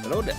Hello there.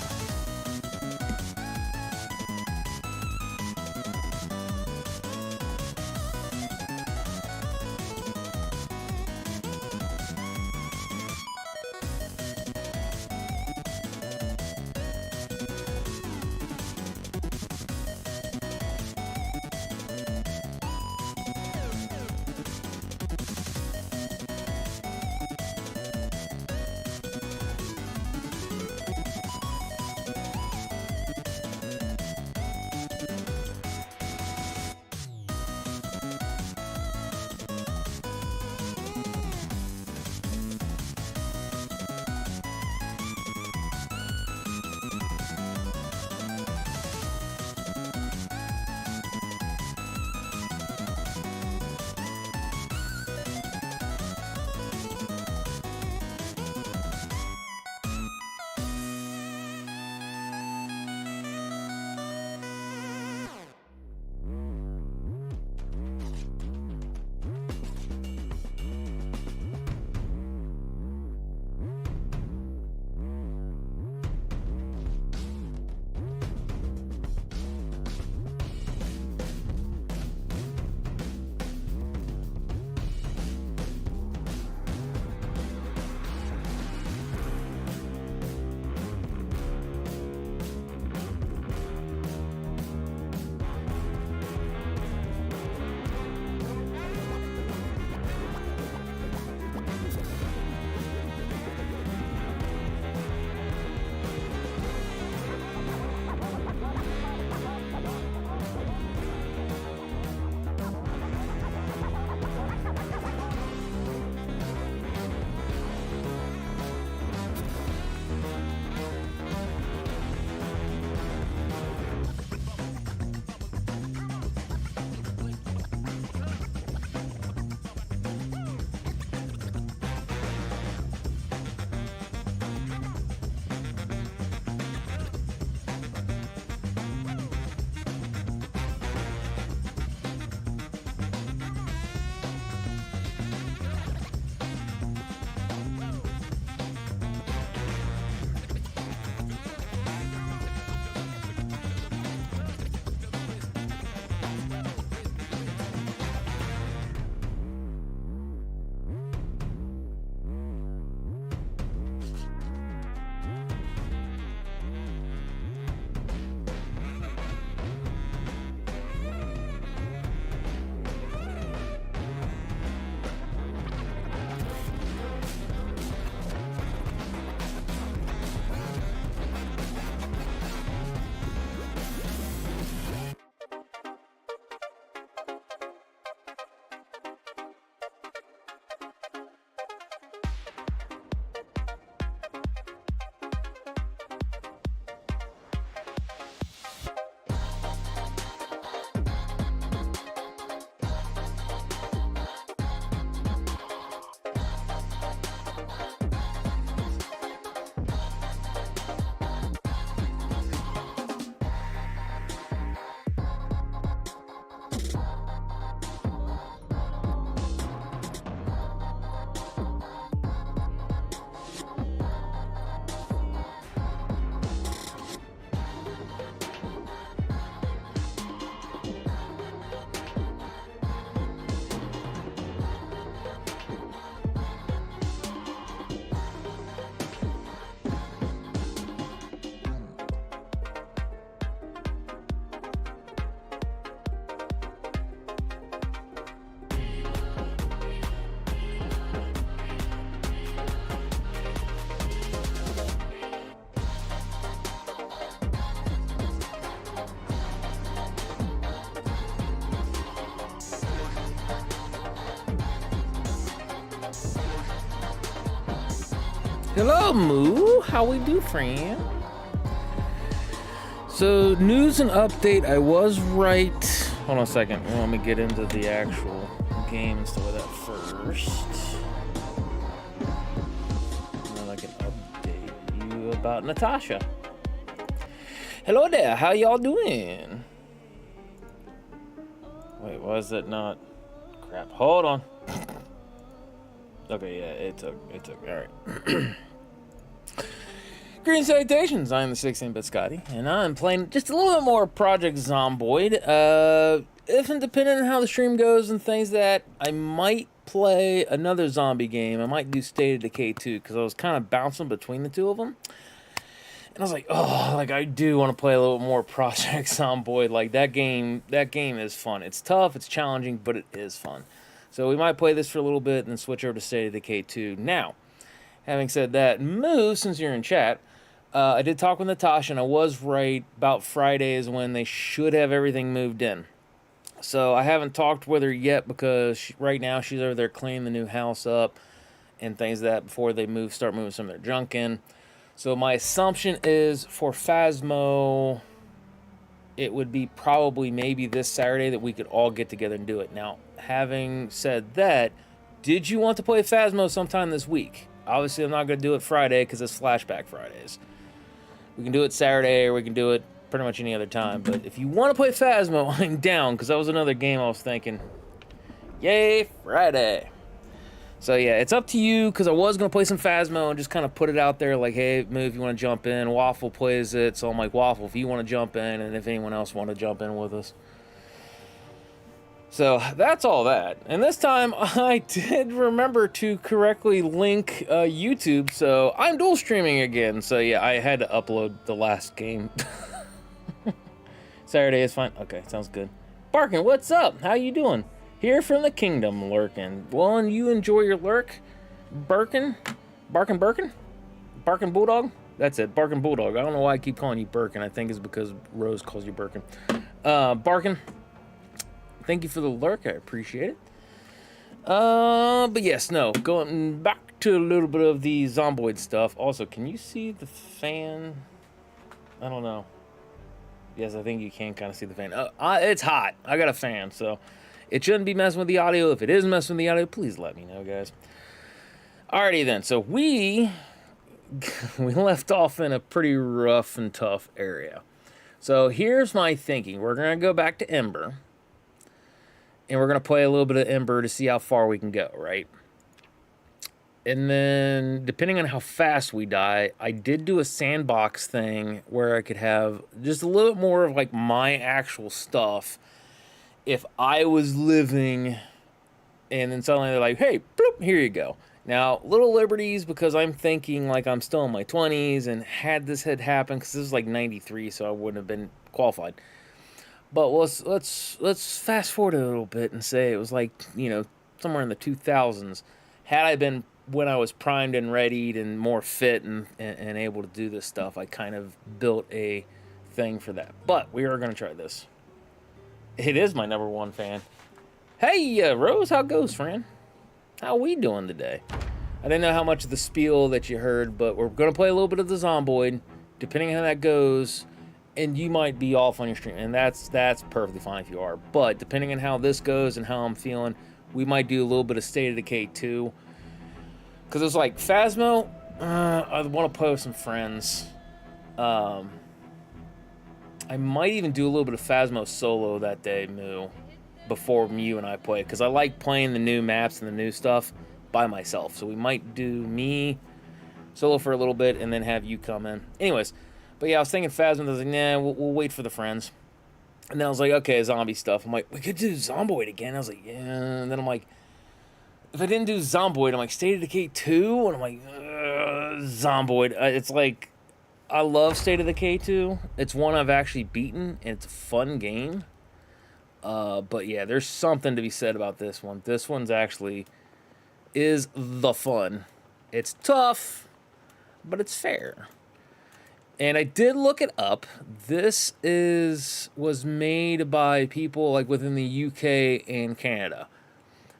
Hello, Moo. How we do, friend? So, news and update. I was right. Hold on a second. Let me get into the actual game and stuff like that first. And then I can update you about Natasha. Hello there. How y'all doing? Wait, why is that not? Crap. Hold on. Okay, yeah, it took. All right. Green salutations, I'm the 16-bit Scotty, and I'm playing just a little bit more Project Zomboid. If and depending on how the stream goes and things that, I might play another zombie game. I might do State of Decay 2, because I was kind of bouncing between the two of them. And I was like, oh, like I do want to play a little more Project Zomboid. Like that game is fun. It's tough, it's challenging, but it is fun. So we might play this for a little bit and then switch over to State of Decay 2. Now, having said that, Moo, since you're in chat, I did talk with Natasha, and I was right about Friday is when they should have everything moved in. So I haven't talked with her yet because right now she's over there cleaning the new house up and things like that before they start moving some of their junk in. So my assumption is for Phasmo, it would be probably maybe this Saturday that we could all get together and do it. Now, having said that, did you want to play Phasmo sometime this week? Obviously, I'm not going to do it Friday because it's Flashback Fridays. We can do it Saturday or we can do it pretty much any other time. But if you want to play Phasmo, I'm down because that was another game I was thinking, yay, Friday. So yeah, it's up to you because I was going to play some Phasmo and just kind of put it out there like, hey, Moo, if you want to jump in. Waffle plays it, so I'm like, Waffle, if you want to jump in and if anyone else want to jump in with us. So that's all that. And this time I did remember to correctly link YouTube, so I'm dual streaming again. So yeah, I had to upload the last game. Saturday is fine. Okay, sounds good. Barkin, what's up? How you doing? Here from the kingdom, lurking. Well, and you enjoy your lurk? Barkin Bulldog? That's it, Barkin Bulldog. I don't know why I keep calling you Birkin. I think it's because Rose calls you Birkin. Barkin. Thank you for the lurk, I appreciate it. But yes, no, going back to a little bit of the Zomboid stuff. Also, can you see the fan? I don't know. Yes, I think you can kind of see the fan. It's hot. I got a fan, so it shouldn't be messing with the audio. If it is messing with the audio, please let me know, guys. Alrighty then, so we left off in a pretty rough and tough area. So here's my thinking. We're going to go back to Ember. And we're going to play a little bit of Ember to see how far we can go, right? And then, depending on how fast we die, I did do a sandbox thing where I could have just a little bit more of, like, my actual stuff if I was living, and then suddenly they're like, hey, bloop, here you go. Now, little liberties, because I'm thinking, like, I'm still in my 20s, and had this had happened, because this was, like, 93, so I wouldn't have been qualified. But let's fast forward a little bit and say it was like, you know, somewhere in the 2000s. Had I been when I was primed and readied and more fit and able to do this stuff, I kind of built a thing for that. But we are going to try this. It is my #1 fan. Hey, Rose, how goes, friend? How we doing today? I didn't know how much of the spiel that you heard, but we're going to play a little bit of the Zomboid, depending on how that goes. And you might be off on your stream, and that's perfectly fine if you are. But depending on how this goes and how I'm feeling, we might do a little bit of State of Decay 2. Because it's like, Phasmo, I want to play with some friends. I might even do a little bit of Phasmo solo that day, Moo, before you and I play. Because I like playing the new maps and the new stuff by myself. So we might do me solo for a little bit and then have you come in. Anyways. But yeah, I was thinking Phasmo, I was like, nah, we'll wait for the friends. And then I was like, okay, zombie stuff. I'm like, we could do Zomboid again. I was like, yeah. And then I'm like, if I didn't do Zomboid, I'm like, State of Decay 2? And I'm like, Zomboid. It's like, I love State of Decay 2. It's one I've actually beaten, and it's a fun game. But yeah, there's something to be said about this one. This one's actually is the fun. It's tough, but it's fair. And I did look it up. This was made by people like within the UK and Canada.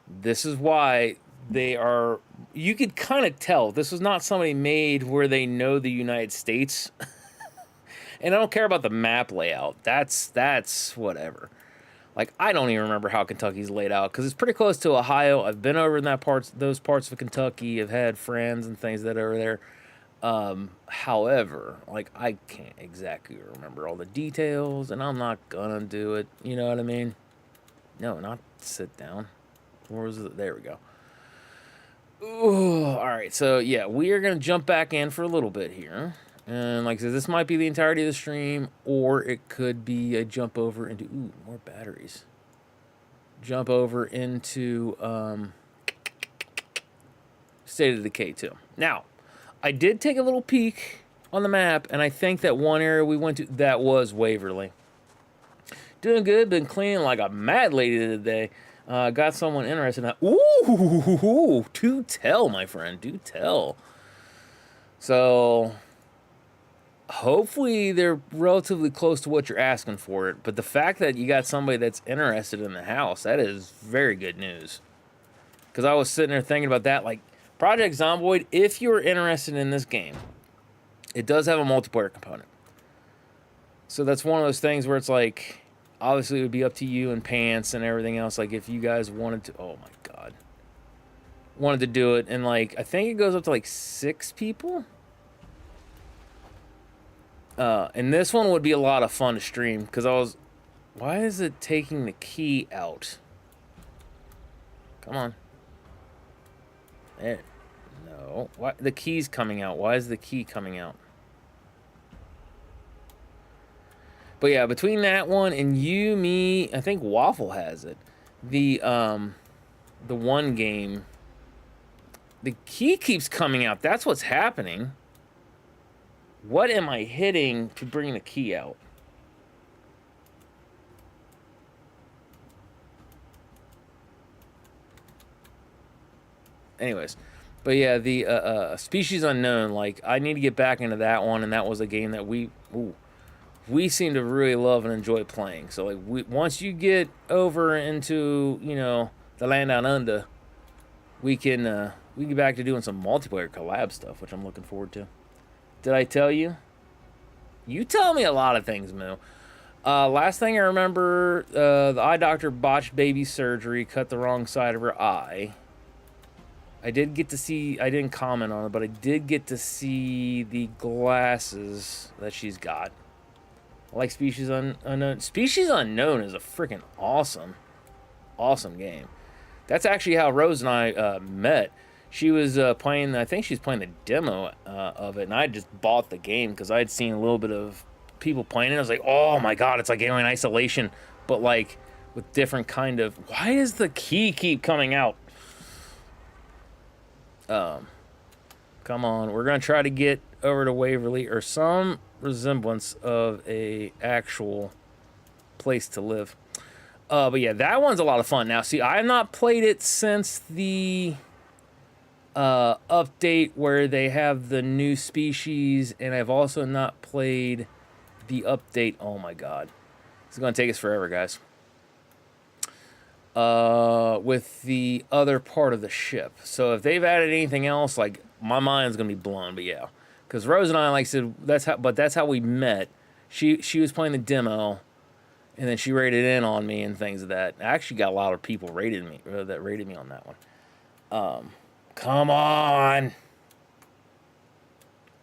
This is why they are. You could kind of tell this was not somebody made where they know the United States. And I don't care about the map layout. That's whatever. Like, I don't even remember how Kentucky's laid out because it's pretty close to Ohio. I've been over in those parts of Kentucky. I've had friends and things that are there. However, like, I can't exactly remember all the details, and I'm not gonna do it. You know what I mean? No, not sit down. Where was it? There we go. Ooh, all right, so yeah, we are gonna jump back in for a little bit here. And like I said, this might be the entirety of the stream, or it could be a jump over into more batteries. Jump over into State of Decay 2. Now, I did take a little peek on the map, and I think that one area we went to, that was Waverly. Doing good, been cleaning like a mad lady today. Got someone interested in that. Ooh, do tell, my friend, do tell. So, hopefully they're relatively close to what you're asking for it. But the fact that you got somebody that's interested in the house, that is very good news. Because I was sitting there thinking about that, like, Project Zomboid, if you're interested in this game, it does have a multiplayer component. So that's one of those things where it's like, obviously it would be up to you and Pants and everything else. Like, if you guys wanted to, oh my God, wanted to do it. And like, I think it goes up to like 6 people. And this one would be a lot of fun to stream because why is it taking the key out? Come on. There. No. Why the key's coming out? Why is the key coming out? But yeah, between that one and you, me, I think Waffle has it. The one game, the key keeps coming out. That's what's happening. What am I hitting to bring the key out? Anyways, but yeah, the Species Unknown, like, I need to get back into that one, and that was a game that we seem to really love and enjoy playing. So like, once you get over into, you know, the land down under, we get back to doing some multiplayer collab stuff, which I'm looking forward to. Did I tell you? You tell me a lot of things, Moo. Last thing I remember, the eye doctor botched baby surgery, cut the wrong side of her eye. I did get to see, I didn't comment on it, but I did get to see the glasses that she's got. I like Species Unknown. Species Unknown is a freaking awesome game. That's actually how Rose and I met. She was playing, I think she's playing the demo of it, and I just bought the game because I had seen a little bit of people playing it. I was like, oh my God, it's like Alien Isolation, but like with different kind of, why does the key keep coming out? Come on, we're gonna try to get over to Waverly or some resemblance of a actual place to live. But yeah, that one's a lot of fun. Now, see, I have not played it since the update where they have the new species, and I've also not played the update. Oh my God, it's gonna take us forever, guys. With the other part of the ship. So if they've added anything else, like, my mind's gonna be blown. But yeah, because Rose and I, like I said, that's how we met. She was playing the demo, and then she rated in on me and things of that. I actually got a lot of people that rated me on that one. Come on.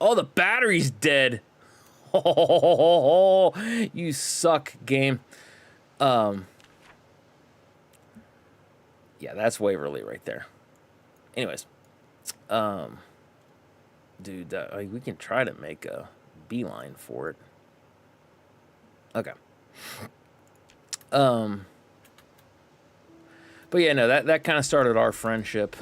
Oh, the battery's dead. Oh, you suck, game. Yeah, that's Waverly right there. Anyways, dude, we can try to make a beeline for it. Okay. But yeah, no, that kind of started our friendship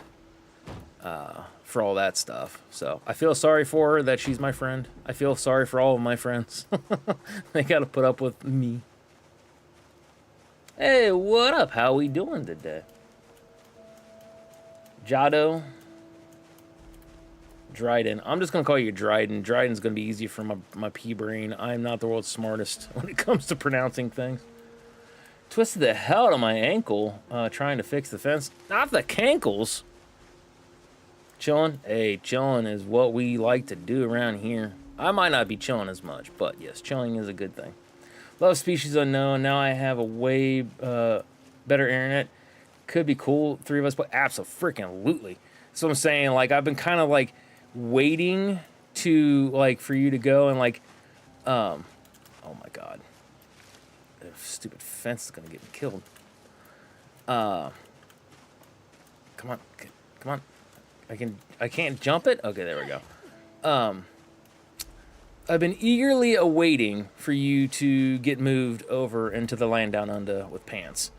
for all that stuff. So I feel sorry for her that she's my friend. I feel sorry for all of my friends. They got to put up with me. Hey, what up? How we doing today? Jado. Dryden. I'm just going to call you Dryden. Dryden's going to be easy for my pea brain. I'm not the world's smartest when it comes to pronouncing things. Twisted the hell out of my ankle trying to fix the fence. Not the cankles. Chilling? Hey, chilling is what we like to do around here. I might not be chilling as much, but yes, chilling is a good thing. Love Species Unknown. Now I have a way better internet. Could be cool, 3 of us, but abso-freaking-lutely. So I'm saying, like, I've been kind of, like, waiting to, like, for you to go and, like, oh my God. The stupid fence is gonna get me killed. Come on. I can't jump it? Okay, there we go. I've been eagerly awaiting for you to get moved over into the land down under with pants.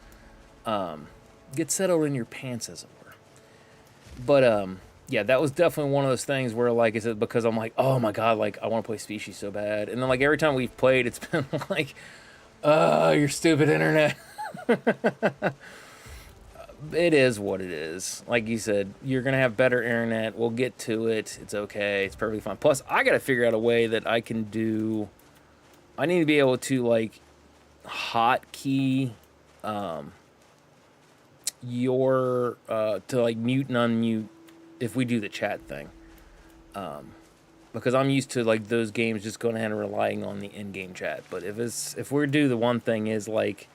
Get settled in your pants, as it were. But yeah, that was definitely one of those things where, like I said, because I'm like, oh my god, like I want to play Species so bad, and then like every time we've played, it's been like, oh, your stupid internet. It is what it is. Like you said, you're gonna have better internet. We'll get to it. It's okay. It's perfectly fine. Plus, I gotta figure out a way that I can do. I need to be able to like hotkey your to like mute and unmute if we do the chat thing. Because I'm used to like those games just going ahead and relying on the in-game chat. But if we do the one thing is like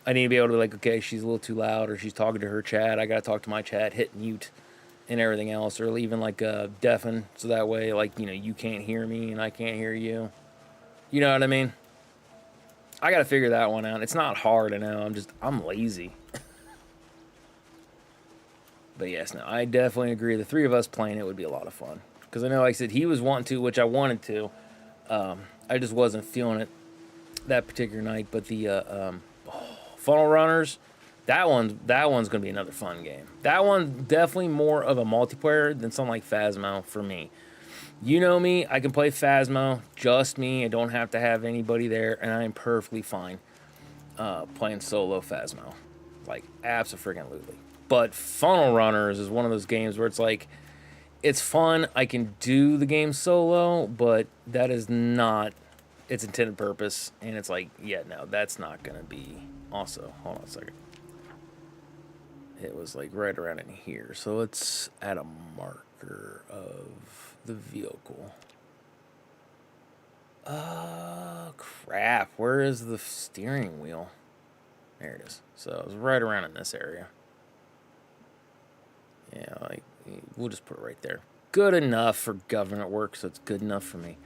I need to be able to like, okay, she's a little too loud or she's talking to her chat, I gotta talk to my chat, hit mute and everything else, or even like deafen, so that way like, you know, you can't hear me and I can't hear you. You know what I mean? I gotta figure that one out. It's not hard, I know. I'm lazy. But yes, no, I definitely agree. The three of us playing it would be a lot of fun. Because I know, like I said, he was wanting to, which I wanted to. I just wasn't feeling it that particular night. But the Funnel Runners, that one's going to be another fun game. That one definitely more of a multiplayer than something like Phasmo for me. You know me, I can play Phasmo, just me. I don't have to have anybody there, and I am perfectly fine playing solo Phasmo. Like, abso-freaking-lutely. But Funnel Runners is one of those games where it's like, it's fun. I can do the game solo, but that is not its intended purpose. And it's like, yeah, no, that's not going to be. Also, hold on a second. It was like right around in here. So let's add a marker of the vehicle. Crap. Where is the steering wheel? There it is. So it was right around in this area. Yeah, like, we'll just put it right there. Good enough for government work, so it's good enough for me.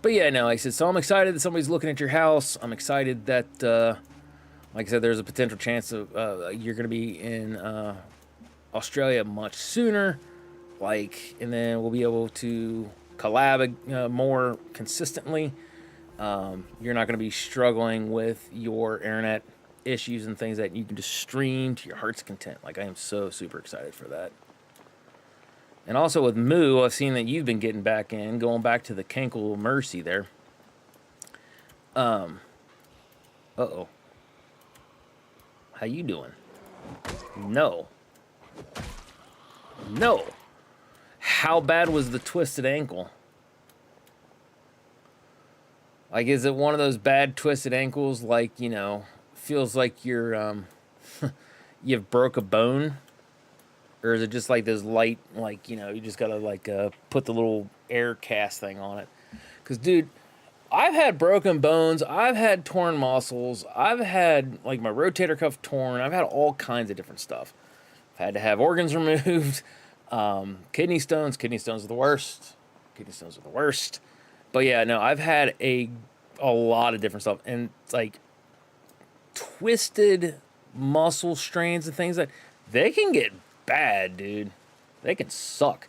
But yeah, no, like I said, so I'm excited that somebody's looking at your house. I'm excited that, like I said, there's a potential chance of you're going to be in Australia much sooner. Like, and then we'll be able to collab more consistently. You're not going to be struggling with your internet issues and things that you can just stream to your heart's content. Like, I am so super excited for that. And also with Moo, I've seen that you've been getting back in, going back to the Cankle Mercy there. Uh-oh. How you doing? No. No. How bad was the twisted ankle? Like, is it one of those bad twisted ankles, like, you know, feels like you're, you've broke a bone? Or is it just like this light, like, you know, you just gotta, like, put the little air cast thing on it? Because, dude, I've had broken bones. I've had torn muscles. I've had, like, my rotator cuff torn. I've had all kinds of different stuff. I've had to have organs removed. Kidney stones. Kidney stones are the worst. Kidney stones are the worst. But, yeah, no, I've had a lot of different stuff. And, it's like, twisted muscle strains and things like they can get bad, dude. They can suck.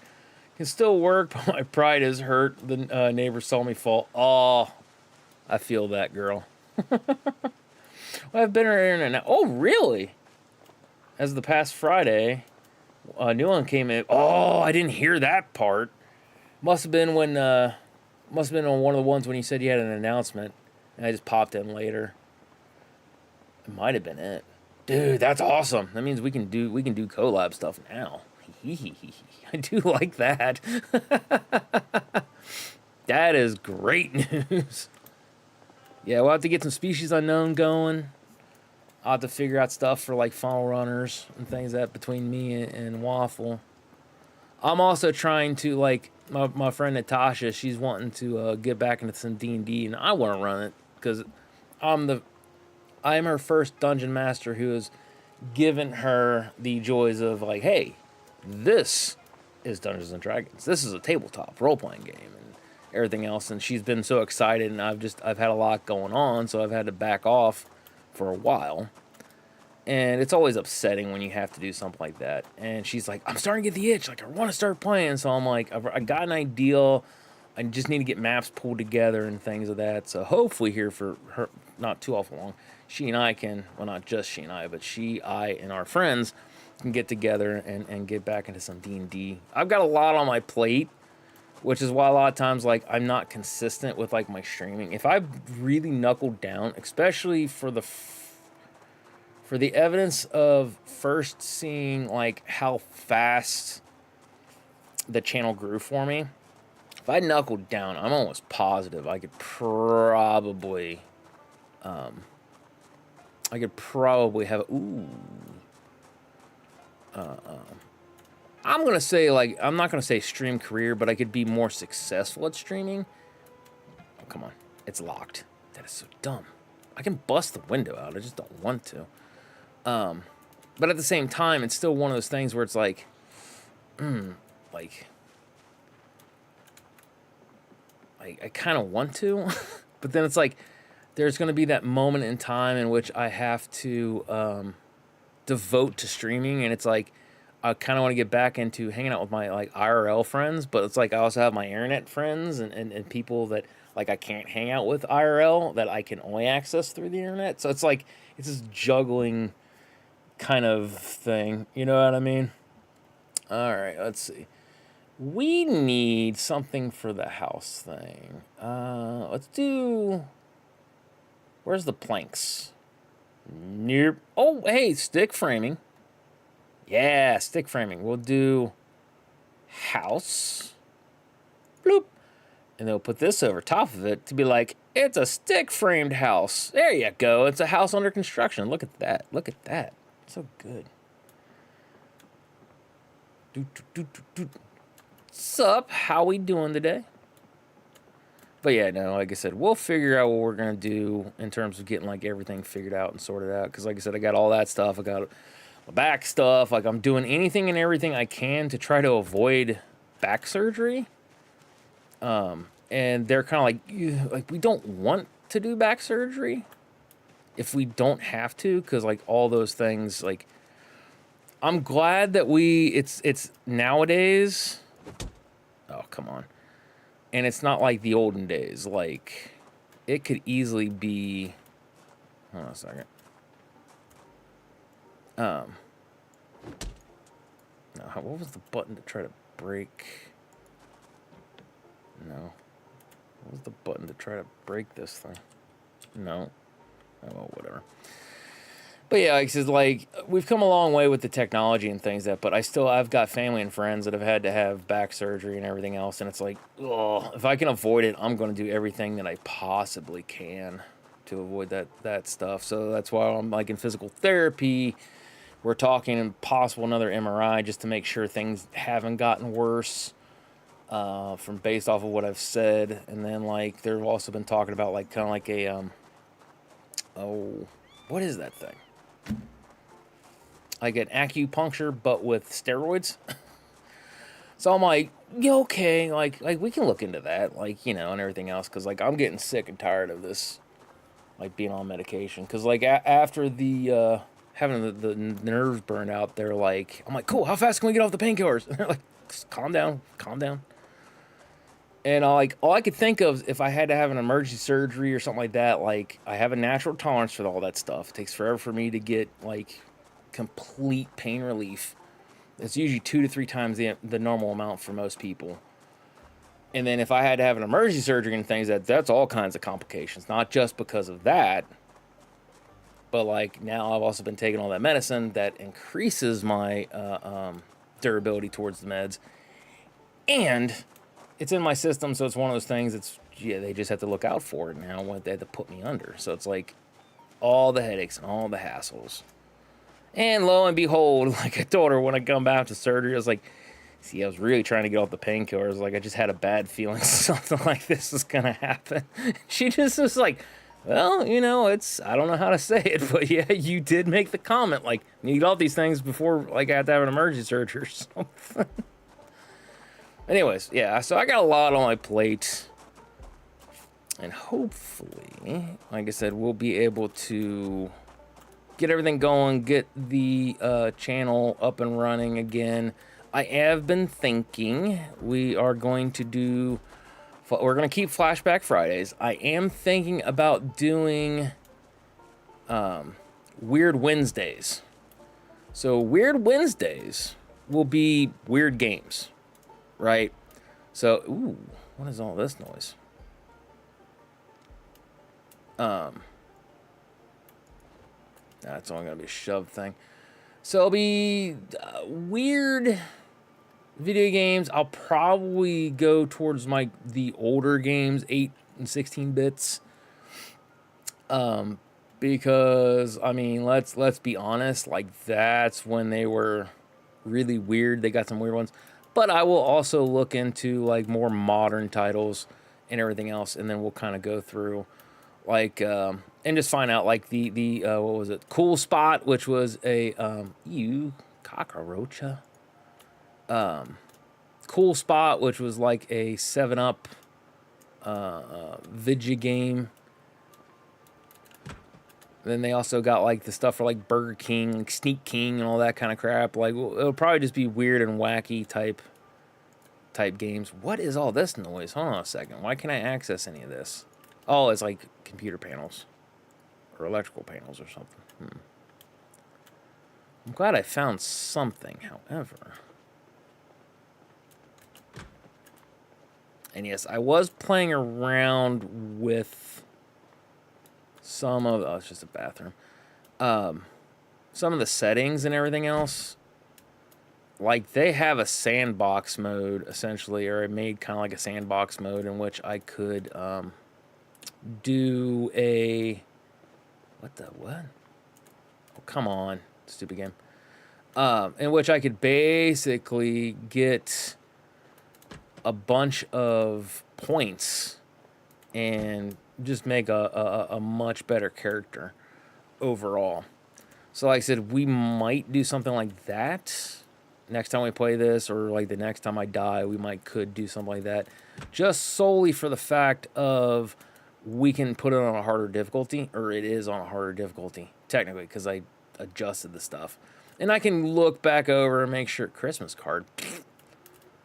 Can still work, but my pride is hurt. The neighbors saw me fall. Oh, I feel that, girl. Well, I've been on internet now. Oh, really? As of the past Friday, a new one came in. Oh, I didn't hear that part. Must have been when, must have been on one of the ones when you said you had an announcement, and I just popped in later. It might have been it. Dude, that's awesome. That means we can do collab stuff now. I do like that. That is great news. Yeah, we'll have to get some Species Unknown going. I'll have to figure out stuff for like Funnel Runners and things that between me and Waffle. I'm also trying to, like, my friend Natasha, she's wanting to get back into some D&D, and I want to run it because I am her first dungeon master who has given her the joys of, like, hey, this is Dungeons and Dragons. This is a tabletop role-playing game and everything else. And she's been so excited, and I've had a lot going on, so I've had to back off for a while. And it's always upsetting when you have to do something like that. And she's like, I'm starting to get the itch. Like, I want to start playing. So I'm like, I got an idea I just need to get maps pulled together and things of that. So hopefully here for her, not too awful long, she and I can, well, not just she and I, but she, I, and our friends can get together and get back into some D&D. I've got a lot on my plate, which is why a lot of times, like, I'm not consistent with, like, my streaming. If I really knuckled down, especially for the evidence of first seeing, like, how fast the channel grew for me, if I knuckled down, I'm almost positive I could probably have, I'm going to say, like, I'm not going to say stream career, but I could be more successful at streaming. Oh, come on. It's locked. That is so dumb. I can bust the window out. I just don't want to. But at the same time, it's still one of those things where it's like, like, I kind of want to, but then it's like, there's going to be that moment in time in which I have to devote to streaming, and it's like, I kind of want to get back into hanging out with my, like, IRL friends, but it's like I also have my internet friends and people that, like, I can't hang out with IRL that I can only access through the internet. So it's like, it's this juggling kind of thing. You know what I mean? All right, let's see. We need something for the house thing. Let's do... Where's the planks? Nope. Oh, hey, stick framing. Yeah, stick framing. We'll do house. Bloop. And then we'll put this over top of it to be like, it's a stick framed house. There you go. It's a house under construction. Look at that. Look at that. So good. What's up? How we doing today? But yeah, no, like I said, we'll figure out what we're going to do in terms of getting, like, everything figured out and sorted out. Because, like I said, I got all that stuff. I got my back stuff. Like, I'm doing anything and everything I can to try to avoid back surgery. And they're kind of like, we don't want to do back surgery if we don't have to. Because, like, all those things, like, I'm glad that it's nowadays. Oh, come on. And it's not like the olden days. Like, it could easily be... Hold on a second. No, what was the button to try to break? No. What was the button to try to break this thing? No. Oh, well, whatever. But yeah, it's just like, we've come a long way with the technology and things but I've got family and friends that have had to have back surgery and everything else, and it's like, oh, if I can avoid it, I'm going to do everything that I possibly can to avoid that stuff. So that's why I'm, like, in physical therapy. We're talking possible another MRI just to make sure things haven't gotten worse, from based off of what I've said. And then, like, they've also been talking about, like, kind of like a, what is that thing? Like an acupuncture, but with steroids. So I'm like, yeah, okay, like we can look into that, like, you know, and everything else, because, like, I'm getting sick and tired of this, like, being on medication. Because, like, after the having the nerves burned out, they're like, I'm like, cool, how fast can we get off the painkillers? And they're like, calm down. And like, all I could think of, if I had to have an emergency surgery or something like that, like, I have a natural tolerance for all that stuff. It takes forever for me to get, like, complete pain relief. It's usually 2 to 3 times the normal amount for most people. And then if I had to have an emergency surgery and things, that's all kinds of complications. Not just because of that, but, like, now I've also been taking all that medicine that increases my durability towards the meds. And it's in my system, so it's one of those things that's, yeah, they just have to look out for it now when they have to put me under. So it's like all the headaches and all the hassles. And lo and behold, like I told her when I come back to surgery, I was like, see, I was really trying to get off the painkillers. Like, I just had a bad feeling something like this is going to happen. She just was like, well, you know, I don't know how to say it, but yeah, you did make the comment, like, you need all these things before, like, I have to have an emergency surgery or something. Anyways, yeah, so I got a lot on my plate. And hopefully, like I said, we'll be able to get everything going, get the channel up and running again. I have been thinking we are going to do We're going to keep Flashback Fridays. I am thinking about doing Weird Wednesdays. So Weird Wednesdays will be weird games, right? So, ooh, what is all this noise? That's only going to be a shove thing. So it'll be weird video games. I'll probably go towards the older games, 8 and 16 bits. Because I mean, let's be honest, like that's when they were really weird. They got some weird ones. But I will also look into like more modern titles and everything else, and then we'll kind of go through like and just find out like the what was it? Cool Spot, which was a cockroacha. Cool Spot, which was like a 7-Up video game. Then they also got like the stuff for like Burger King, like Sneak King, and all that kind of crap. Like it'll probably just be weird and wacky type games. What is all this noise? Hold on a second. Why can't I access any of this? Oh, it's like computer panels or electrical panels or something. I'm glad I found something, however. And yes, I was playing around with some of... Oh, it's just a bathroom. Some of the settings and everything else. Like, they have a sandbox mode, essentially, or it made kind of like a sandbox mode in which I could do a... What? Oh, come on. Stupid game. In which I could basically get a bunch of points and just make a much better character overall. So like I said, we might do something like that next time we play this, or like the next time I die, could do something like that, just solely for the fact of we can put it on a harder difficulty, or it is on a harder difficulty technically because I adjusted the stuff, and I can look back over and make sure. Christmas card.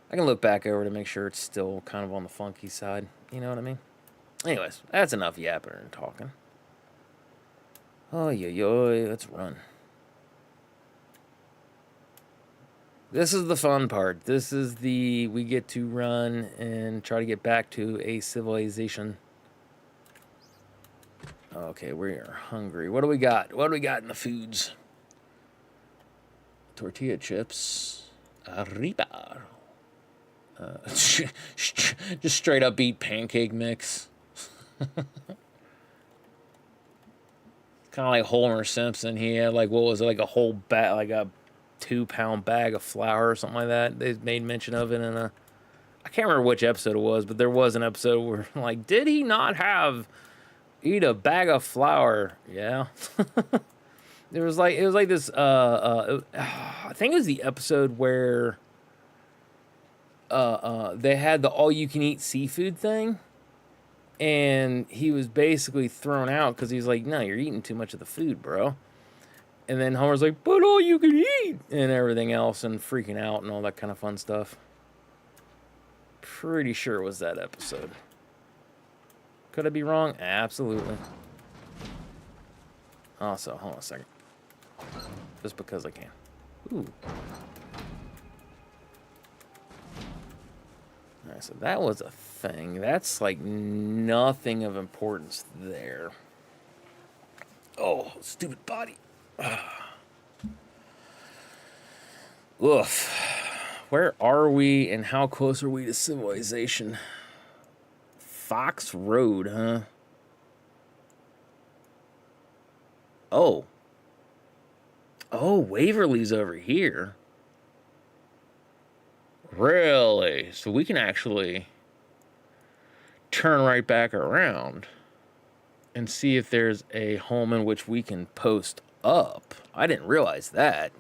I can look back over to make sure it's still kind of on the funky side. You know what I mean? Anyways, that's enough yapping and talking. Oh, let's run. This is the fun part. This is we get to run and try to get back to a civilization. Okay, we are hungry. What do we got? What do we got in the foods? Tortilla chips. Arriba. Just straight up eat pancake mix. Kind of like Homer Simpson. He had like, what was it, like a whole bag, like a 2-pound bag of flour or something like that. They made mention of it in a, I can't remember which episode it was, but there was an episode where like, did he not eat a bag of flour? Yeah. It was like this. I think it was the episode where they had the all-you-can-eat seafood thing, and he was basically thrown out because he's like, "No, you're eating too much of the food, bro." And then Homer's like, "But all you can eat," and everything else, and freaking out and all that kind of fun stuff. Pretty sure it was that episode. Could I be wrong? Absolutely. Also, hold on a second. Just because I can. Ooh. Alright, so that was a thing. That's like nothing of importance there. Oh, stupid body. Oof. Where are we and how close are we to civilization? Fox Road, huh? Oh. Oh, Waverly's over here. Really? So we can actually turn right back around and see if there's a home in which we can post up. I didn't realize that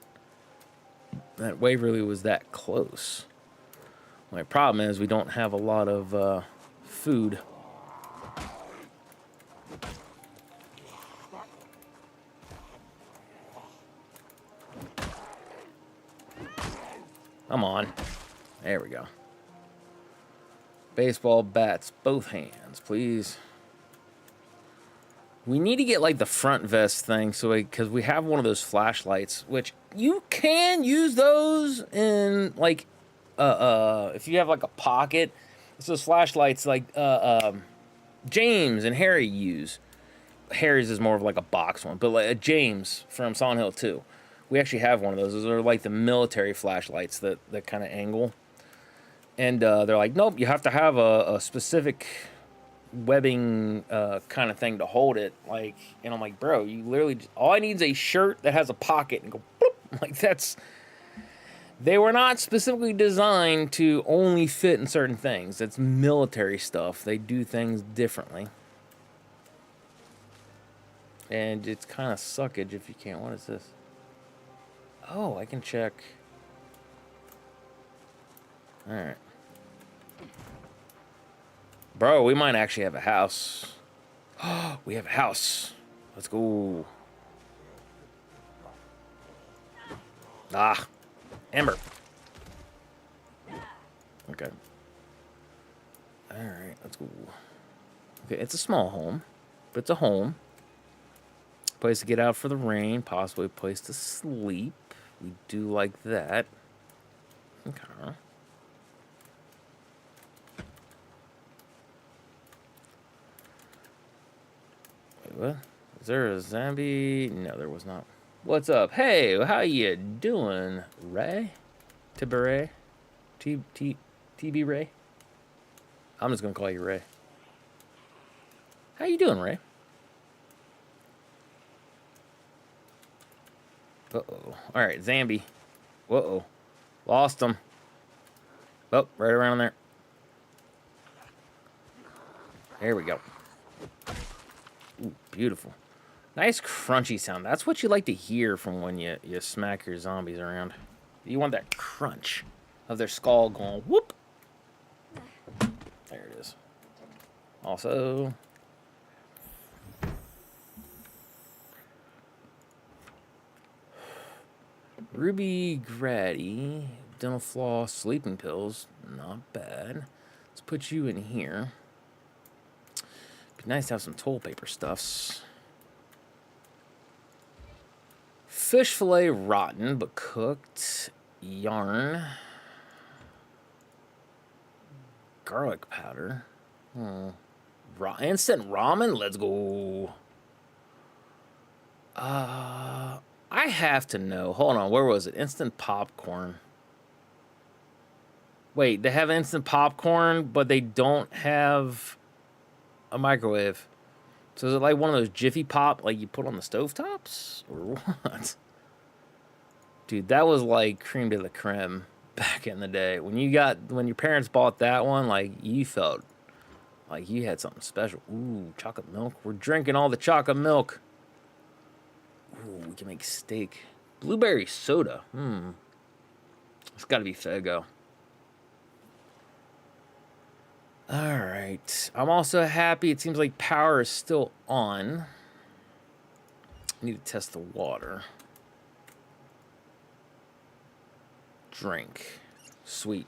Waverly was that close. My problem is we don't have a lot of food. Come on. There we go. Baseball bats, both hands, please. We need to get like the front vest thing, so because we have one of those flashlights, which you can use those in like, if you have like a pocket. It's those flashlights like James and Harry use. Harry's is more of like a box one, but like a James from Silent Hill 2. We actually have one of those. Those are like the military flashlights that kind of angle. And they're like, nope, you have to have a specific webbing kind of thing to hold it. Like, and I'm like, bro, you literally just, all I need is a shirt that has a pocket and go bloop. Like that's. They were not specifically designed to only fit in certain things. That's military stuff. They do things differently. And it's kind of suckage if you can't. What is this? Oh, I can check. Alright. Bro, we might actually have a house. We have a house. Let's go. Ah. Ember. Okay. Alright, let's go. Okay, it's a small home. But it's a home. Place to get out for the rain. Possibly a place to sleep. We do like that. Okay. What? Is there a zombie? No, there was not. What's up? Hey, how you doing, Ray? Tiberay? TB Ray? I'm just gonna call you Ray. How you doing, Ray? Uh-oh. Alright, Zambi. Uh-oh. Lost him. Oh, right around there. There we go. Ooh, beautiful. Nice crunchy sound. That's what you like to hear from when you smack your zombies around. You want that crunch of their skull going whoop. There it is. Also, Ruby Grady, dental floss, sleeping pills. Not bad. Let's put you in here. Be nice to have some toilet paper stuffs. Fish fillet rotten but cooked. Yarn. Garlic powder. Instant ramen? Let's go. I have to know. Hold on, where was it? Instant popcorn. Wait, they have instant popcorn, but they don't have a microwave. So is it like one of those Jiffy Pop, like you put on the stovetops? Or what? Dude, that was like cream de la creme back in the day. When your parents bought that one, like you felt like you had something special. Ooh, chocolate milk. We're drinking all the chocolate milk. Ooh, we can make steak. Blueberry soda. It's gotta be Faygo. Alright. I'm also happy. It seems like power is still on. I need to test the water. Drink. Sweet.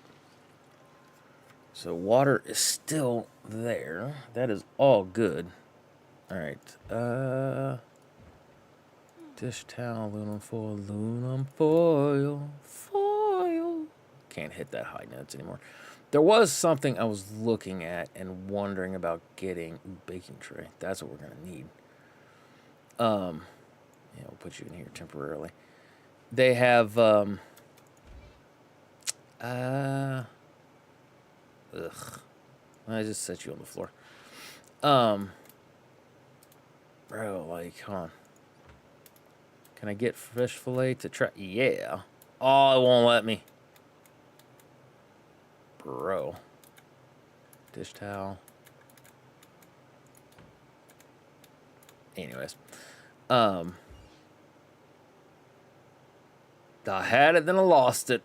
So water is still there. That is all good. Alright. Dish towel, aluminum foil. Foil. Can't hit that high notes anymore. There was something I was looking at and wondering about getting. Ooh, baking tray. That's what we're gonna need. Yeah, we'll put you in here temporarily. They have ugh. I just set you on the floor. Bro, like, hold on. Can I get fish fillet to try? Yeah. Oh, it won't let me. Bro. Dish towel. Anyways. I had it, then I lost it.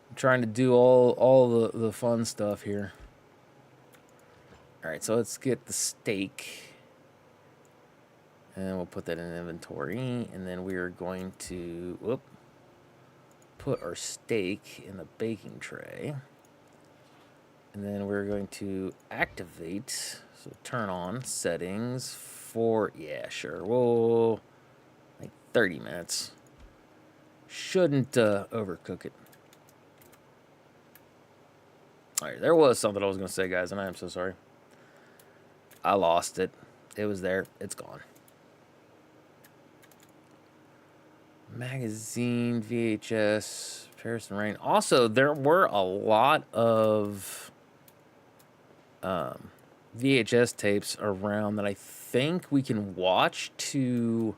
I'm trying to do all the fun stuff here. Alright, so let's get the steak. And we'll put that in inventory. And then we are going to put our steak in the baking tray. And then we're going to activate, so turn on settings for, yeah, sure. Whoa, like 30 minutes. Shouldn't overcook it. All right, there was something I was going to say, guys, and I am so sorry. I lost it. It was there. It's gone. Magazine, VHS, Paris and Rain. Also, there were a lot of VHS tapes around that I think we can watch to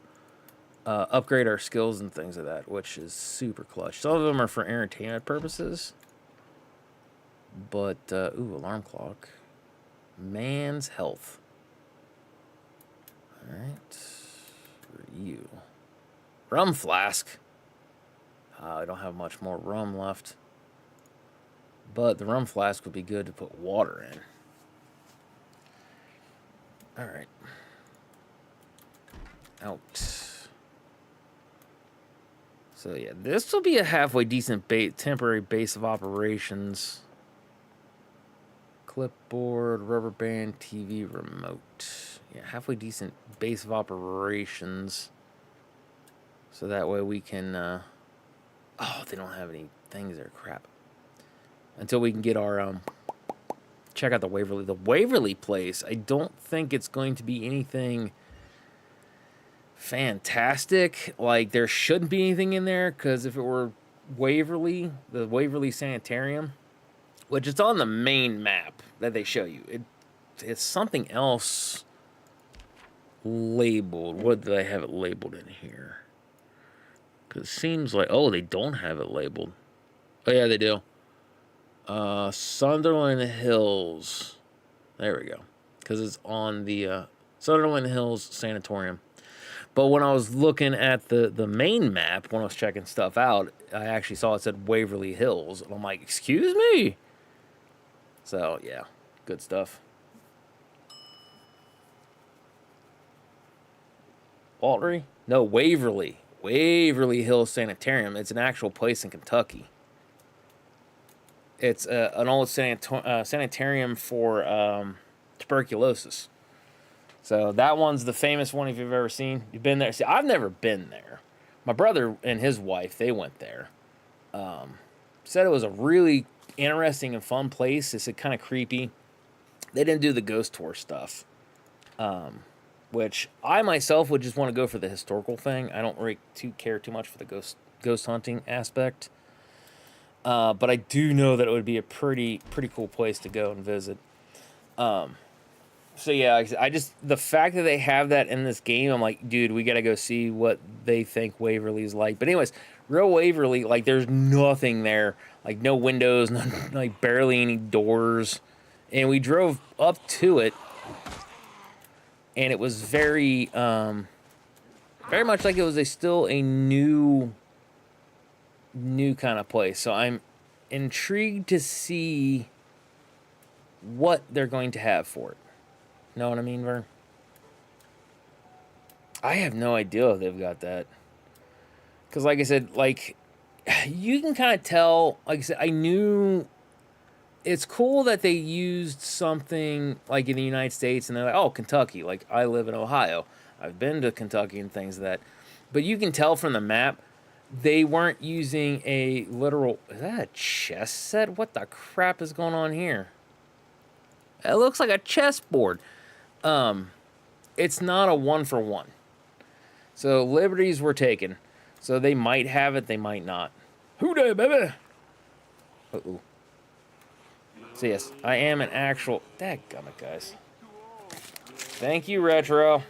upgrade our skills and things like that, which is super clutch. Some of them are for entertainment purposes. But, ooh, alarm clock. Man's health. Alright. For you. Rum flask. I don't have much more rum left. But the rum flask would be good to put water in. Alright. Out. So, yeah, this will be a halfway decent temporary base of operations. Clipboard, rubber band, TV, remote. Yeah, halfway decent base of operations. So that way we can... oh, they don't have any things there. Crap. Until we can get our... check out the Waverly. The Waverly place, I don't think it's going to be anything fantastic. Like, there shouldn't be anything in there, because if it were Waverly, the Waverly Sanitarium, which it's on the main map that they show you, it's something else labeled. What do they have it labeled in here? Because it seems like... oh, they don't have it labeled. Oh, yeah, they do. Sunderland Hills. There we go. Because it's on the Sunderland Hills Sanatorium. But when I was looking at the main map, when I was checking stuff out, I actually saw it said Waverly Hills. And I'm like, excuse me? So, yeah. Good stuff. Waltery? No, Waverly. Waverly Hills Sanitarium. It's an actual place in Kentucky. It's an old sanitarium for tuberculosis. So that one's the famous one if you've ever seen. You've been there. See, I've never been there. My brother and his wife, they went there. Said it was a really interesting and fun place. It's kind of creepy. They didn't do the ghost tour stuff. Which I myself would just want to go for the historical thing. I don't really care too much for the ghost hunting aspect. But I do know that it would be a pretty cool place to go and visit. So yeah, I just, the fact that they have that in this game, I'm like, dude, we gotta go see what they think Waverly's like. But anyways, real Waverly, like, there's nothing there, like no windows, like barely any doors, and we drove up to it, and it was very much like it was still a new kind of place. So I'm intrigued to see what they're going to have for it. Know what I mean, Vern? I have no idea if they've got that. Because, like I said, like, you can kind of tell, like I said, I knew it's cool that they used something like in the United States and they're like, oh, Kentucky. Like, I live in Ohio. I've been to Kentucky and things like that. But you can tell from the map, they weren't using a literal... is that a chess set? What the crap is going on here? It looks like a chessboard. It's not a 1-for-1. So liberties were taken. So they might have it, they might not. Who da, baby? Uh-oh. So yes, I am an actual... dadgummit, guys. Thank you, Retro.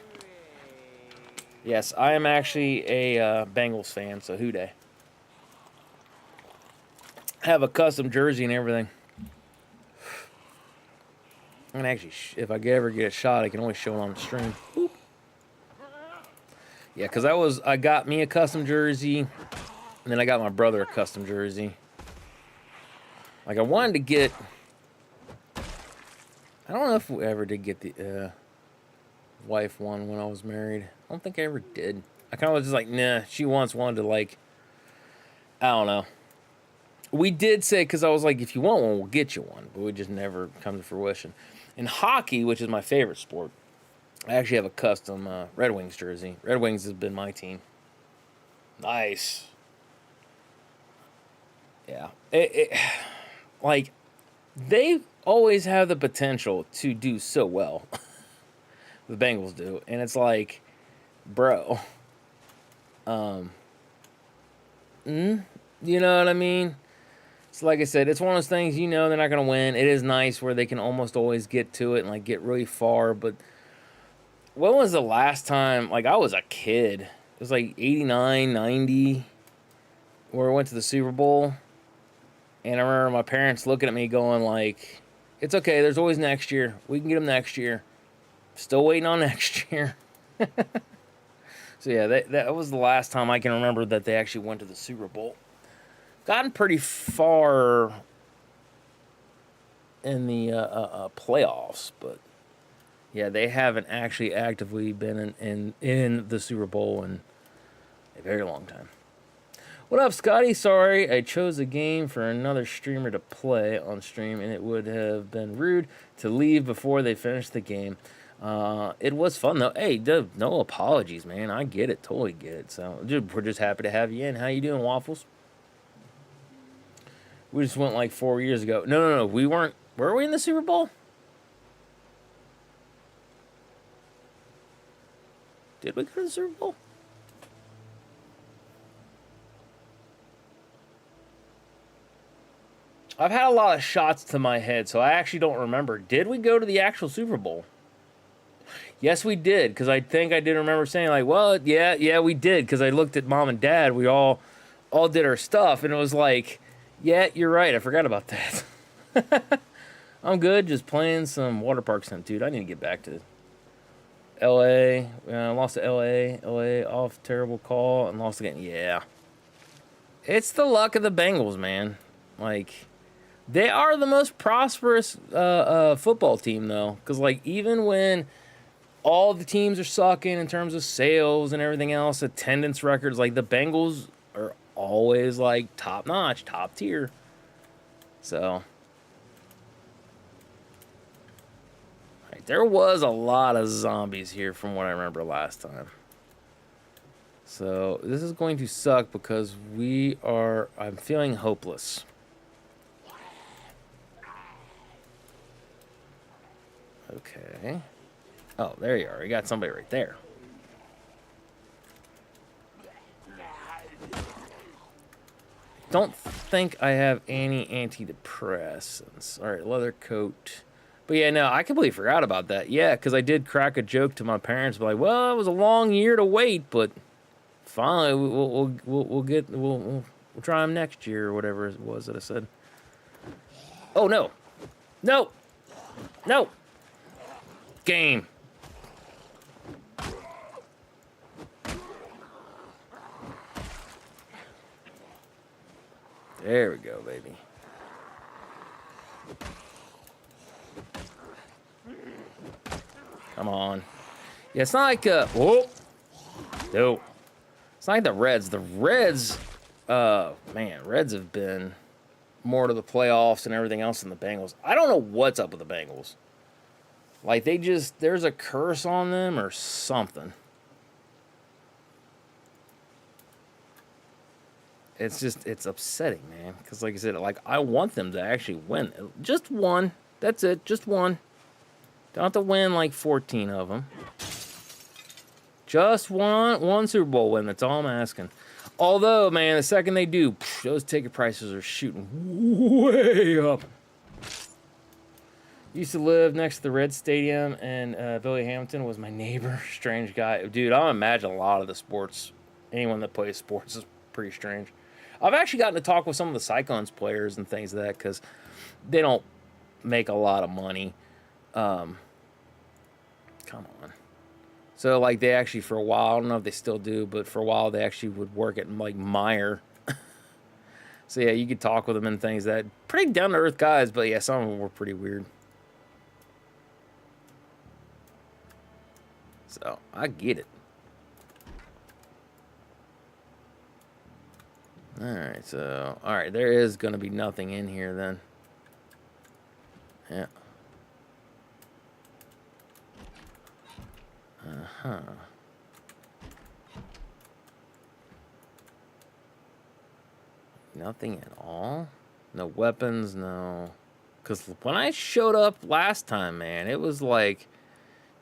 Yes, I am actually a Bengals fan, so who day? Have a custom jersey and everything. I can actually, if I ever get a shot, I can always show it on the stream. Boop. Yeah, because I got me a custom jersey, and then I got my brother a custom jersey. Like, I wanted to get... I don't know if we ever did get the wife one when I was married. I don't think I ever did. I kind of was just like, nah, she once wanted to, like... I don't know. We did say, because I was like, if you want one, we'll get you one. But we just never come to fruition. In hockey, which is my favorite sport, I actually have a custom Red Wings jersey. Red Wings has been my team. Nice. Yeah. Like, they always have the potential to do so well. The Bengals do. And it's like, bro. You know what I mean? So like I said, it's one of those things, you know, they're not going to win. It is nice where they can almost always get to it and, like, get really far. But when was the last time, like, I was a kid. It was, like, 89, 90, where we went to the Super Bowl. And I remember my parents looking at me going, like, it's okay, there's always next year. We can get them next year. Still waiting on next year. So, yeah, that was the last time I can remember that they actually went to the Super Bowl. Gotten pretty far in the playoffs, but yeah, they haven't actually actively been in the Super Bowl in a very long time. What up, Scotty? Sorry, I chose a game for another streamer to play on stream, and it would have been rude to leave before they finished the game. It was fun, though. Hey, dude, no apologies, man. I get it. Totally get it. So, dude, we're just happy to have you in. How you doing, Waffles? We just went like 4 years ago. No. We weren't. Were we in the Super Bowl? Did we go to the Super Bowl? I've had a lot of shots to my head, so I actually don't remember. Did we go to the actual Super Bowl? Yes, we did, because I think I did remember saying, like, well, yeah, we did, because I looked at Mom and Dad. We all did our stuff, and it was like, yeah, you're right. I forgot about that. I'm good, just playing some water park sim, dude. I need to get back to L.A. Lost to L.A. L.A. off terrible call and lost again. Yeah. It's the luck of the Bengals, man. Like, they are the most prosperous football team, though. Because, like, even when all the teams are sucking in terms of sales and everything else, attendance records, like, the Bengals are always, like, top-notch, top tier. So, right, there was a lot of zombies here from what I remember last time. So, this is going to suck because I'm feeling hopeless. Okay. Oh, there you are. You got somebody right there. Don't think I have any antidepressants. All right, leather coat. But yeah, no, I completely forgot about that. Yeah, because I did crack a joke to my parents, like, well, it was a long year to wait, but finally we'll try them next year or whatever it was that I said. Oh no, game. There we go, baby. Come on. Yeah, it's not like whoa. No. It's not like the Reds. The Reds, man, Reds have been more to the playoffs and everything else than the Bengals. I don't know what's up with the Bengals. Like, there's a curse on them or something. It's upsetting, man. Because, like I said, like, I want them to actually win. Just one. That's it. Just one. Don't have to win, like, 14 of them. Just one Super Bowl win. That's all I'm asking. Although, man, the second they do, those ticket prices are shooting way up. Used to live next to the Red Stadium, and Billy Hamilton was my neighbor. Strange guy. Dude, I imagine a lot of the sports, anyone that plays sports is pretty strange. I've actually gotten to talk with some of the Cyclones players and things like that because they don't make a lot of money. Come on. So, like, they actually, for a while, I don't know if they still do, but for a while they actually would work at, like, Meyer. So, yeah, you could talk with them and things that pretty down-to-earth guys, but, yeah, some of them were pretty weird. So, I get it. Alright, so... Alright, there is going to be nothing in here then. Yeah. Uh-huh. Nothing at all? No weapons, no... Because when I showed up last time, man, it was like...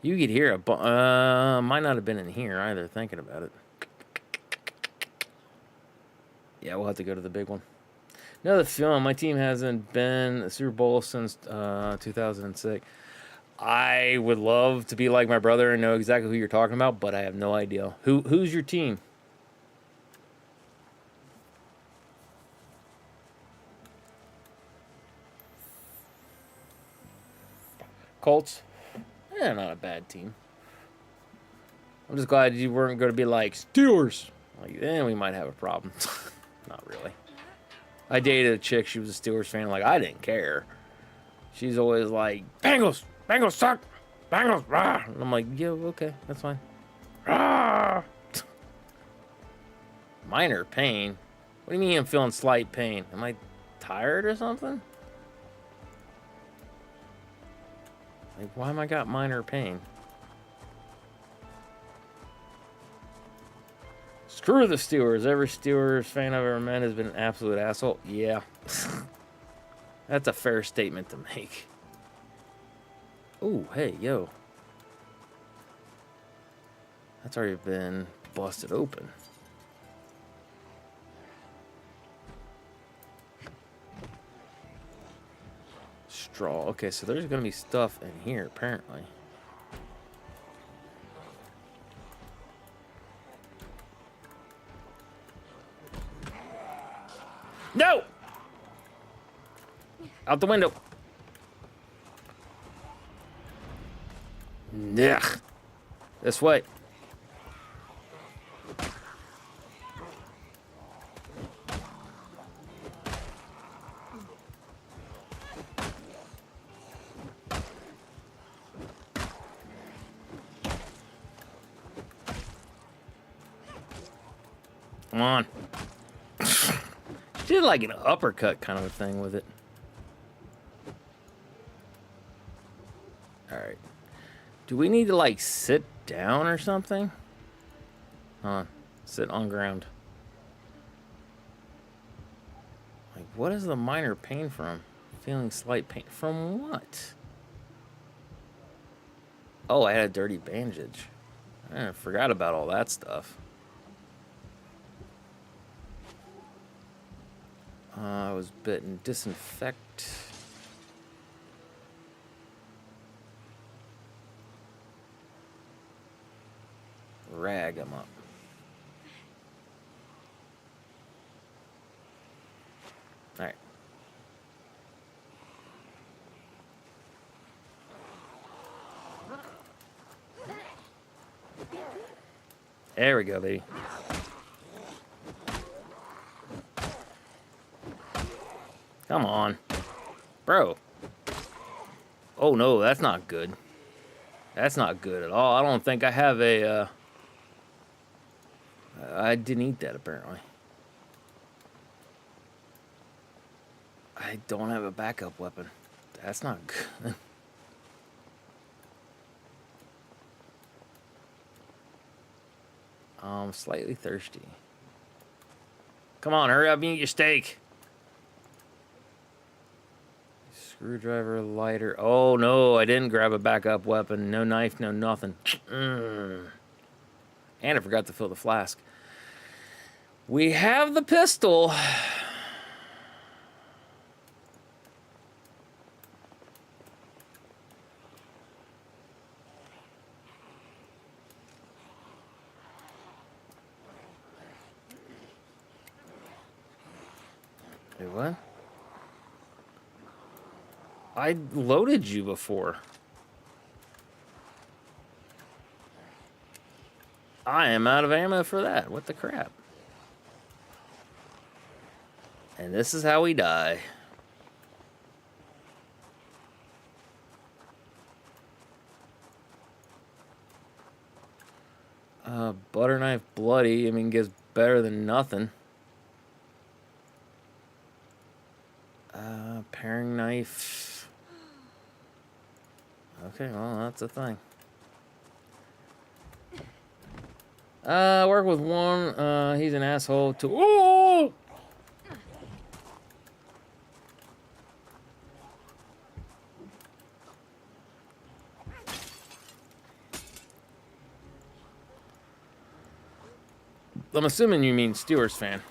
You could hear might not have been in here either, thinking about it. Yeah, we'll have to go to the big one. Another film. My team hasn't been a Super Bowl since 2006. I would love to be like my brother and know exactly who you're talking about, but I have no idea. Who's your team? Colts? Yeah, not a bad team. I'm just glad you weren't going to be like, Steelers. Like, then we might have a problem. Not really. I dated a chick, she was a Steelers fan. Like, I didn't care. She's always like, Bengals! Bengals suck! Bengals! Rah! And I'm like, yeah, okay, that's fine. Rah! Minor pain? What do you mean I'm feeling slight pain? Am I tired or something? Like, why am I got minor pain? Screw the Steelers. Every Steelers fan I've ever met has been an absolute asshole. Yeah. That's a fair statement to make. Oh, hey, yo. That's already been busted open. Straw. Okay, so there's going to be stuff in here, apparently. No! Out the window. Ugh. This way. Come on. She did like an uppercut kind of a thing with it. Alright. Do we need to like sit down or something? Huh. Sit on ground. Like, what is the minor pain from? Feeling slight pain. From what? Oh, I had a dirty bandage. I forgot about all that stuff. I was bitten. Disinfect. Rag him up. Alright. There we go, baby. Come on. Bro. Oh, no, that's not good. That's not good at all. I don't think I have a, I didn't eat that, apparently. I don't have a backup weapon. That's not good. I'm slightly thirsty. Come on, hurry up and eat your steak. Screwdriver, lighter. Oh, no, I didn't grab a backup weapon. No knife, no nothing. And I forgot to fill the flask. We have the pistol. Wait, what? I loaded you before. I am out of ammo for that. What the crap? And this is how we die. Butter knife bloody. I mean, gets better than nothing. Paring knife. Okay, well, that's a thing. Work with one. He's an asshole. Oh! I'm assuming you mean Steelers fan.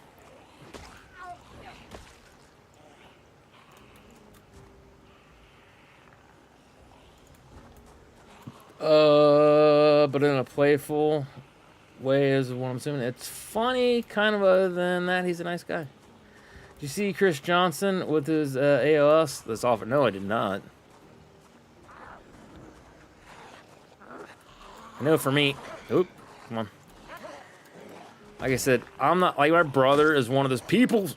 But in a playful way is what I'm assuming. It's funny, kind of, other than that, he's a nice guy. Did you see Chris Johnson with his ALS? That's offer. No, I did not. I know for me. Oop, come on. Like I said, I'm not, like, my brother is one of those people,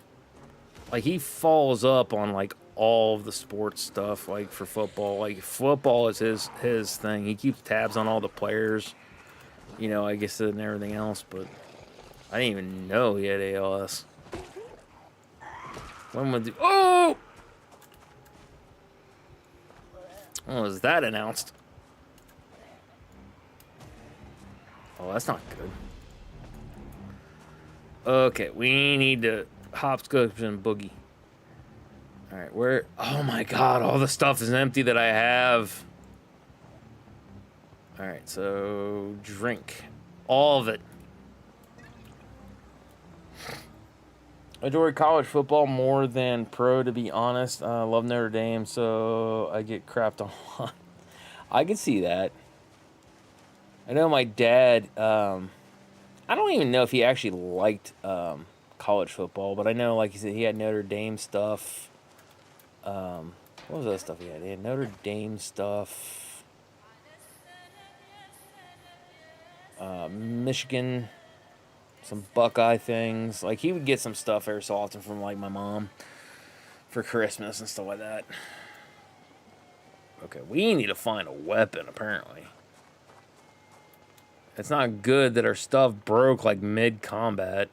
like, he falls up on, like, all of the sports stuff, like, for football. Like, football is his thing. He keeps tabs on all the players, you know, I guess, and everything else, but I didn't even know he had ALS. When would oh! When was that announced? Oh, that's not good. Okay, we need to hopscotch and boogie. All right, where? Oh my God, all the stuff is empty that I have. All right, so drink all of it. I enjoy college football more than pro, to be honest. I love Notre Dame, so I get crapped on a lot. I can see that. I know my dad. I don't even know if he actually liked college football, but I know, like he said, he had Notre Dame stuff. What was that stuff he had? He had Notre Dame stuff. Michigan, some Buckeye things. Like, he would get some stuff every so often from, like, my mom for Christmas and stuff like that. Okay, we need to find a weapon, apparently. It's not good that our stuff broke, like, mid-combat.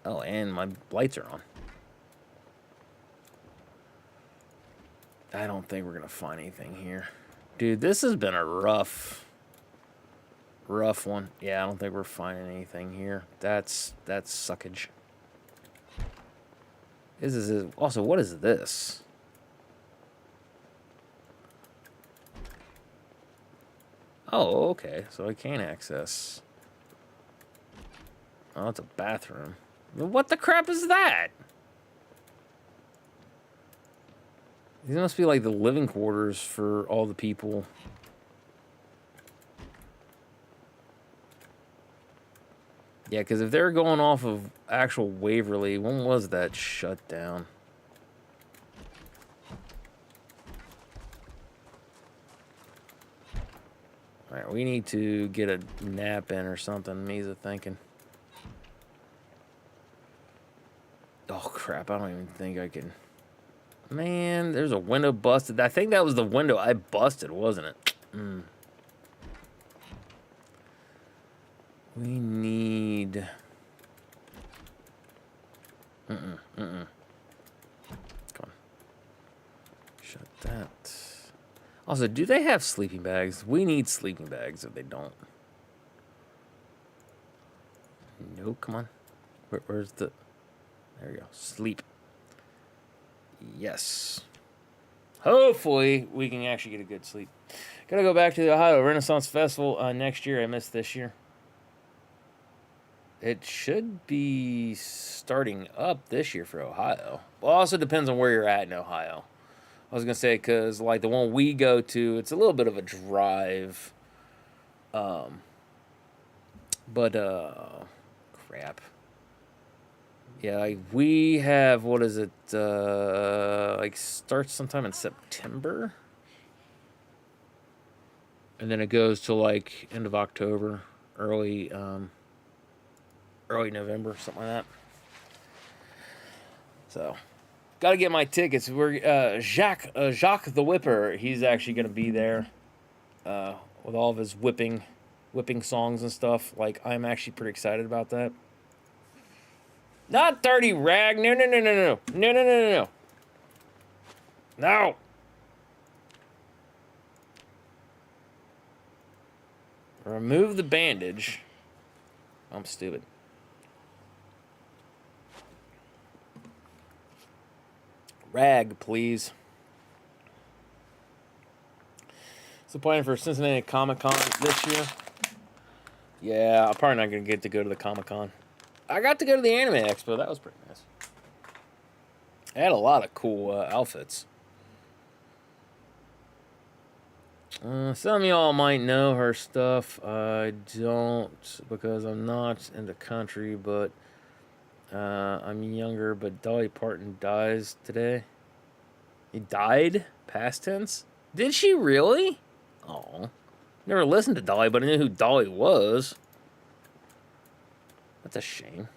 Oh, and my lights are on. I don't think we're going to find anything here. Dude, this has been a rough one. Yeah, I don't think we're finding anything here. That's suckage. Also, what is this? Oh, okay. So I can access. Oh, it's a bathroom. What the crap is that? These must be like the living quarters for all the people. Yeah, because if they're going off of actual Waverly, when was that shut down? Alright, we need to get a nap in or something, me's a thinking. Oh, crap, I don't even think I can... Man, there's a window busted. I think that was the window I busted, wasn't it? We need... Come on. Shut that. Also, do they have sleeping bags? We need sleeping bags if they don't. No, come on. Where's the... There we go. Sleep. Yes. Hopefully, we can actually get a good sleep. Gotta go back to the Ohio Renaissance Festival next year. I missed this year. It should be starting up this year for Ohio. Well, it also depends on where you're at in Ohio. I was going to say, because, like, the one we go to, it's a little bit of a drive. Crap. Yeah, like, we have, what is it, like, starts sometime in September? And then it goes to, like, end of October, early November, something like that. So, got to get my tickets. We're, Jacques the Whipper, he's actually going to be there, with all of his whipping songs and stuff. Like, I'm actually pretty excited about that. Not dirty rag. No, no, no, no, no. No, no, no, no, no. No. Remove the bandage. I'm stupid. Rag, please. So planning for Cincinnati Comic-Con this year. Yeah, I'm probably not going to get to go to the Comic-Con. I got to go to the Anime Expo. That was pretty nice. I had a lot of cool outfits. Some of y'all might know her stuff. I don't, because I'm not in the country, but I'm younger. But Dolly Parton dies today. He died? Past tense? Did she really? Oh, never listened to Dolly, but I knew who Dolly was. That's a shame.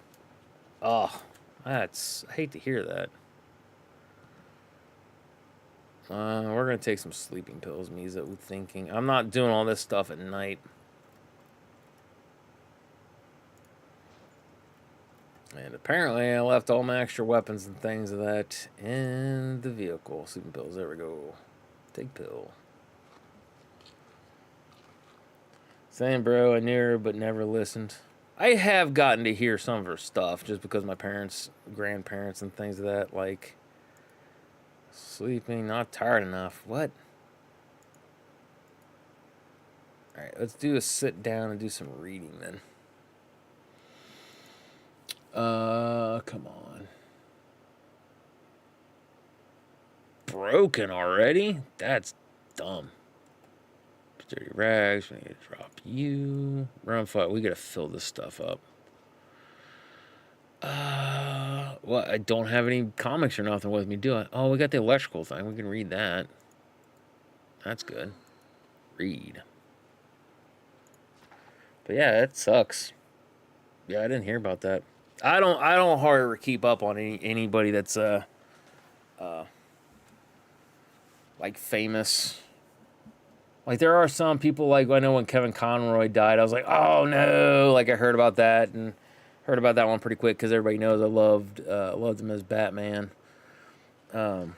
Oh, I hate to hear that. We're gonna take some sleeping pills, Misa. Thinking I'm not doing all this stuff at night. And apparently, I left all my extra weapons and things of that in the vehicle. Sleeping pills. There we go. Take pill. Same, bro. I knew her, but never listened. I have gotten to hear some of her stuff just because my parents, grandparents, and things of that, like sleeping, not tired enough. What? Alright, let's do a sit down and do some reading then. Come on. Broken already? That's dumb. Dirty rags, we need to drop you. Round 5, we gotta fill this stuff up. Well, I don't have any comics or nothing with me, do I? Oh, we got the electrical thing. We can read that. That's good. Read. But yeah, it sucks. Yeah, I didn't hear about that. I don't hardly keep up on anybody that's like famous. Like there are some people, like I know when Kevin Conroy died, I was like, oh no, like I heard about that and heard about that one pretty quick because everybody knows I loved him as Batman. When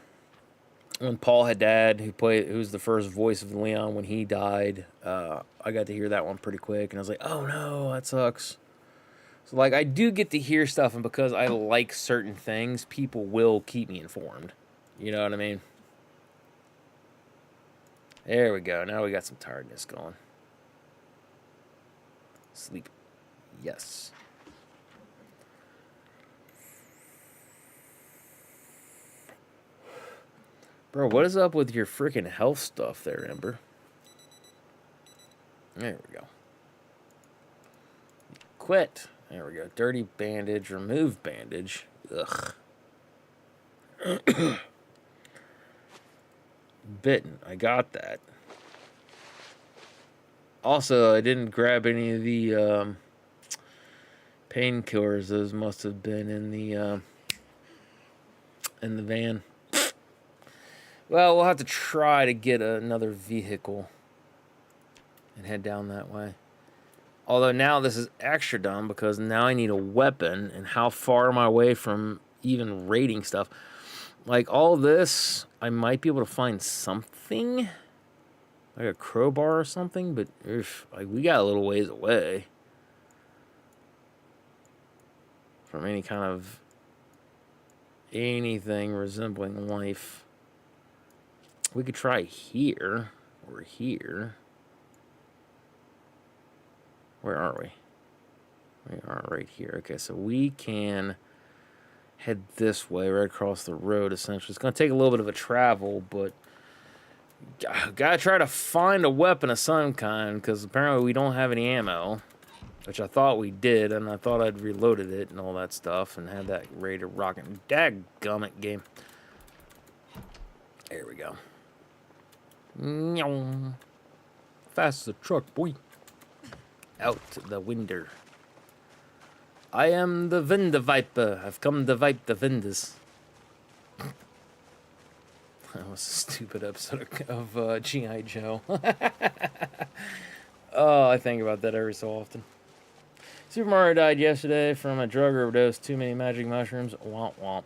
Paul Haddad, who's the first voice of Leon, when he died, I got to hear that one pretty quick and I was like, oh no, that sucks. So like I do get to hear stuff, and because I like certain things, people will keep me informed. You know what I mean? There we go. Now we got some tiredness going. Sleep. Yes. Bro, what is up with your freaking health stuff there, Ember? There we go. Quit. There we go. Dirty bandage. Remove bandage. Ugh. Bitten. I got that. Also, I didn't grab any of the painkillers. Those must have been in the van. Well, we'll have to try to get another vehicle and head down that way. Although now this is extra dumb because now I need a weapon, and how far am I away from even raiding stuff? Like all this, I might be able to find something, like a crowbar or something, but like we got a little ways away from any kind of anything resembling life. We could try here or here. Where are we? We are right here. Okay, so we can head this way, right across the road, essentially. It's going to take a little bit of a travel, but gotta try to find a weapon of some kind, because apparently we don't have any ammo, which I thought we did, and I thought I'd reloaded it and all that stuff, and had that ready to rock it. Dadgummit game. There we go. Fast as a truck, boy. Out the window. I am the Window Viper. I've come to wipe the windows. That was a stupid episode of G.I. Joe. Oh, I think about that every so often. Super Mario died yesterday from a drug overdose. Too many magic mushrooms. Womp womp.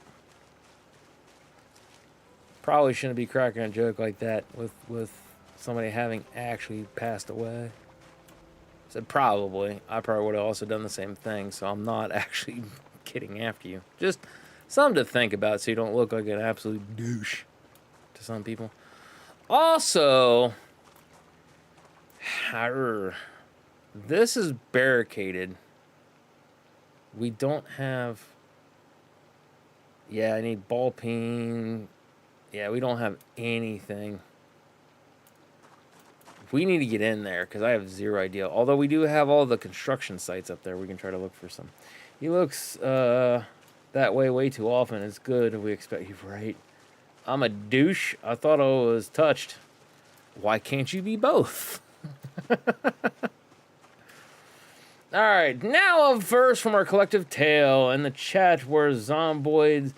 Probably shouldn't be cracking a joke like that with somebody having actually passed away. Said probably. I probably would have also done the same thing, so I'm not actually kidding after you. Just something to think about so you don't look like an absolute douche to some people. Also, this is barricaded. We don't have... Yeah, I need ball peen. Yeah, we don't have anything. We need to get in there because I have zero idea. Although we do have all the construction sites up there. We can try to look for some. He looks that way too often. It's good. We expect you right. I'm a douche. I thought I was touched. Why can't you be both? Alright, now a verse from our collective tale in the chat where Zomboid's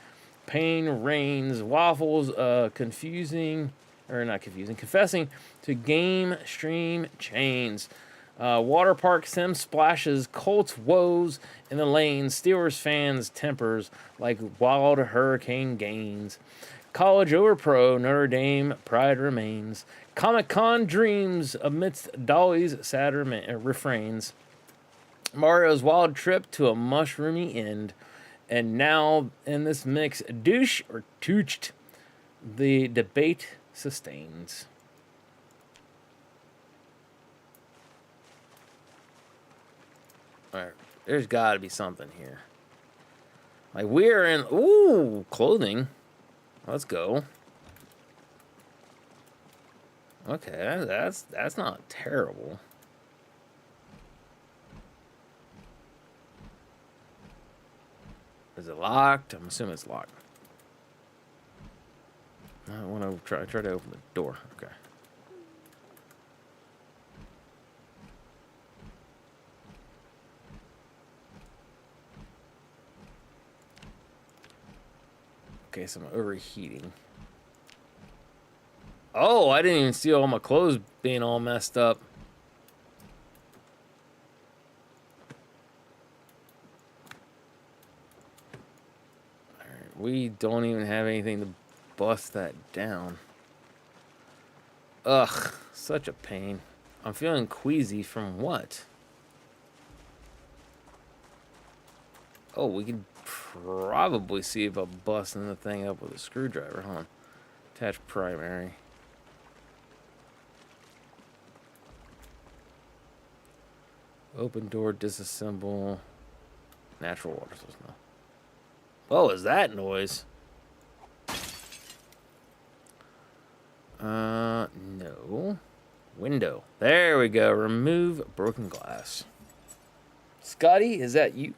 pain reigns, waffles, confessing to game stream chains. Water park sim splashes, Colts woes in the lanes, Steelers fans tempers like wild hurricane gains. College over pro, Notre Dame pride remains. Comic-Con dreams amidst Dolly's sad refrains. Mario's wild trip to a mushroomy end. And now, in this mix, douche or tooched, the debate sustains. Alright, there's got to be something here. Like, we're in... Ooh, clothing. Let's go. Okay, that's not terrible. Is it locked? I'm assuming it's locked. I want to try to open the door. Okay. Okay, so I'm overheating. Oh, I didn't even see all my clothes being all messed up. Alright, we don't even have anything to bust that down. Ugh, such a pain. I'm feeling queasy from what? Oh, we can probably see about busting the thing up with a screwdriver, huh? Attach primary. Open door, disassemble. Natural water source, no. What was that noise? No. Window. There we go. Remove broken glass. Scotty, is that you?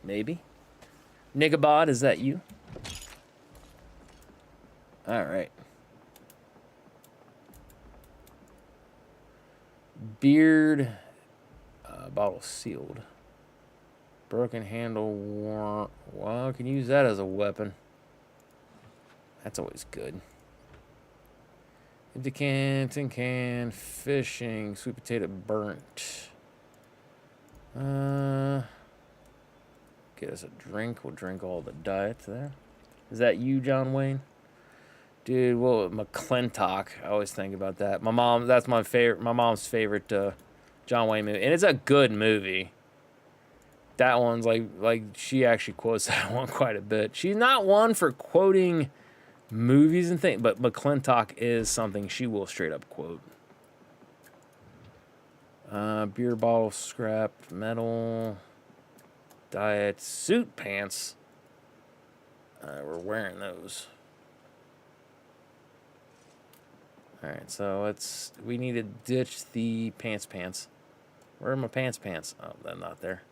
Maybe. Nigabod, is that you? Alright. Beard. Bottle sealed. Broken handle warrant. Well, I can use that as a weapon. That's always good. Empty can, tin can, fishing, sweet potato burnt. Get us a drink. We'll drink all the diets there. Is that you, John Wayne? Dude, well, McClintock. I always think about that. My mom, that's my favorite. My mom's favorite John Wayne movie, and it's a good movie. That one's like she actually quotes that one quite a bit. She's not one for quoting movies and things, but McClintock is something she will straight up quote. Beer bottle, scrap, metal, diet, suit pants. We're wearing those. Alright, so we need to ditch the pants. Where are my pants? Oh, they're not there.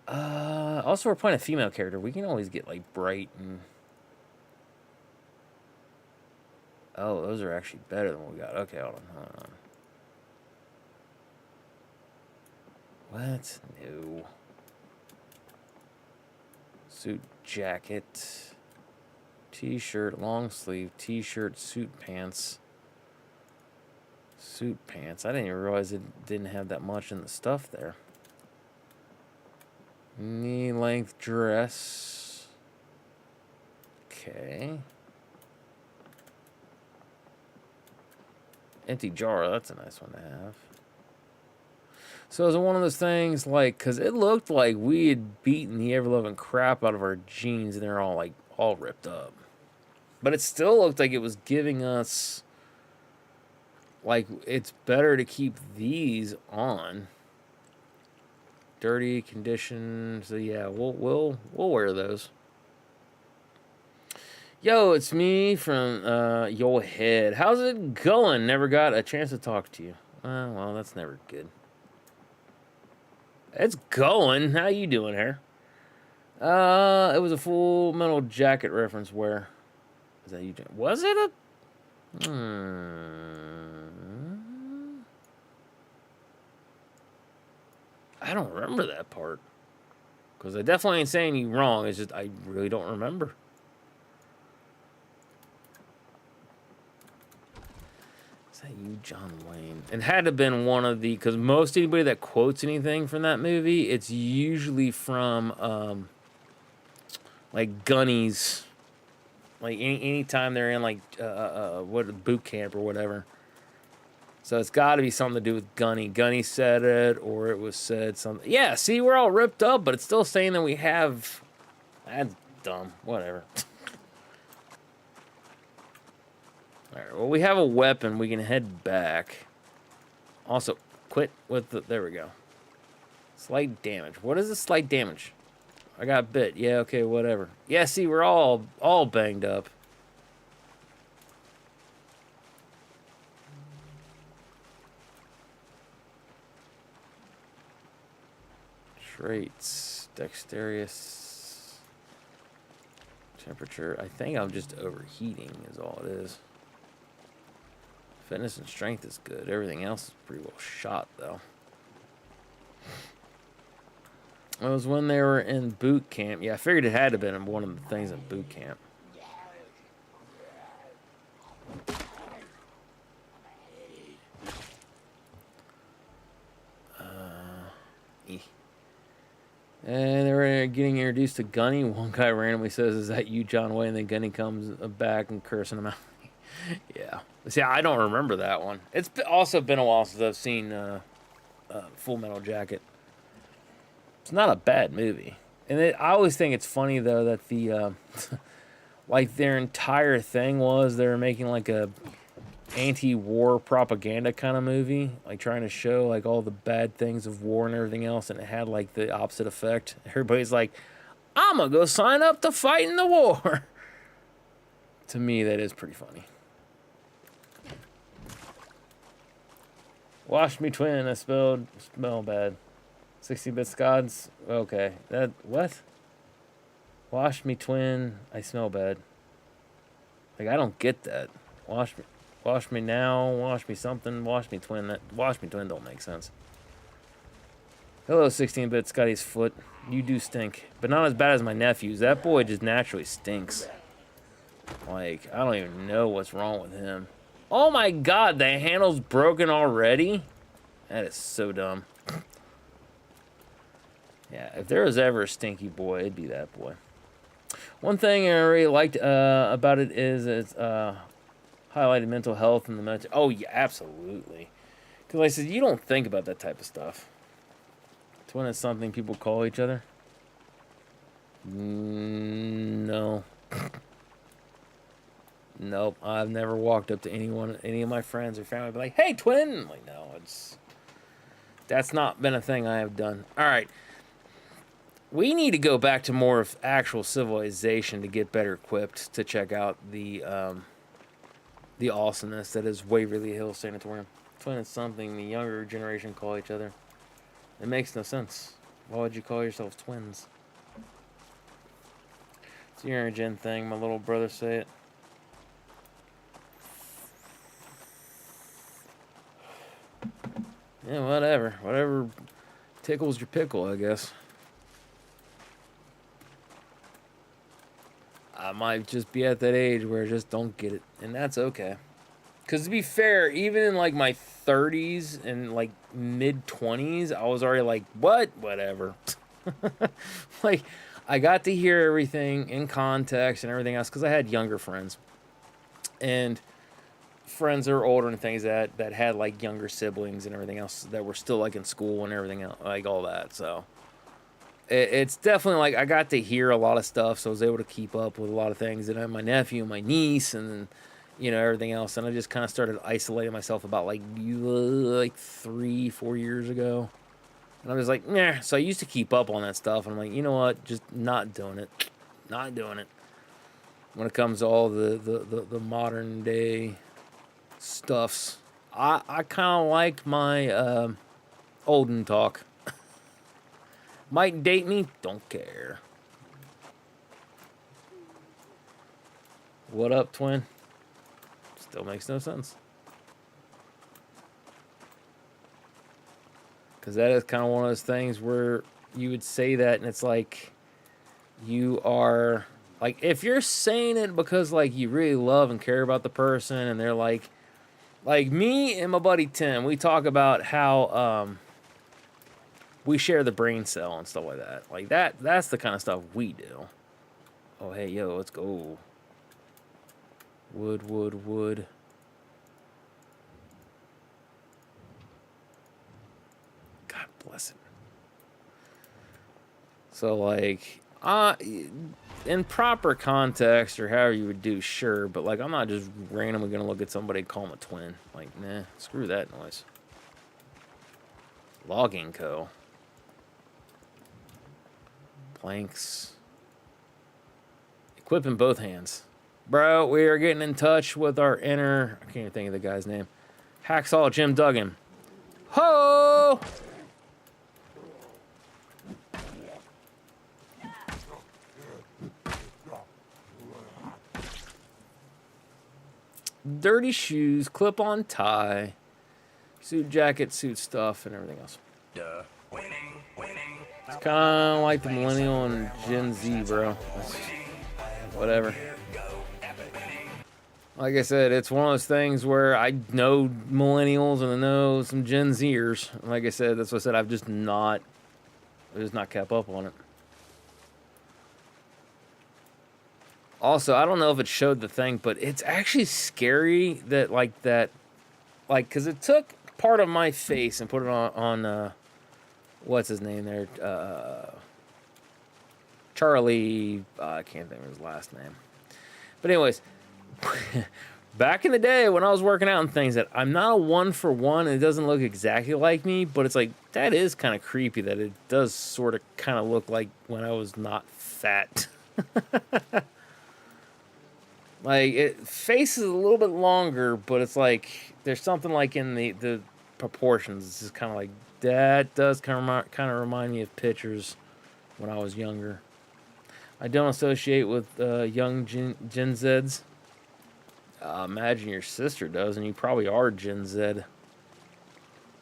Also, we're playing a female character. We can always get, like, bright and... Oh, those are actually better than what we got. Okay, hold on. What? No. Suit jacket. T-shirt, long sleeve, T-shirt, suit pants. Suit pants. I didn't even realize it didn't have that much in the stuff there. Knee-length dress. Okay. Empty jar, that's a nice one to have. So is it one of those things, like, because it looked like we had beaten the ever-loving crap out of our jeans and they're all, like, all ripped up. But it still looked like it was giving us, like, it's better to keep these on. Dirty condition, so yeah, we'll wear those. Yo, it's me from your head. How's it going? Never got a chance to talk to you. Well, that's never good. It's going. How you doing here? It was a Full Metal Jacket reference. Where is that? You was it a? I don't remember that part. Because I definitely ain't saying you wrong. It's just I really don't remember. Is that you, John Wayne? It had to have been one of the... Because most anybody that quotes anything from that movie, it's usually from, like, Gunny's. Like, any time they're in, like, what, boot camp or whatever. So it's got to be something to do with Gunny. Gunny said it, or it was said something. Yeah, see, we're all ripped up, but it's still saying that we have... That's dumb. Whatever. Alright, well, we have a weapon. We can head back. Also, quit with the... There we go. Slight damage. What is the slight damage? I got bit. Yeah, okay, whatever. Yeah, see, we're all banged up. Traits. Dexterous. Temperature. I think I'm just overheating is all it is. Fitness and strength is good. Everything else is pretty well shot, though. It was when they were in boot camp. Yeah, I figured it had to have been one of the things in boot camp. And they were getting introduced to Gunny. One guy randomly says, "Is that you, John Wayne?" And then Gunny comes back and cursing him out. Yeah. See, I don't remember that one. It's also been a while since I've seen Full Metal Jacket. It's not a bad movie. And I always think it's funny, though, that the... like, their entire thing was they were making, like, a anti-war propaganda kind of movie. Like, trying to show, like, all the bad things of war and everything else. And it had, like, the opposite effect. Everybody's like, I'm gonna go sign up to fight in the war. To me, that is pretty funny. Wash me twin, I smell bad. 16-bit Scots, okay. That, what? Wash me twin, I smell bad. Like, I don't get that. Wash me now, wash me something, wash me twin. That wash me twin don't make sense. Hello, 16-bit Scotty's foot. You do stink, but not as bad as my nephew's. That boy just naturally stinks. Like, I don't even know what's wrong with him. Oh my god, the handle's broken already? That is so dumb. Yeah, if there was ever a stinky boy, it'd be that boy. One thing I really liked about it is it's highlighted mental health and the mental... Oh, yeah, absolutely. Because like I said, you don't think about that type of stuff. It's when it's something people call each other. No. Nope, I've never walked up to anyone, any of my friends or family, and be like, "Hey, twin!" I'm like, no, that's not been a thing I have done. All right, we need to go back to more of actual civilization to get better equipped to check out the awesomeness that is Waverly Hills Sanatorium. Twin is something the younger generation call each other. It makes no sense. Why would you call yourselves twins? It's a Urigen thing. My little brother say it. Yeah, whatever. Whatever tickles your pickle, I guess. I might just be at that age where I just don't get it. And that's okay. Because to be fair, even in like my 30s and like mid-20s, I was already like, what? Whatever. Like, I got to hear everything in context and everything else because I had younger friends and friends that were older and things that had like younger siblings and everything else that were still like in school and everything else, like all that. So it's definitely like I got to hear a lot of stuff, so I was able to keep up with a lot of things. And I had my nephew and my niece and everything else. And I just kind of started isolating myself about like 3-4 years ago. And I was like, nah. So I used to keep up on that stuff. And I'm like, you know what? Just not doing it. Not doing it. When it comes to all the modern day stuffs, I kind of like my olden talk. Might date me, don't care. What up, twin? Still makes no sense. Because that is kind of one of those things where you would say that and it's like you are, like, if you're saying it because, like, you really love and care about the person and they're like me and my buddy Tim, we talk about how we share the brain cell and stuff like that. Like, that's the kind of stuff we do. Oh, hey, yo, let's go. Wood. God bless it. So, like, in proper context or however you would do, sure. But, like, I'm not just randomly going to look at somebody and call them a twin. Like, nah, screw that noise. Logging Co. Planks. Equip in both hands. Bro, we are getting in touch with our inner... I can't even think of the guy's name. Hacksaw Jim Duggan. Ho! Dirty shoes, clip-on tie, suit jacket, suit stuff, and everything else. Winning. It's kind of like the millennial and Gen Z, bro. Whatever. Like I said, it's one of those things where I know millennials and I know some Gen Zers. Like I said, that's what I said. I've just not kept up on it. Also, I don't know if it showed the thing, but it's actually scary that, because it took part of my face and put it on what's his name there? Charlie, I can't think of his last name. But anyways, back in the day when I was working out and things, that I'm not a 1-for-1 and it doesn't look exactly like me, but it's like, that is kind of creepy that it does sort of kind of look like when I was not fat. Like, face is a little bit longer, but it's like there's something like in the proportions. It's just kind of like that does kind of remind me of pictures when I was younger. I don't associate with young Gen Zs. Imagine your sister does, and you probably are Gen Z,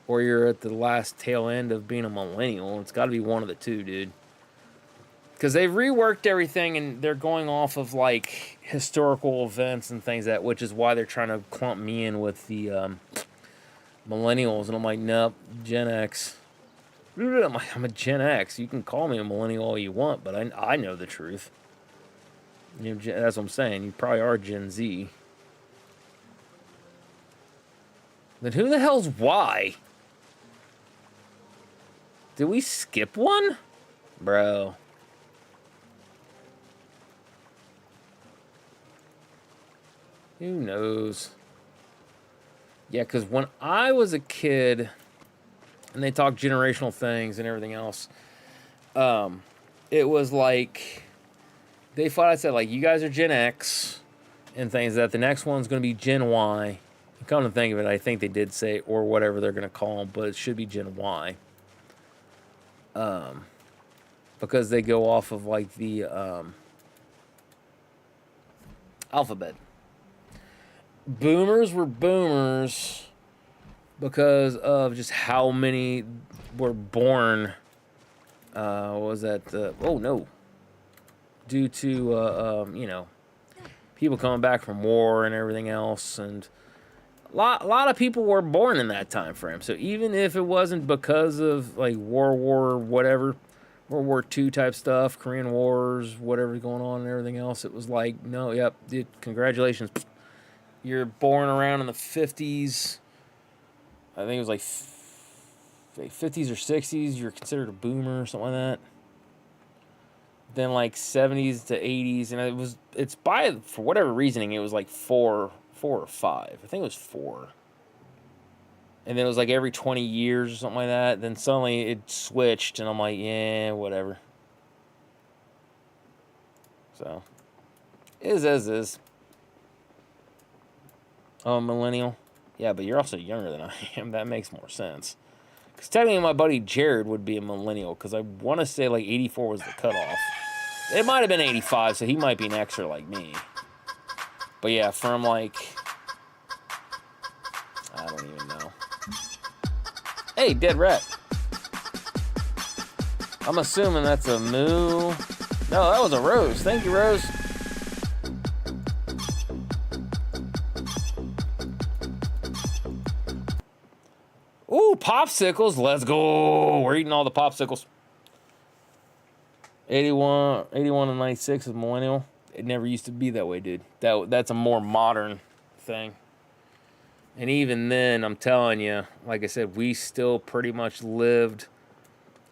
or you're at the last tail end of being a millennial. It's got to be one of the two, dude. Because they've reworked everything and they're going off of like historical events and things which is why they're trying to clump me in with the millennials. And I'm like, nope, Gen X. I'm a Gen X. You can call me a millennial all you want, but I know the truth. That's what I'm saying. You probably are Gen Z. Then who the hell's Y? Did we skip one? Bro. Who knows? Yeah, because when I was a kid, and they talked generational things and everything else, it was like, they thought I said, like, you guys are Gen X, and things that the next one's going to be Gen Y. And come to think of it, I think they did say, or whatever they're going to call them, but it should be Gen Y. Because they go off of, like, the alphabet. Boomers were boomers because of just how many were born. What was that? Oh, no. Due to, people coming back from war and everything else. And a lot of people were born in that time frame. So even if it wasn't because of, like, war, whatever, World War II type stuff, Korean Wars, whatever's going on and everything else. It was like, no, yep, dude, congratulations. You're born around in the 50s. I think it was like 50s or 60s. You're considered a boomer or something like that. Then like 70s to 80s, and it's by, for whatever reasoning, it was like four or five. I think it was 4. And then it was like every 20 years or something like that. Then suddenly it switched, and I'm like, yeah, whatever. So, is as is. Oh, millennial? Yeah, but you're also younger than I am. That makes more sense. Because technically my buddy Jared would be a millennial, because I want to say like 84 was the cutoff. It might have been 85, so he might be an extra like me. But yeah, from like, I don't even know. Hey, dead rat. I'm assuming that's a moo. No, that was a Rose. Thank you, Rose. Ooh, popsicles. Let's go. We're eating all the popsicles. 81 and 96 is millennial. It never used to be that way, dude. That's a more modern thing. And even then, I'm telling you, like I said, we still pretty much lived.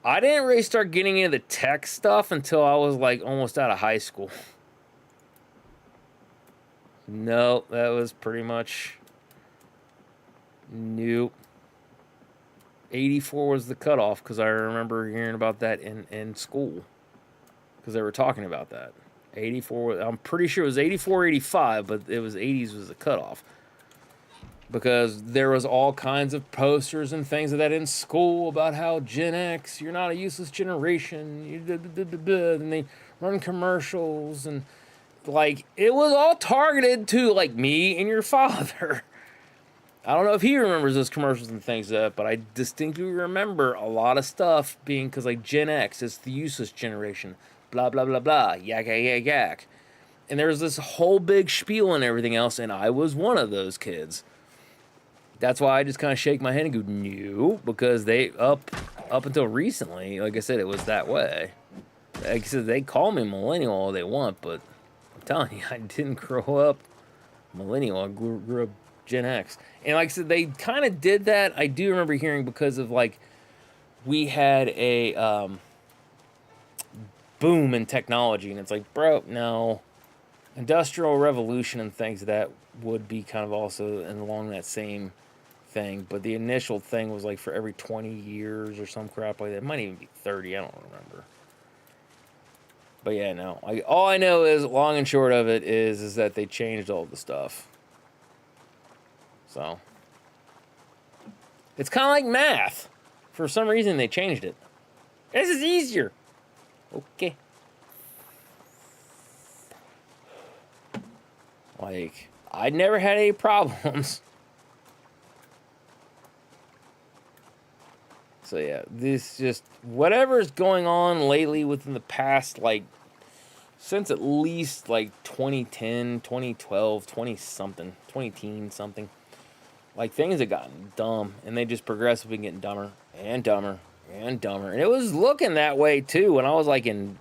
I didn't really start getting into the tech stuff until I was like almost out of high school. No, that was pretty much. Nope. 84 was the cutoff, because I remember hearing about that in school. Because they were talking about that. 84, I'm pretty sure it was 84, 85, but it was 80s was the cutoff. Because there was all kinds of posters and things of that in school about how Gen X, you're not a useless generation, and they run commercials, and like, it was all targeted to like me and your father. I don't know if he remembers those commercials and things like that, but I distinctly remember a lot of stuff being, because like Gen X is the useless generation, blah blah blah blah, yak yak yak yak, and there was this whole big spiel and everything else, and I was one of those kids. That's why I just kind of shake my head and go, no, because they, up until recently, like I said, it was that way. Like I said, they call me millennial all they want, but I'm telling you, I didn't grow up millennial. I grew up Gen X. And like I said, they kind of did that. I do remember hearing, because of like, we had a boom in technology, and it's like, bro, no. Industrial revolution and things that would be kind of also along that same thing, but the initial thing was like for every 20 years or some crap like that. It might even be 30, I don't remember. But yeah, no. All I know is, long and short of it is that they changed all the stuff. So it's kind of like math. For some reason they changed it. This is easier. Okay. Like, I never had any problems. So yeah, this just, whatever's going on lately within the past, like, since at least like 2010, 2012, 20-something, 20-teen something, like, things have gotten dumb, and they just progressively getting dumber and dumber and dumber. And it was looking that way too when I was like in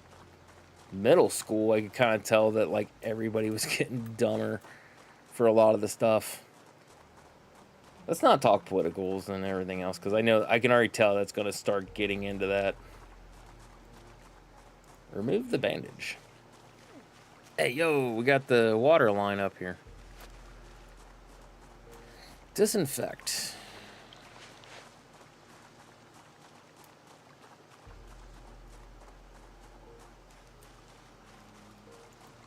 middle school. I could kind of tell that like everybody was getting dumber for a lot of the stuff. Let's not talk politicals and everything else, because I know I can already tell that's going to start getting into that. Remove the bandage. Hey, yo, we got the water line up here. Disinfect.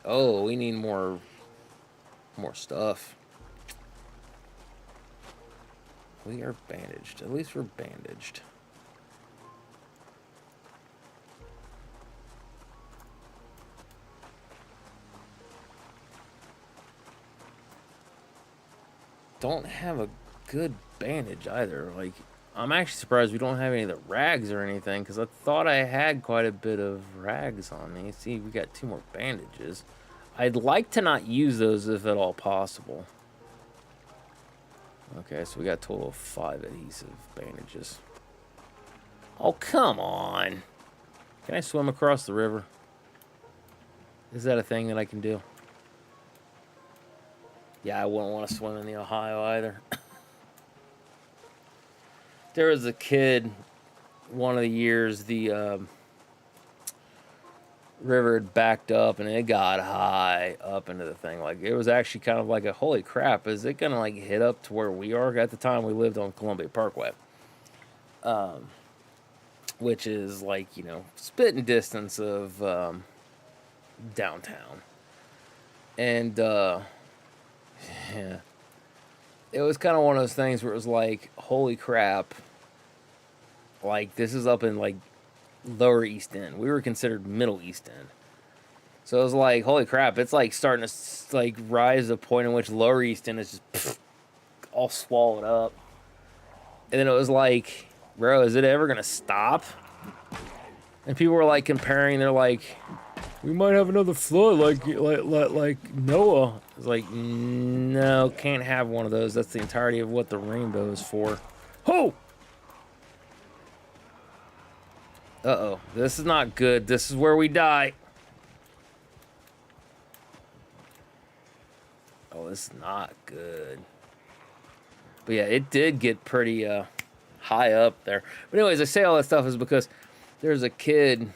Oh, we need more stuff. We are bandaged. At least we're bandaged. Don't have a good bandage either. Like, I'm actually surprised we don't have any of the rags or anything, because I thought I had quite a bit of rags on me. See, we got 2 more bandages. I'd like to not use those if at all possible. Okay, so we got a total of 5 adhesive bandages. Oh, come on. Can I swim across the river? Is that a thing that I can do? Yeah, I wouldn't want to swim in the Ohio either. There was a kid, one of the years, the river had backed up and it got high up into the thing. Like, it was actually kind of like a, holy crap, is it going to like hit up to where we are? At the time, we lived on Columbia Parkway. Which is like, you know, spitting distance of downtown. And yeah, it was kind of one of those things where it was like, holy crap, like this is up in like Lower East End. We were considered Middle East End. So it was like, holy crap, it's like starting to like rise to a point in which Lower East End is just all swallowed up. And then it was like, bro, is it ever gonna stop? And people were like comparing, they're like, we might have another flood like Noah. It's like, no, can't have one of those. That's the entirety of what the rainbow is for. Oh! Uh-oh, this is not good. This is where we die. Oh, this is not good. But yeah, it did get pretty high up there. But anyways, I say all that stuff is because there's a kid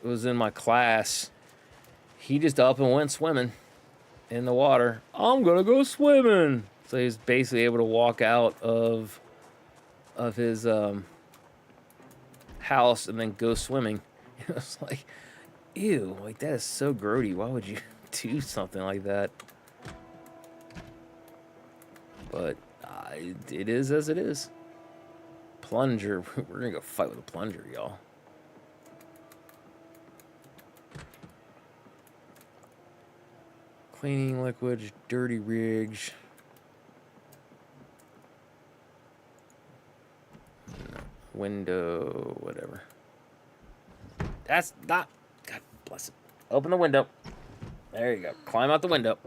who was in my class. He just up and went swimming in the water. I'm gonna go swimming. So he's basically able to walk out of his house and then go swimming. It was like, ew, like that is so grody. Why would you do something like that? But it is as it is. Plunger. We're gonna go fight with a plunger, y'all. Cleaning liquids, dirty rigs. Window, whatever. That's not. God bless it. Open the window. There you go. Climb out the window.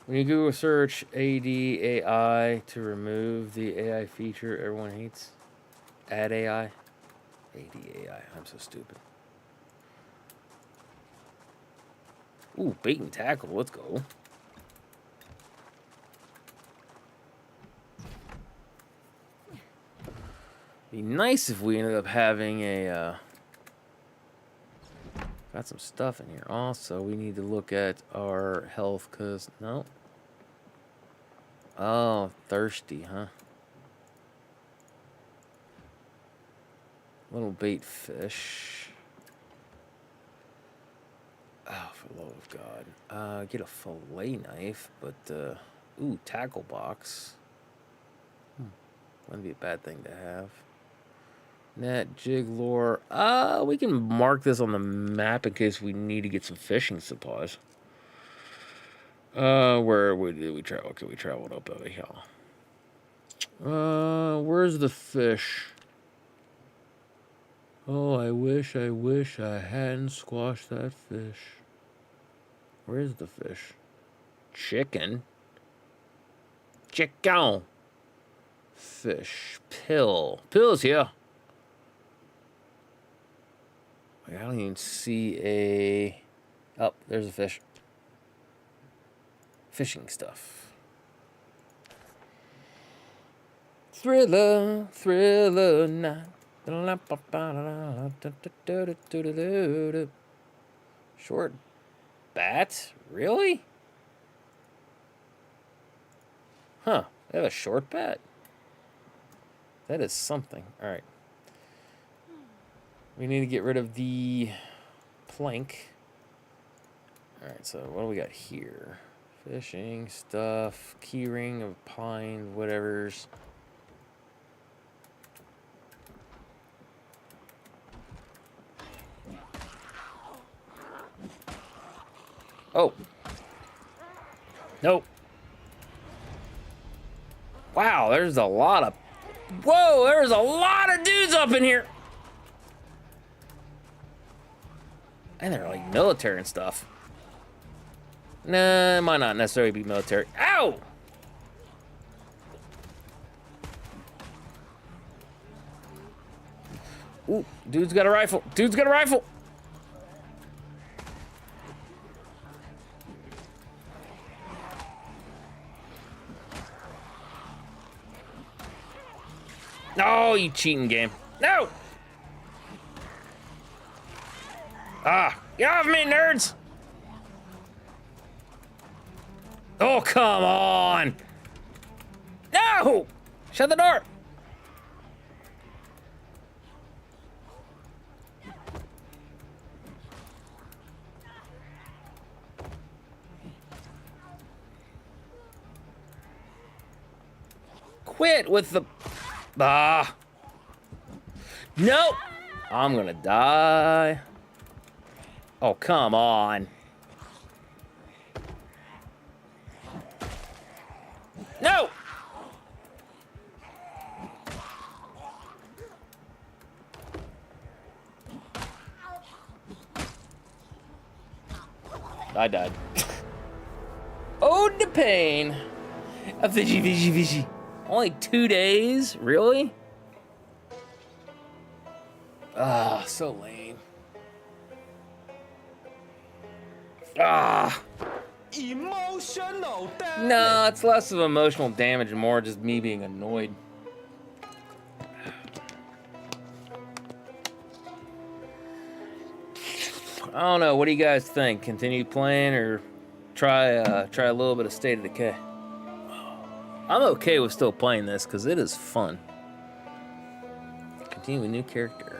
When you Google search ADAI to remove the AI feature everyone hates, add AI. ADAI. I'm so stupid. Ooh, bait and tackle. Let's go. Be nice if we ended up having a got some stuff in here. Also, we need to look at our health, because no. Oh, thirsty, huh? Little bait fish. Oh, for the love of God. Get a fillet knife, but ooh, tackle box. Wouldn't be a bad thing to have. Net, jig, lure. We can mark this on the map in case we need to get some fishing supplies. Where did we travel? Okay, we traveled up over here. Where's the fish? Oh, I wish I hadn't squashed that fish. Where's the fish? Chicken? Chicken! Fish. Pill. Pill's here. I don't even see a... Oh, there's a fish. Fishing stuff. Thriller, thriller night. Short bat? Really? Huh. They have a short bat? That is something. Alright. We need to get rid of the plank. Alright, so what do we got here? Fishing stuff, keyring of pine, whatever's. Oh. Nope. Wow, there's a lot of... Whoa, there's a lot of dudes up in here. And they're like military and stuff. Nah, it might not necessarily be military. Ow! Ooh, dude's got a rifle. Dude's got a rifle. No, you cheating game. No! Ah, get off me, nerds! Oh, come on! No! Shut the door! Quit with the... Ah! No! I'm gonna die. Oh, come on. No! I died. Ode to pain. A Vigi. Only 2 days? Really? Ah, so lame. Ah. Emotional damage. No, it's less of emotional damage and more just me being annoyed. I don't know. What do you guys think? Continue playing or try a little bit of State of Decay? I'm okay with still playing this because it is fun. Continue a new character.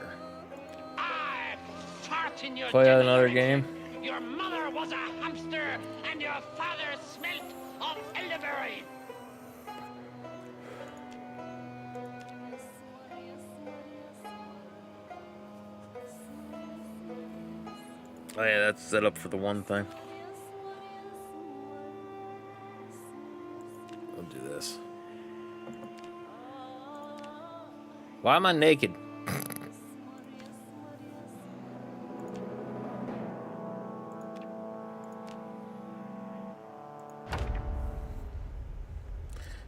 Play out another game. Your mother was a hamster, and your father smelt of elderberry. Oh yeah, that's set up for the one thing. I'll do this. Why am I naked?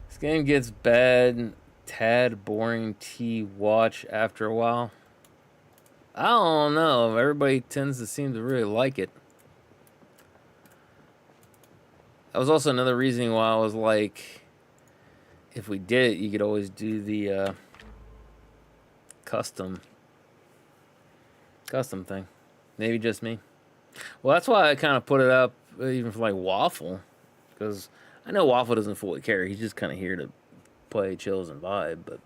This game gets bad, tad boring to watch after a while. I don't know. Everybody tends to seem to really like it. That was also another reason why I was like, if we did it, you could always do the custom thing. Maybe just me. Well, that's why I kind of put it up even for like Waffle, because I know Waffle doesn't fully care. He's just kind of here to play, chills, and vibe, but.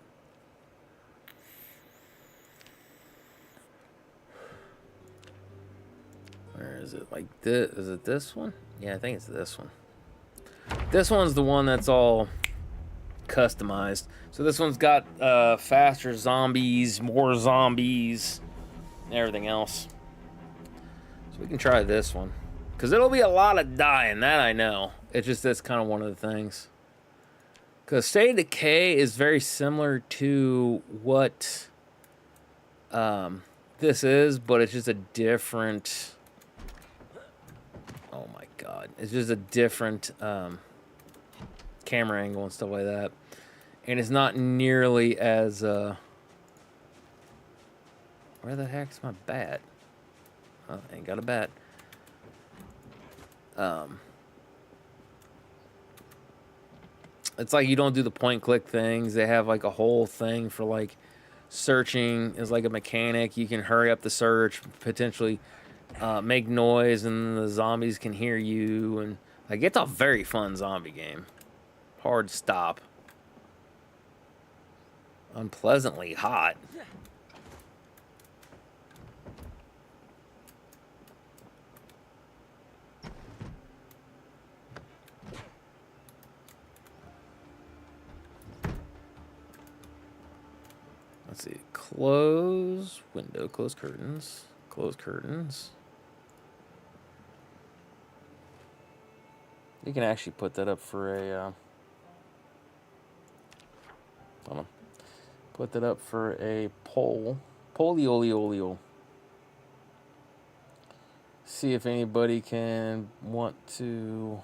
Where is it? Like this? Is it this one? Yeah, I think it's this one. This one's the one that's all customized. So this one's got faster zombies, more zombies, and everything else. So we can try this one. Because it'll be a lot of dying, that I know. It's just that's kind of one of the things. Because State of Decay is very similar to what this is, but it's just a different... Oh my god. It's just a different camera angle and stuff like that. And it's not nearly as... Where the heck's my bat? Oh, I ain't got a bat. It's like you don't do the point click things. They have like a whole thing for like searching is like a mechanic. You can hurry up the search, potentially make noise, and the zombies can hear you. And like it's a very fun zombie game. Hard to stop. Unpleasantly hot. Let's see. Close window, close curtains, close curtains. You can actually put that up for a hold on. Put that up for a poll. Polio. See if anybody can want to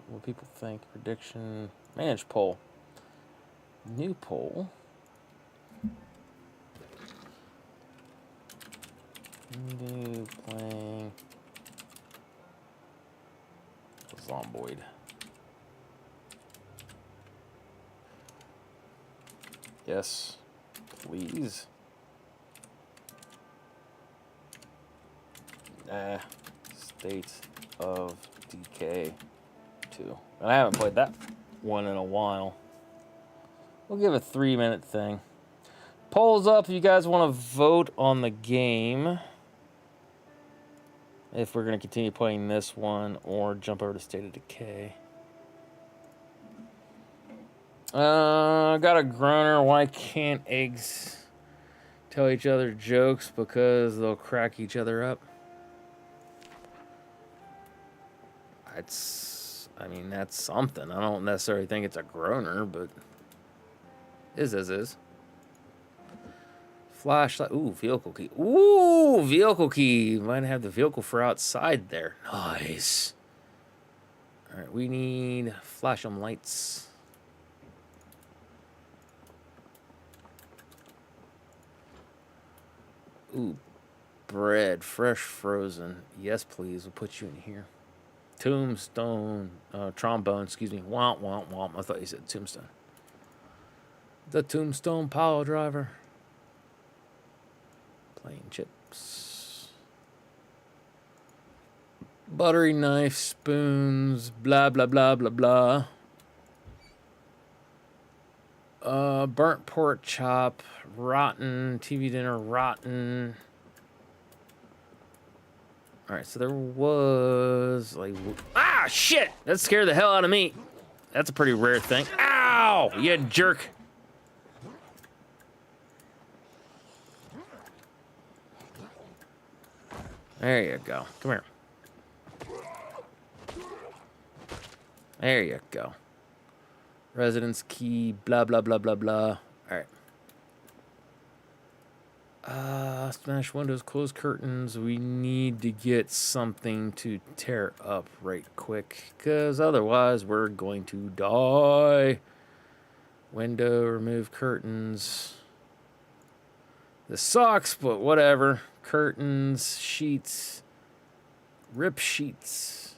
what people think. Prediction. Manage poll. New poll. Continue playing Zomboid. Yes, please. State of Decay 2. I haven't played that one in a while. We'll give a 3-minute thing. Polls up if you guys want to vote on the game. If we're going to continue playing this one or jump over to State of Decay. Got a groaner. Why can't eggs tell each other jokes? Because they'll crack each other up. I mean, that's something. I don't necessarily think it's a groaner, but is as is. Flashlight. Ooh, vehicle key. Ooh, vehicle key. Might have the vehicle for outside there. Nice. All right, we need flash 'em lights. Ooh, bread, fresh frozen. Yes, please. We'll put you in here. Tombstone, trombone, excuse me. Womp, womp, womp. I thought you said tombstone. The tombstone power driver. Plain chips. Buttery knife, spoons, blah, blah, blah, blah, blah. Burnt pork chop, rotten, TV dinner, rotten. All right, so there was like, ah, shit! That scared the hell out of me. That's a pretty rare thing. Ow! You jerk. There you go. Come here. There you go. Residence key, blah, blah, blah, blah, blah. All right. Smash windows, close curtains. We need to get something to tear up right quick, because otherwise we're going to die. Window, remove curtains. This sucks, but whatever. Curtains, sheets, rip sheets.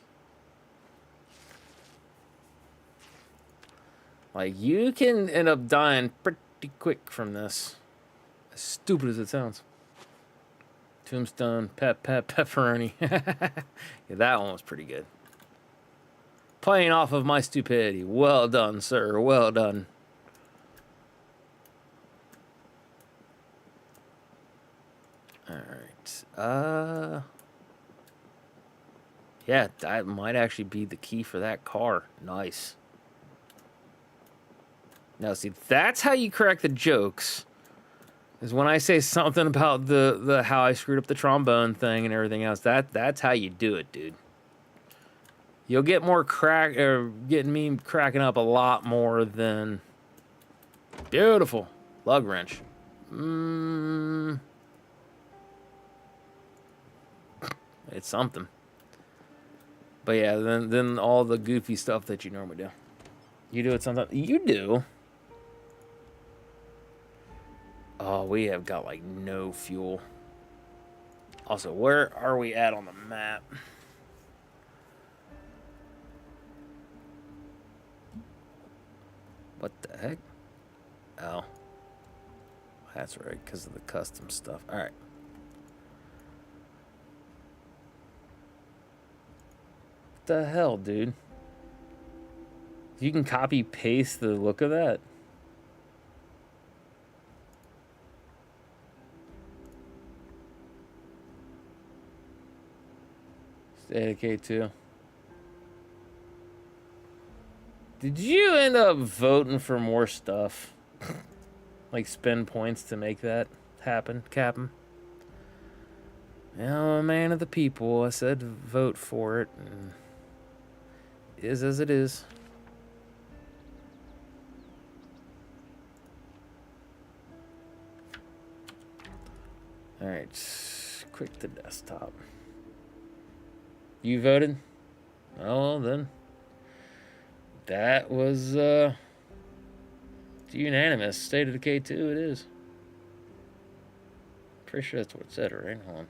Like, you can end up dying pretty quick from this. As stupid as it sounds. Tombstone, pepperoni. Yeah, that one was pretty good. Playing off of my stupidity. Well done, sir. Well done. Alright. Yeah, that might actually be the key for that car. Nice. Now, see, that's how you crack the jokes. Is when I say something about the how I screwed up the trombone thing and everything else. That's how you do it, dude. You'll get more getting me cracking up a lot more than beautiful lug wrench. It's something. But yeah, then all the goofy stuff that you normally do. You do it sometimes. You do. Oh, we have got like no fuel. Also, where are we at on the map? What the heck? Oh. That's right, because of the custom stuff. All right. What the hell, dude? You can copy paste the look of that. Dedicate to. Did you end up voting for more stuff? Like spend points to make that happen, Captain? Yeah, I'm a man of the people. I said vote for it. And it is as it is. Alright. Quick to desktop. You voted? Oh, then. That was, unanimous. State of Decay 2 it is. Pretty sure that's what it said, right? Hold on.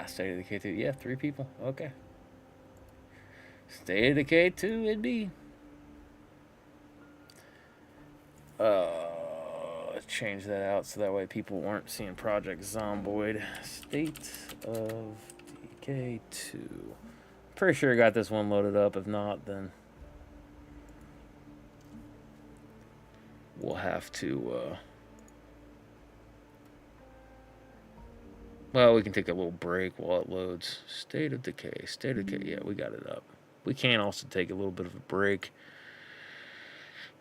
State of Decay 2. Yeah, 3 people. Okay. State of Decay 2 it'd be. Change that out so that way people weren't seeing Project Zomboid. State of Decay 2. Pretty sure I got this one loaded up. If not, then we'll have to. Well, we can take a little break while it loads. State of Decay. State of Decay. Yeah, we got it up. We can also take a little bit of a break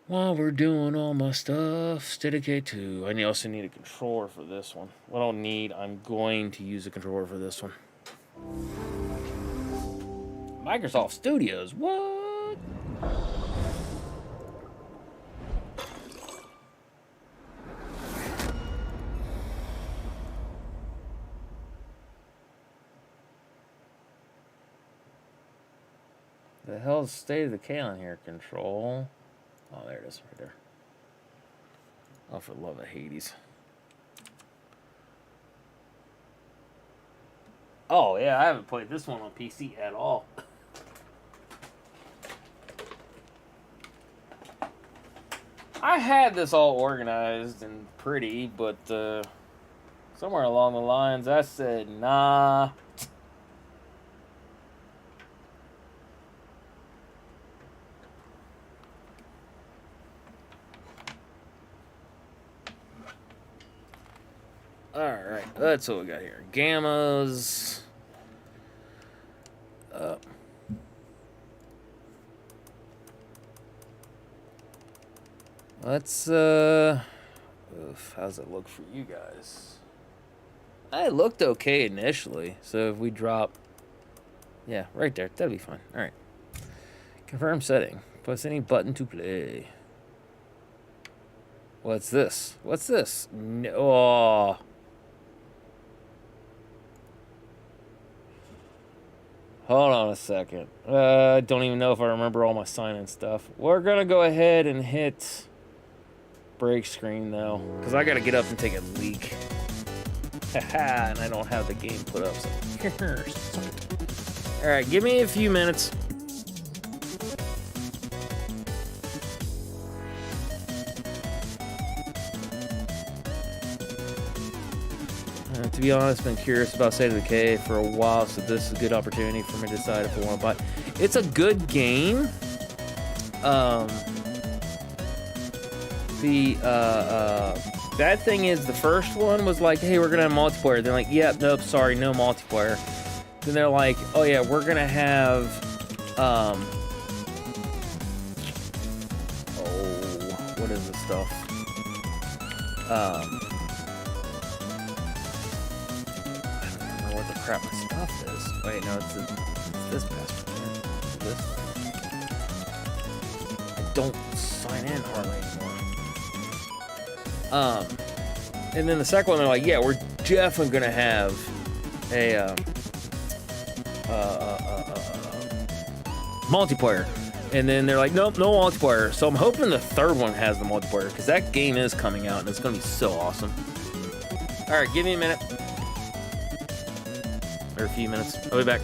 while we're doing all my stuff. State of Decay 2. I also need a controller for this one. What I'll need, I'm going to use a controller for this one. Microsoft Studios. What? The hell's State of Decay on here? Control. Oh, there it is, right there. Oh, for the love of Hades. Oh, yeah, I haven't played this one on PC at all. I had this all organized and pretty, but somewhere along the lines I said, nah. Alright, that's what we got here. Gammas. Let's, how's it look for you guys? It looked okay initially, so if we drop, yeah, right there, that'll be fine. Alright. Confirm setting. Press any button to play. What's this? What's this? No. Oh. Hold on a second. I don't even know if I remember all my sign-in stuff. We're going to go ahead and hit break screen, though, because I got to get up and take a leak. Haha, and I don't have the game put up. So. All right, give me a few minutes. To be honest, I've been curious about State of Decay for a while, so this is a good opportunity for me to decide if I want to buy it. It's a good game. The bad thing is the first one was like, hey, we're going to have multiplayer. They're like, yep, nope, sorry, no multiplayer. Then they're like, oh yeah, we're going to have, what is this stuff? Crap, my stuff is. Wait, no, it's this password. This. I don't sign in hardly anymore. And then the second one, they're like, yeah, we're definitely gonna have a multiplayer. And then they're like, nope, no multiplayer. So I'm hoping the third one has the multiplayer because that game is coming out and it's gonna be so awesome. All right, give me a minute. Or a few minutes. I'll be back.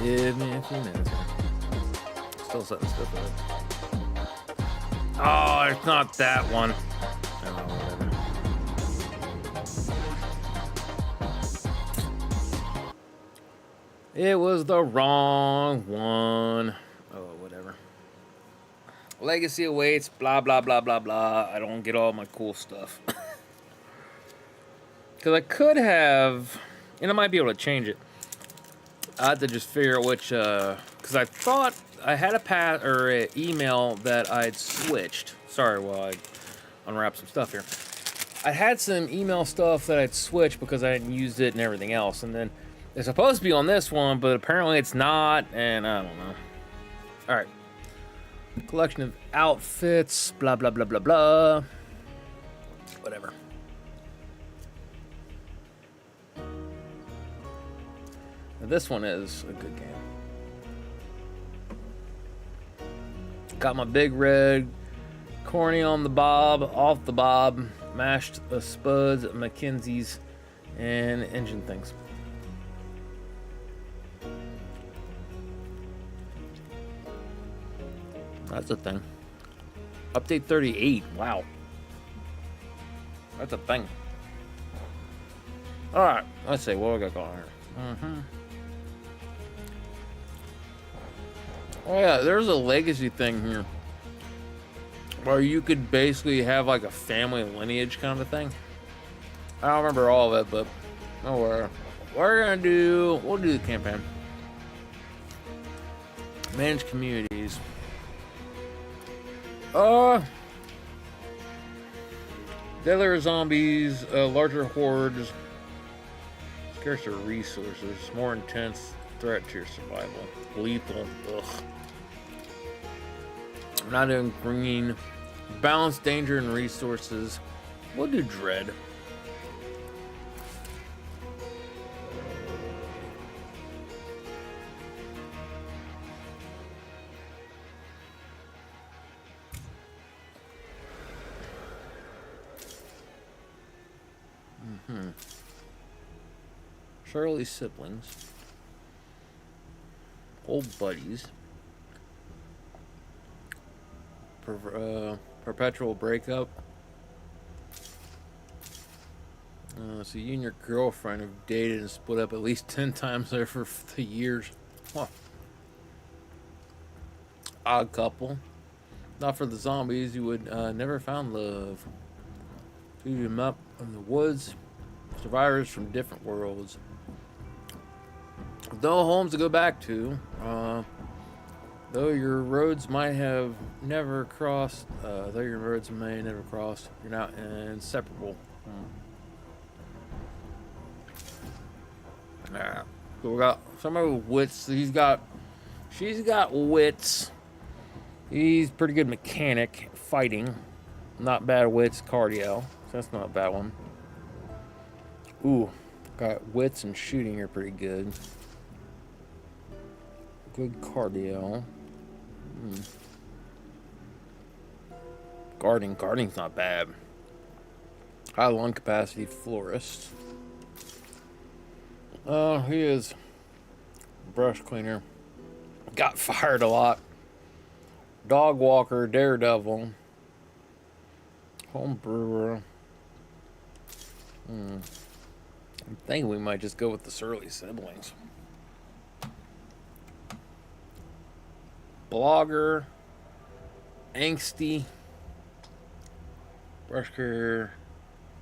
Give me a few minutes. Still setting stuff up. Oh, it's not that one. Oh, whatever. It was the wrong one. Oh, whatever. Legacy awaits, blah, blah, blah, blah, blah. I don't get all my cool stuff. Because I could have, and I might be able to change it. I had to just figure out which, because I thought I had a path or an email that I'd switched. Sorry while I unwrap some stuff here. I had some email stuff that I'd switched because I hadn't used it and everything else. And then it's supposed to be on this one, but apparently it's not, and I don't know. All right. Collection of outfits, blah, blah, blah, blah, blah. Whatever. Now, this one is a good game. Got my big red, corny on the bob, off the bob, mashed spuds, Mackenzie's, and engine things. That's a thing. Update 38. Wow. That's a thing. Alright. Let's see. What do I got going here? Oh, yeah. There's a legacy thing here. Where you could basically have like a family lineage kind of thing. I don't remember all of it, but don't worry. We'll do the campaign. Manage communities. Deadlier zombies, larger hordes, scarcer resources, more intense threat to your survival. Lethal, ugh. I'm not doing green. Balance, danger, and resources. We'll do dread. Shirley's siblings. Old buddies. Perpetual breakup. So you and your girlfriend have dated and split up at least 10 times over the years. Huh. Odd couple. Not for the zombies, you would never found love. Feed them up in the woods. Survivors from different worlds. No homes to go back to. Though your roads may never cross, you're not inseparable. So we got somebody with wits. She's got wits. He's pretty good mechanic, fighting. Not bad wits, cardio. So that's not a bad one. Ooh, got wits and shooting are pretty good. Good cardio. Guarding's not bad. High lung capacity, florist. He is brush cleaner. Got fired a lot. Dog walker, daredevil. Home brewer. I'm thinking we might just go with the Surly siblings. Blogger, angsty, brush cutter,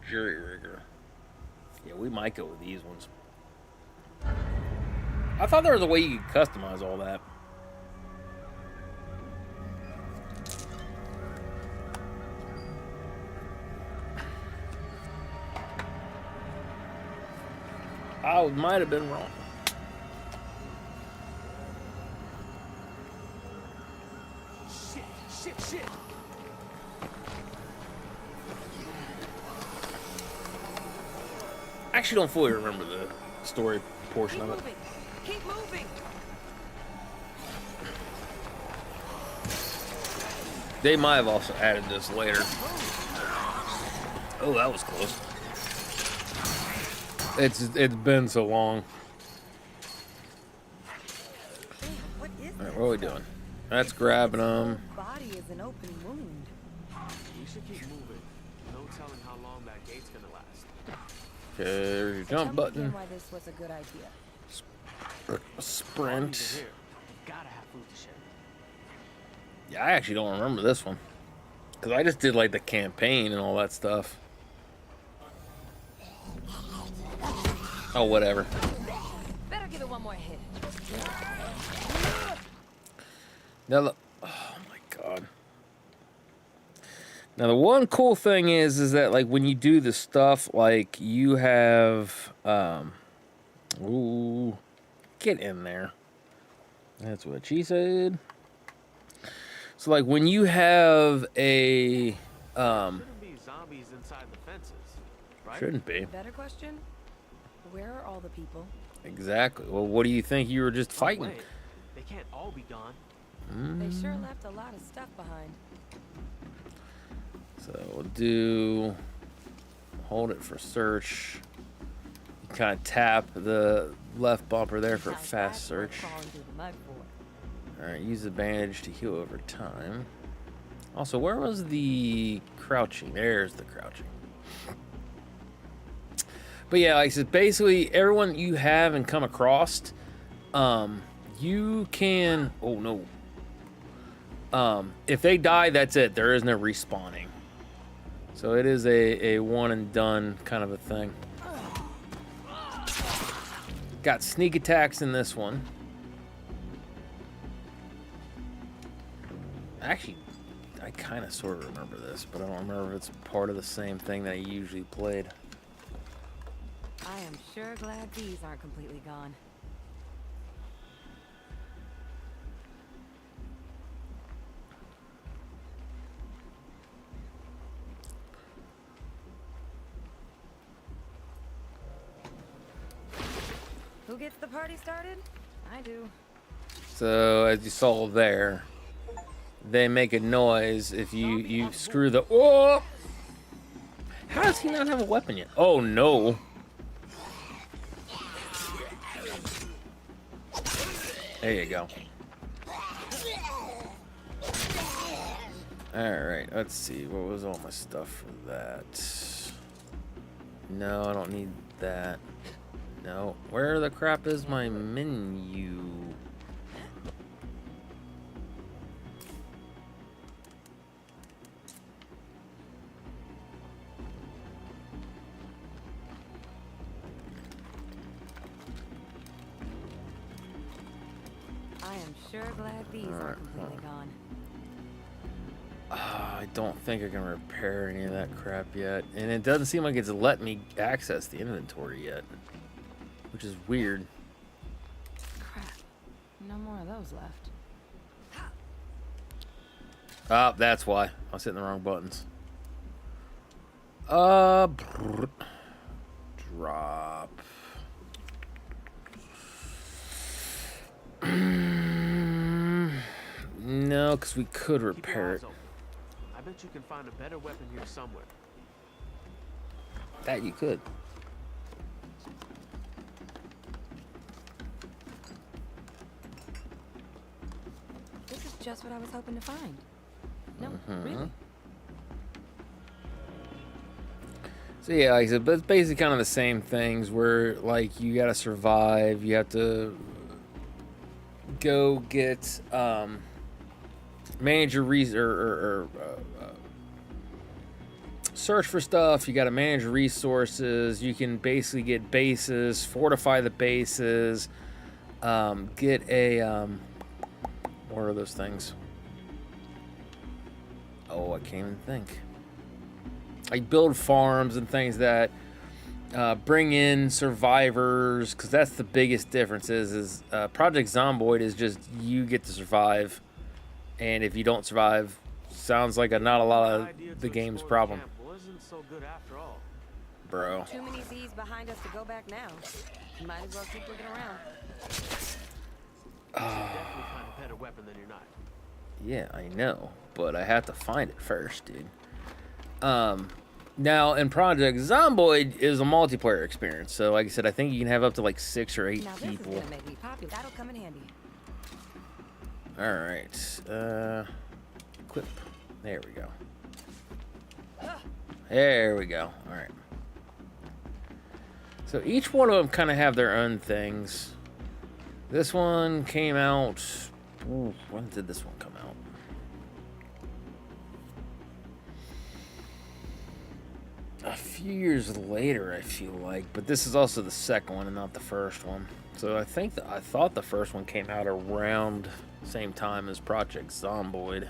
jury rigger. Yeah, we might go with these ones. I thought there was a way you could customize all that. I might have been wrong. Shit. I actually don't fully remember the story portion of it. Keep moving. They might have also added this later. Oh, that was close. It's been so long. What are we doing? That's grabbing them. Body is an open wound. We should keep moving. No telling how long that gate's gonna last. Okay, there's your Tell jump me button. again why this was a good idea. Sprint. Here, gotta have food to share. Yeah, I actually don't remember this one. Because I just did like the campaign and all that stuff. Oh, whatever. Better give it one more hit. Now, oh my god. Now the one cool thing is that like when you do the stuff, like you have, ooh, get in there. That's what she said. So like when you have a, Shouldn't be zombies inside the fences, right? shouldn't be. Better question? Where are all the people? Exactly. Well, what do you think you were just fighting? Wait, they can't all be gone. They sure left a lot of stuff behind. So we'll do, hold it for search. You kind of tap the left bumper there for a Now fast that's what search. crawling through the mud for. All right, use the bandage to heal over time. Also, where was the crouching? There's the crouching. But yeah, like I said, basically everyone you have and come across, you can, oh no. If they die, that's it. There is no respawning. So it is a one and done kind of a thing. Got sneak attacks in this one. Actually, I kind of sort of remember this, but I don't remember if it's part of the same thing that I usually played. I am sure glad these aren't completely gone. Who gets the party started? I do. So as you saw there, they make a noise if you screw the. Oh! How does he not have a weapon yet? Oh no! There you go. Alright, let's see. What was all my stuff for that? No, I don't need that. No. Where the crap is my menu? I am sure glad these aren't completely gone. I don't think I can repair any of that crap yet. And it doesn't seem like it's letting me access the inventory yet. Which is weird. Crap. No more of those left. Ah, that's why. I was hitting the wrong buttons. Drop. No, because we could Keep your repair eyes it. open. I bet you can find a better weapon here somewhere. That you could. This is just what I was hoping to find. No, really. So yeah, like I said, but it's basically kind of the same things where like you gotta survive, you have to go get manage your search for stuff. You gotta manage resources. You can basically get bases, fortify the bases, get a what are those things? Oh, I can't even think. Like build farms and things that bring in survivors, because that's the biggest difference is Project Zomboid is just you get to survive, and if you don't survive, sounds like not a lot of the game's problem. Wasn't so good after all. Bro. Too many Z's behind us to go back now. Might as well keep looking around. Definitely find a better weapon than your knife. Yeah, I know, but I have to find it first, dude. Now in Project Zomboid is a multiplayer experience, so like I said, I think you can have up to like 6 or 8 Now this is people. gonna make me popular. That'll come in handy. All right. Equip. There we go. There we go. All right. So each one of them kind of have their own things. This one came out. Ooh, when did this one come out? A few years later, I feel like. But this is also the second one and not the first one. So I thought the first one came out around the same time as Project Zomboid.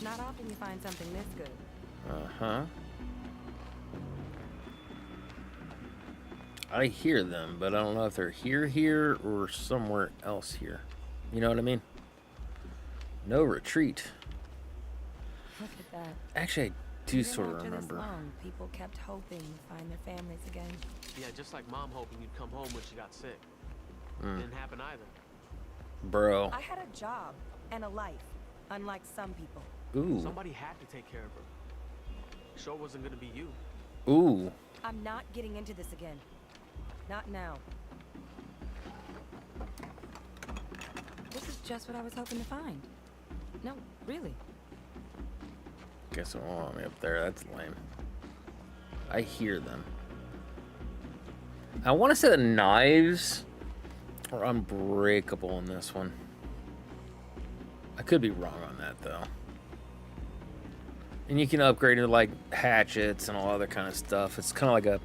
Not often you find something this good. Uh-huh. I hear them, but I don't know if they're here, or somewhere else here. You know what I mean? No retreat. Look at that. Actually, I do Even sort of after remember. This long, people kept hoping to find their families again. Yeah, just like Mom hoping you'd come home when she got sick. Didn't happen either. Bro. I had a job and a life, unlike some people. Ooh. Somebody had to take care of her. Sure wasn't gonna be you. Ooh. I'm not getting into this again. Not now. This is just what I was hoping to find. No, really. Guess what want me up there? That's lame. I hear them. I want to say the knives are unbreakable in this one. I could be wrong on that though. And you can upgrade it like hatchets and all other kind of stuff. It's kind of like a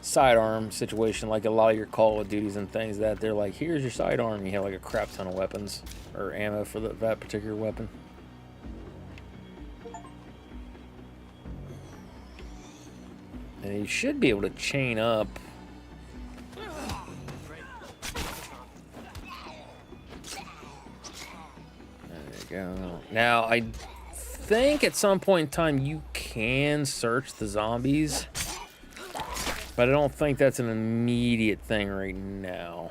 sidearm situation, like a lot of your Call of Duties and things that they're like, here's your sidearm. You have like a crap ton of weapons or ammo for that particular weapon. And you should be able to chain up. There you go. Now, I think at some point in time you can search the zombies, but I don't think that's an immediate thing right now.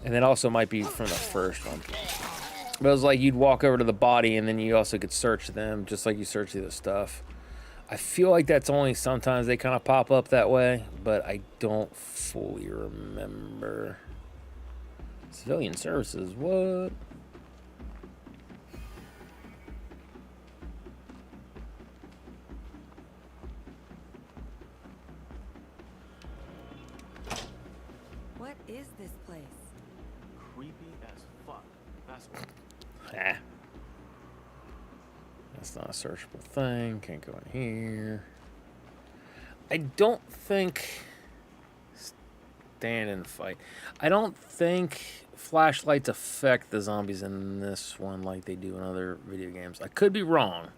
And that also might be from the first one. But it was like you'd walk over to the body and then you also could search them just like you search the other stuff. I feel like that's only sometimes they kind of pop up that way, but I don't fully remember. Civilian services, what? What is this place? Creepy as fuck. That's what. Ah. That's not a searchable thing. Can't go in here. I don't think... Stand and fight. I don't think flashlights affect the zombies in this one like they do in other video games. I could be wrong.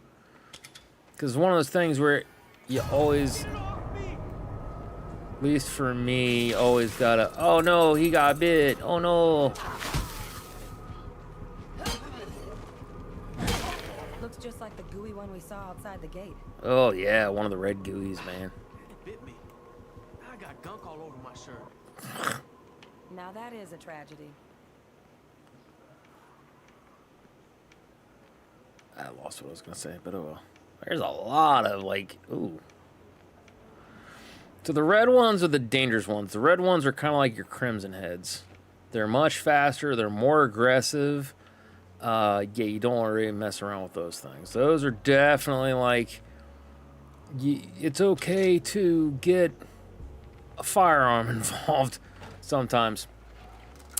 Because it's one of those things where you always... At least for me, always gotta... Oh no, he got bit. Oh no. Looks just like the gooey one we saw outside the gate. Oh yeah, one of the red gooeys, man. It bit me. I got gunk all over my shirt. Now that is a tragedy. I lost what I was gonna say, but oh well. There's a lot of like, ooh. So the red ones are the dangerous ones. The red ones are kind of like your crimson heads. They're much faster. They're more aggressive. Yeah, you don't want to really mess around with those things. Those are definitely like, it's okay to get a firearm involved sometimes.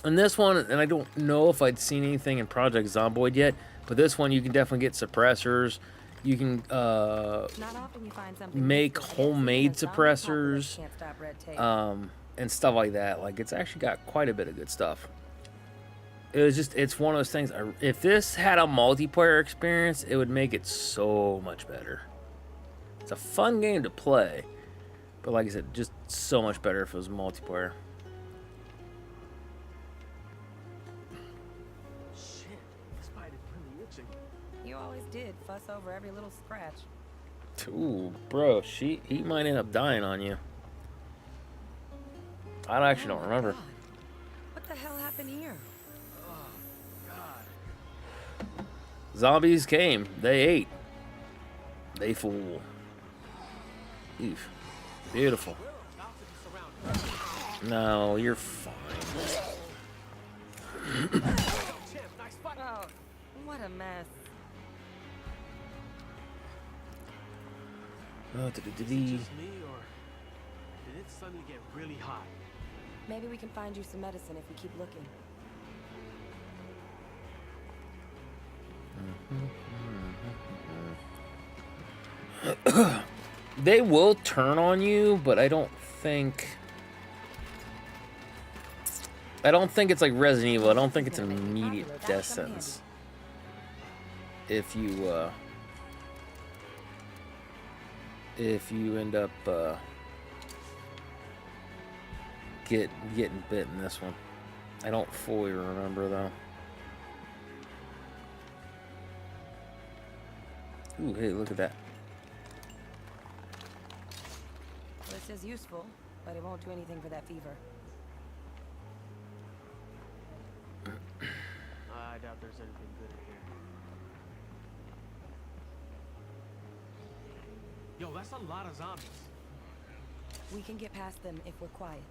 And this one, and I don't know if I'd seen anything in Project Zomboid yet, but this one you can definitely get suppressors. You can Not often you find something make this good. homemade The zombie populace suppressors, can't stop red tape. and stuff like that. Like, it's actually got quite a bit of good stuff. It was just, it's one of those things. If this had a multiplayer experience, it would make it so much better. It's a fun game to play, but like I said, just so much better if it was multiplayer. Shit, this bite is really itching. You always did fuss over every little scratch. Ooh, bro, he might end up dying on you. I actually don't remember. God. What the hell happened here? Zombies came. They ate. They fool. Oof. Beautiful. No, you're fine. Oh, what a mess. Oh, Is it just me, or did it suddenly get really hot? Maybe we can find you some medicine if we keep looking. They will turn on you, but I don't think it's like Resident Evil. I don't think it's an immediate death sentence. If you end up getting bit in this one. I don't fully remember though. Ooh, hey, look at that. This is useful, but it won't do anything for that fever. I doubt there's anything good in here. Yo, that's a lot of zombies. We can get past them if we're quiet.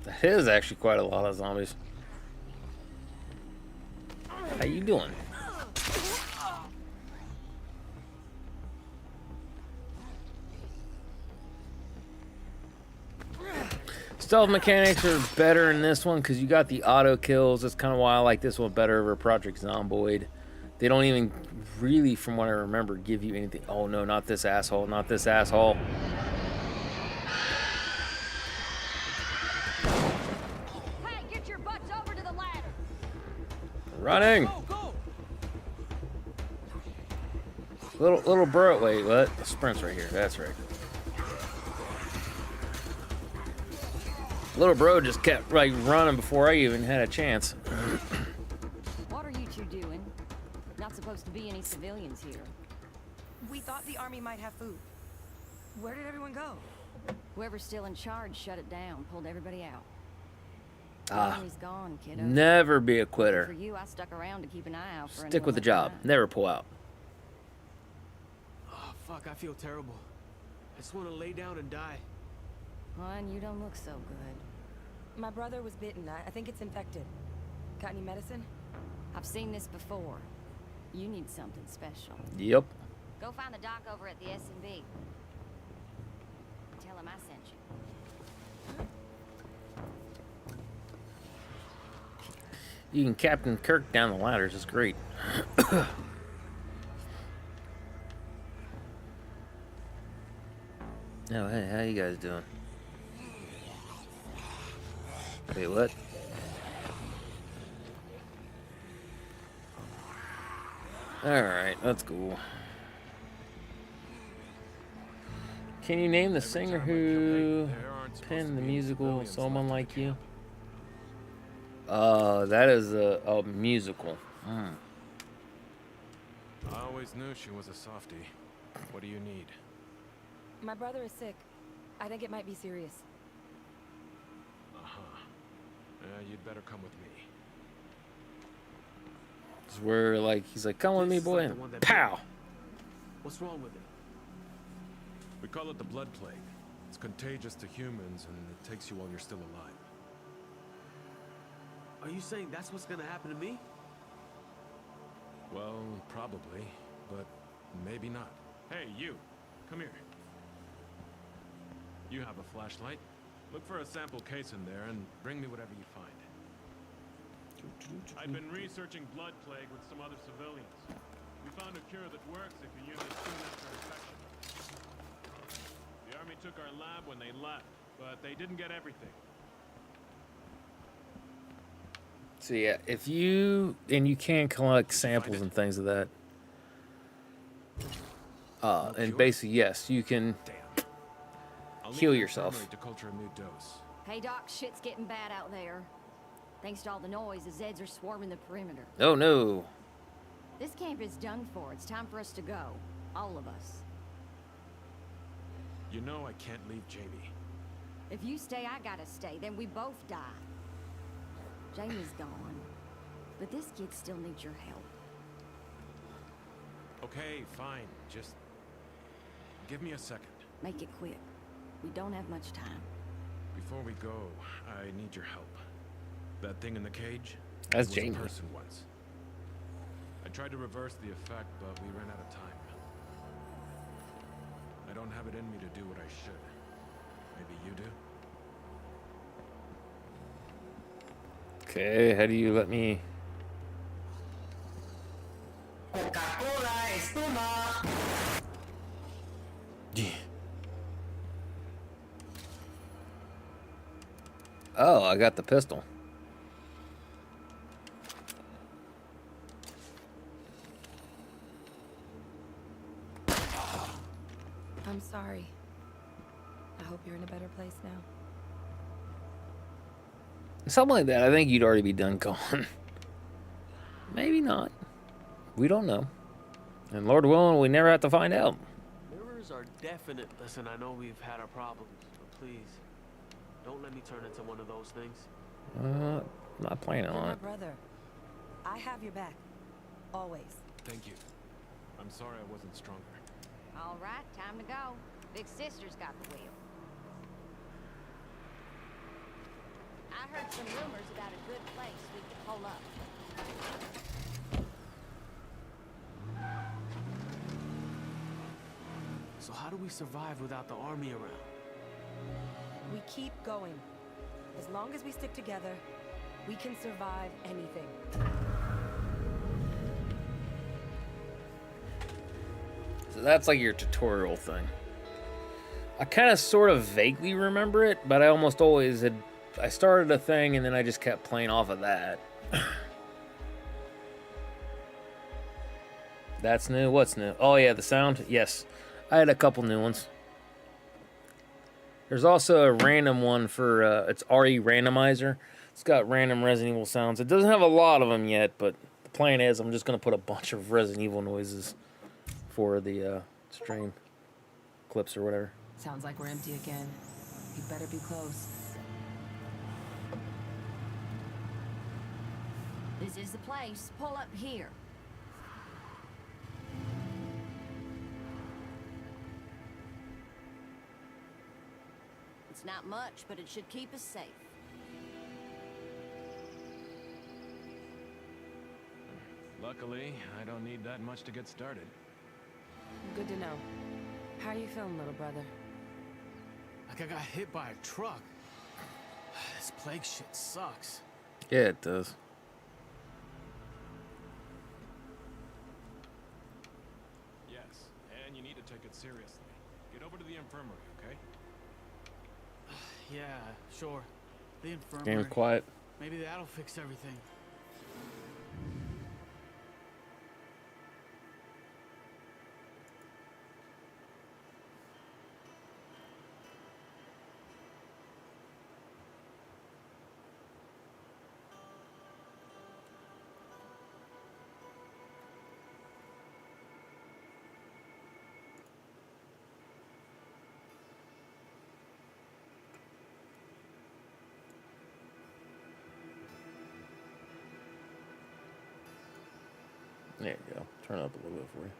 That is actually quite a lot of zombies. How you doing? Stealth mechanics are better in this one because you got the auto kills. That's kind of why I like this one better over Project Zomboid. They don't even really, from what I remember, give you anything. Oh no, not this asshole, not this asshole. Hey, get your butts over to the ladder. Running. Little bro, wait, what? The sprint's right here, that's right. Little bro just kept like running before I even had a chance. What are you two doing? Not supposed to be any civilians here. We thought the army might have food. Where did everyone go? Whoever's still in charge shut it down, pulled everybody out. Ah, He's gone, kiddo. never be a For quitter. you, I stuck around to keep an eye out for Stick anyone with the left job. behind. Never pull out. Oh, fuck, I feel terrible. I just want to lay down and die. Hun, you don't look so good. My brother was bitten. I think it's infected. Got any medicine? I've seen this before. You need something special. Yep. Go find the doc over at the S&B. Tell him I sent you. You can Captain Kirk down the ladders. It's great. Oh, hey, how you guys doing? Wait, what? Alright, that's cool. Can you name the singer who penned the musical Someone Like You? That is a musical. I always knew she was a softie. What do you need? My brother is sick. I think it might be serious. You'd better come with me. It's where, like, he's like, come with me, This is boy. like the And one that pow! What's wrong with it? We call it the blood plague. It's contagious to humans, and it takes you while you're still alive. Are you saying that's what's gonna happen to me? Well, probably, but maybe not. Hey, you! Come here. You have a flashlight. Look for a sample case in there and bring me whatever you find. I've been researching blood plague with some other civilians. We found a cure that works if you use it soon after infection. The army took our lab when they left, but they didn't get everything. So yeah, if you can collect samples and things of that. And basically, yes, you can I'll heal need the yourself. infirmary to culture a new dose. Hey, Doc, shit's getting bad out there. Thanks to all the noise, the Zeds are swarming the perimeter. Oh no. This camp is done for. It's time for us to go. All of us. You know I can't leave Jamie. If you stay, I gotta stay. Then we both die. Jamie's gone. But this kid still needs your help. Okay, fine. Just give me a second. Make it quick. We don't have much time. Before we go, I need your help. That thing in the cage? That's was a Jamie. person once. I tried to reverse the effect, but we ran out of time. I don't have it in me to do what I should. Maybe you do? Okay, how do you let me... Yeah. Oh, I got the pistol. I'm sorry. I hope you're in a better place now. Something like that. I think you'd already be done gone. Maybe not. We don't know. And Lord willing, we never have to find out. Mirrors are definite. Listen, I know we've had our problems, but please, don't let me turn into one of those things. Not planning You're on my it. brother. I have your back. Always. Thank you. I'm sorry I wasn't stronger. All right, time to go. Big sister's got the wheel. I heard some rumors about a good place we could pull up. So how do we survive without the army around? We keep going. As long as we stick together, we can survive anything. So that's like your tutorial thing. I kind of sort of vaguely remember it, but I almost always had... I started a thing and then I just kept playing off of that. That's new. What's new? Oh yeah, the sound. Yes, I had a couple new ones. There's also a random one for it's RE Randomizer. It's got random Resident Evil sounds. It doesn't have a lot of them yet, but the plan is I'm just gonna put a bunch of Resident Evil noises for the stream clips or whatever. Sounds like we're empty again. You better be close. This is the place. Pull up here. It's not much, but it should keep us safe. Luckily, I don't need that much to get started. Good to know. How are you feeling, little brother? Like I got hit by a truck. This plague shit sucks. Yeah, it does. Yes, and you need to take it seriously. Get over to the infirmary, okay? Yeah, sure. The infirmary. Game's quiet. Maybe that'll fix everything. There you go. Turn it up a little bit for you.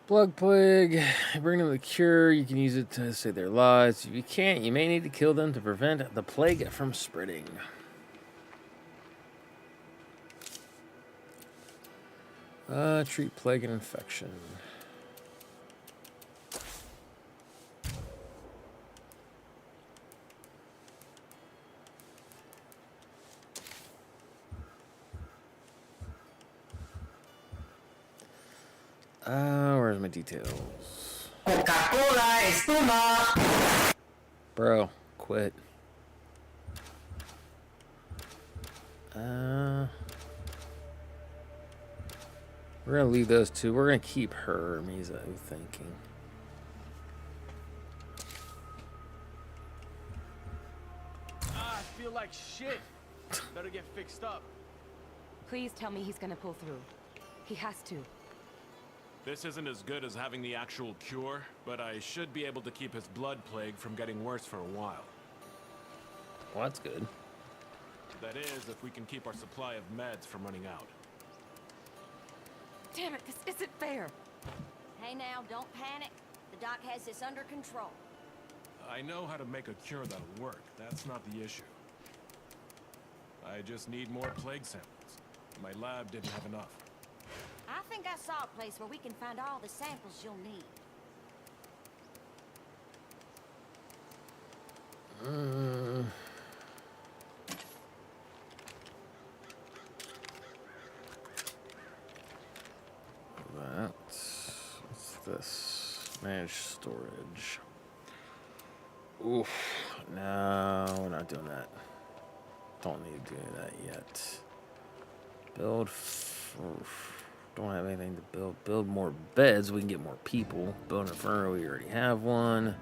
Blood plague. Bring them the cure. You can use it to save their lives. If you can't, you may need to kill them to prevent the plague from spreading. Treat plague and infection. Where's my details? Coca-Cola Espuma. Bro, quit. We're gonna leave those two. We're gonna keep her, Misa, thinking. I feel like shit. Better get fixed up. Please tell me he's gonna pull through. He has to. This isn't as good as having the actual cure, but I should be able to keep his blood plague from getting worse for a while. Well, that's good. That is, if we can keep our supply of meds from running out. Damn it, this isn't fair. Hey now, don't panic. The doc has this under control. I know how to make a cure that'll work. That's not the issue. I just need more plague samples. My lab didn't have enough. I think I saw a place where we can find all the samples you'll need. What's this? Manage storage. Oof. No, we're not doing that. Don't need to do that yet. Build. Don't have anything to build. Build more beds. We can get more people. Build an infirmary. We already have one.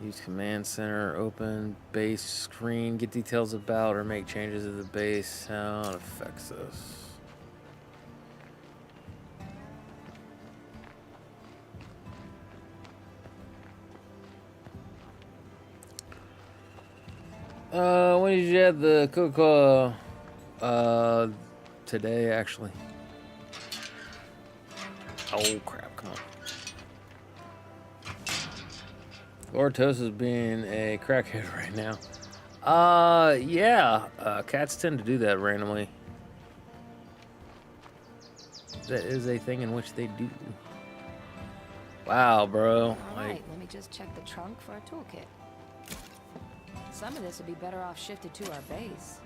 Use command center. Open base screen. Get details about or make changes to the base. How it affects us. When did you have the Coca-Cola? Today, actually. Oh, crap, come on. Lord Toast is being a crackhead right now. Yeah. Cats tend to do that randomly. That is a thing in which they do. Wow, bro. Alright, let me just check the trunk for a toolkit. Some of this would be better off shifted to our base.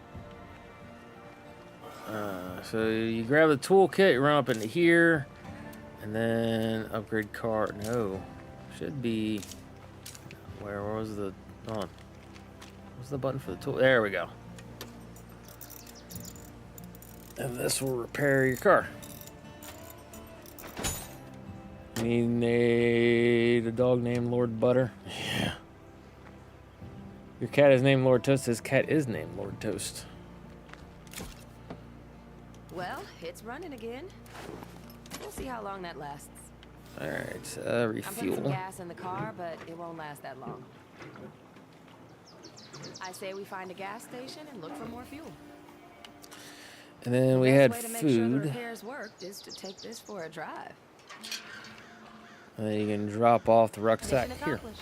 So you grab the toolkit, you run up into here, and then upgrade car. No, should be. Where was the? Hold on. What's the button for the tool? There we go. And this will repair your car. You need a dog named Lord Butter. Yeah. Your cat is named Lord Toast. His cat is named Lord Toast. Well, it's running again. We'll see how long that lasts. Alright, I'm putting some refuel. gas in the car, but it won't last that long. I say we find a gas station and look for more fuel. And then we The had best way to make sure the food. repairs worked is to take this for a drive. And then you can drop off the rucksack Mission here. accomplished.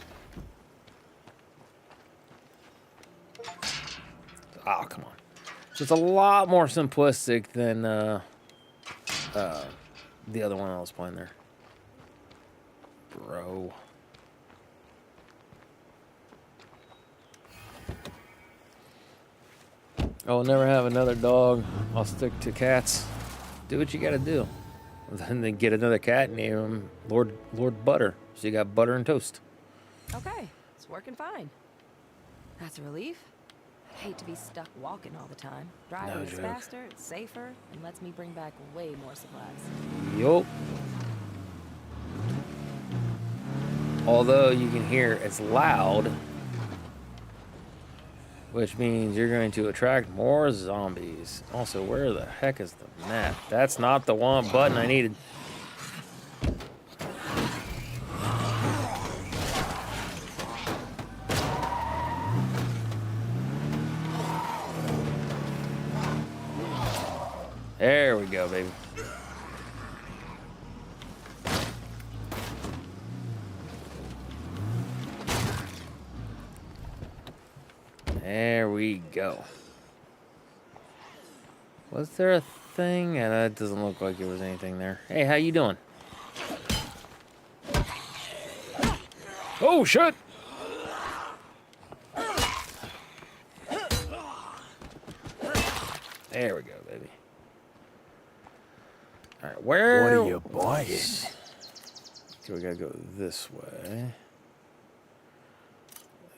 Oh, come on. So it's a lot more simplistic than the other one I was playing there. Bro. I'll never have another dog. I'll stick to cats. Do what you gotta do. Then get another cat and name him Lord Butter. So you got butter and toast. Okay, it's working fine. That's a relief. I hate to be stuck walking all the time. Driving No is joke. faster, it's safer, and lets me bring back way more supplies. Yup. Although you can hear it's loud, which means you're going to attract more zombies. Also, where the heck is the map? That's not the one button I needed. There we go, baby. There we go. Was there a thing? Yeah, that doesn't look like there was anything there. Hey, how you doing? Oh, shit! There we go, baby. All right, where? What are you buying? Okay, we gotta go this way.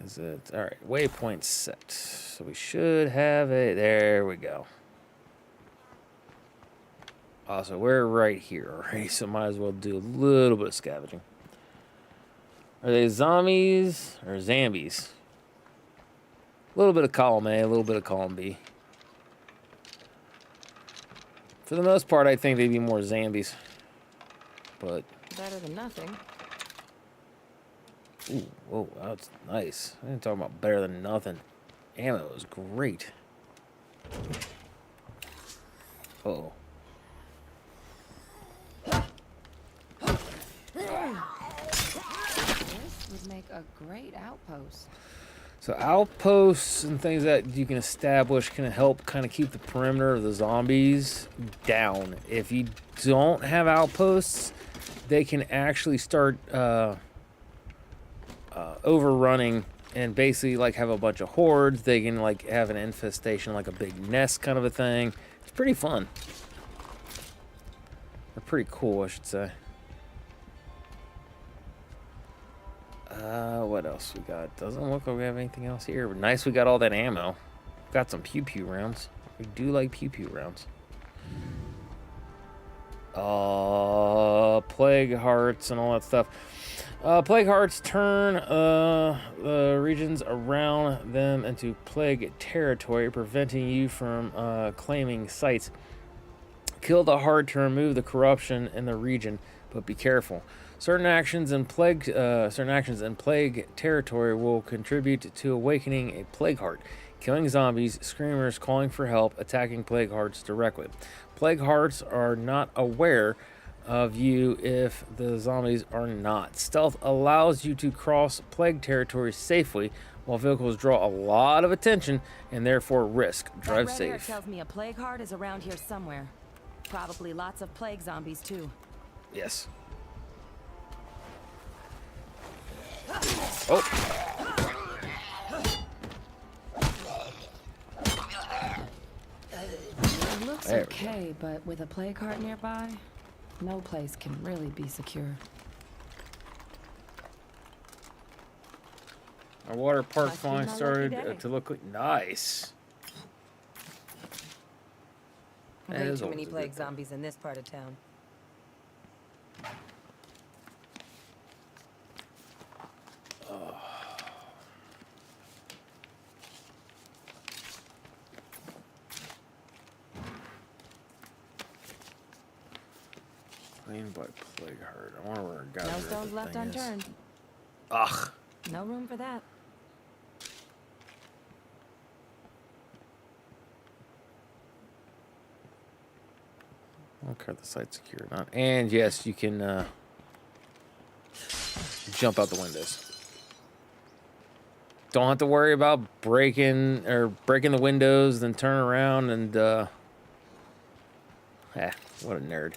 Is it? All right, waypoint set. So we should have it. There we go. Also, we're right here already, so might as well do a little bit of scavenging. Are they zombies or zambies? A little bit of column A, a little bit of column B. For the most part, I think they'd be more zambies. But Better than nothing. ooh, whoa, that's nice. I didn't talk about better than nothing. Ammo is great. Uh-oh. a great outpost. So outposts and things that you can establish can help kind of keep the perimeter of the zombies down. If you don't have outposts, they can actually start overrunning and basically like have a bunch of hordes. They can like have an infestation, like a big nest kind of a thing. It's pretty fun. They're pretty cool, I should say. What else we got? Doesn't look like we have anything else here. But nice, we got all that ammo. Got some pew pew rounds. We do like pew pew rounds. Plague hearts and all that stuff. Plague hearts turn the regions around them into plague territory, preventing you from claiming sites. Kill the heart to remove the corruption in the region, but be careful. Certain actions in plague territory will contribute to awakening a plague heart, killing zombies, screamers calling for help, attacking plague hearts directly. Plague hearts are not aware of you if the zombies are not. Stealth allows you to cross plague territory safely, while vehicles draw a lot of attention and therefore risk. Drive that red hair safe. tells me a plague heart is around here somewhere. Probably lots of plague zombies too. Yes. Oh. It looks There we okay, but with a plague heart nearby, no place can really be secure. Our water park Must be finally my lucky started day. to look nice. That Way is too always many a good plague thing. zombies in this part of town. Clean by plague heart. I wonder where our guys No are. stones left unturned. Ugh. No room for that. Okay, the site's secure or not. And yes, you can jump out the windows. Don't have to worry about breaking the windows, then turn around and what a nerd.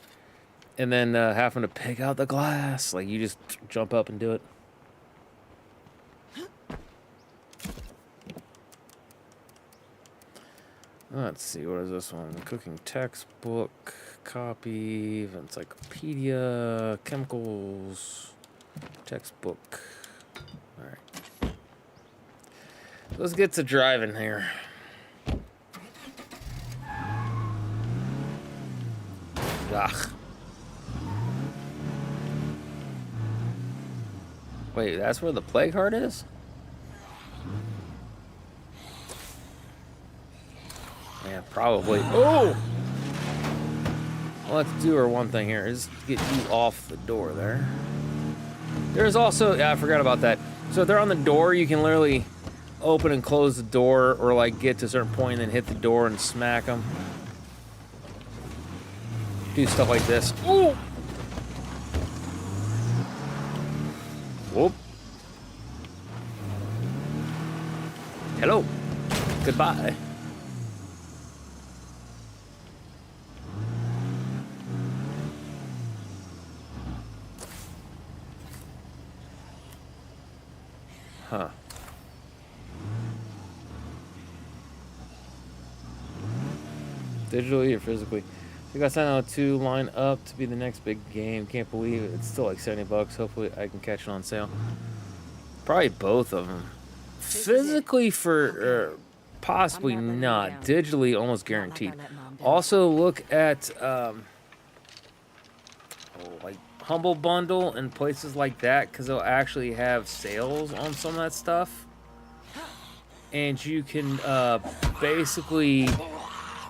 And then having to pick out the glass. Like you just jump up and do it. Let's see, what is this one? Cooking textbook, copy, encyclopedia, chemicals, textbook. Alright. Let's get to driving here. Ugh. Wait, that's where the plague heart is? Yeah, probably. Oh! Well, let's do our one thing here. Is get you off the door there. There's also... Yeah, I forgot about that. So if they're on the door, you can literally open and close the door or, like, get to a certain point and then hit the door and smack them. Do stuff like this. Ooh! Whoop. Hello. Goodbye. Huh. Digitally or physically? We got Silent Hill 2 line up to be the next big game. Can't believe it. It's still like $70. Hopefully I can catch it on sale. Probably both of them. Physically for possibly I'm not. not letting you Digitally almost guaranteed. I'm not gonna let Mom down. Also look at like Humble Bundle and places like that because they'll actually have sales on some of that stuff. And you can basically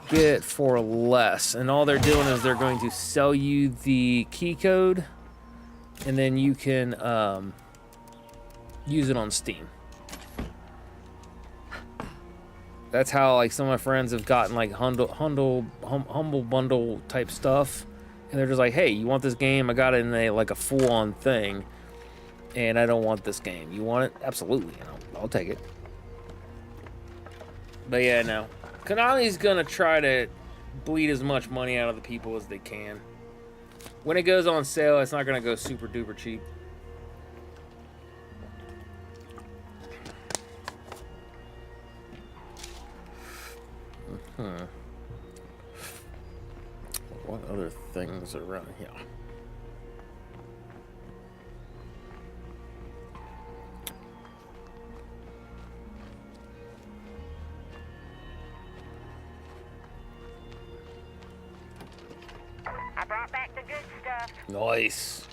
get it for less. And all they're doing is they're going to sell you the key code and then you can use it on Steam. That's how like some of my friends have gotten like humble bundle type stuff, and they're just like, "Hey, you want this game? I got it in like a full-on thing," and I don't want this game. You want it? Absolutely, you know, I'll take it. But yeah, no. Konami's gonna try to bleed as much money out of the people as they can. When it goes on sale, it's not gonna go super duper cheap. What other things are around here? I brought back the good stuff. Nice.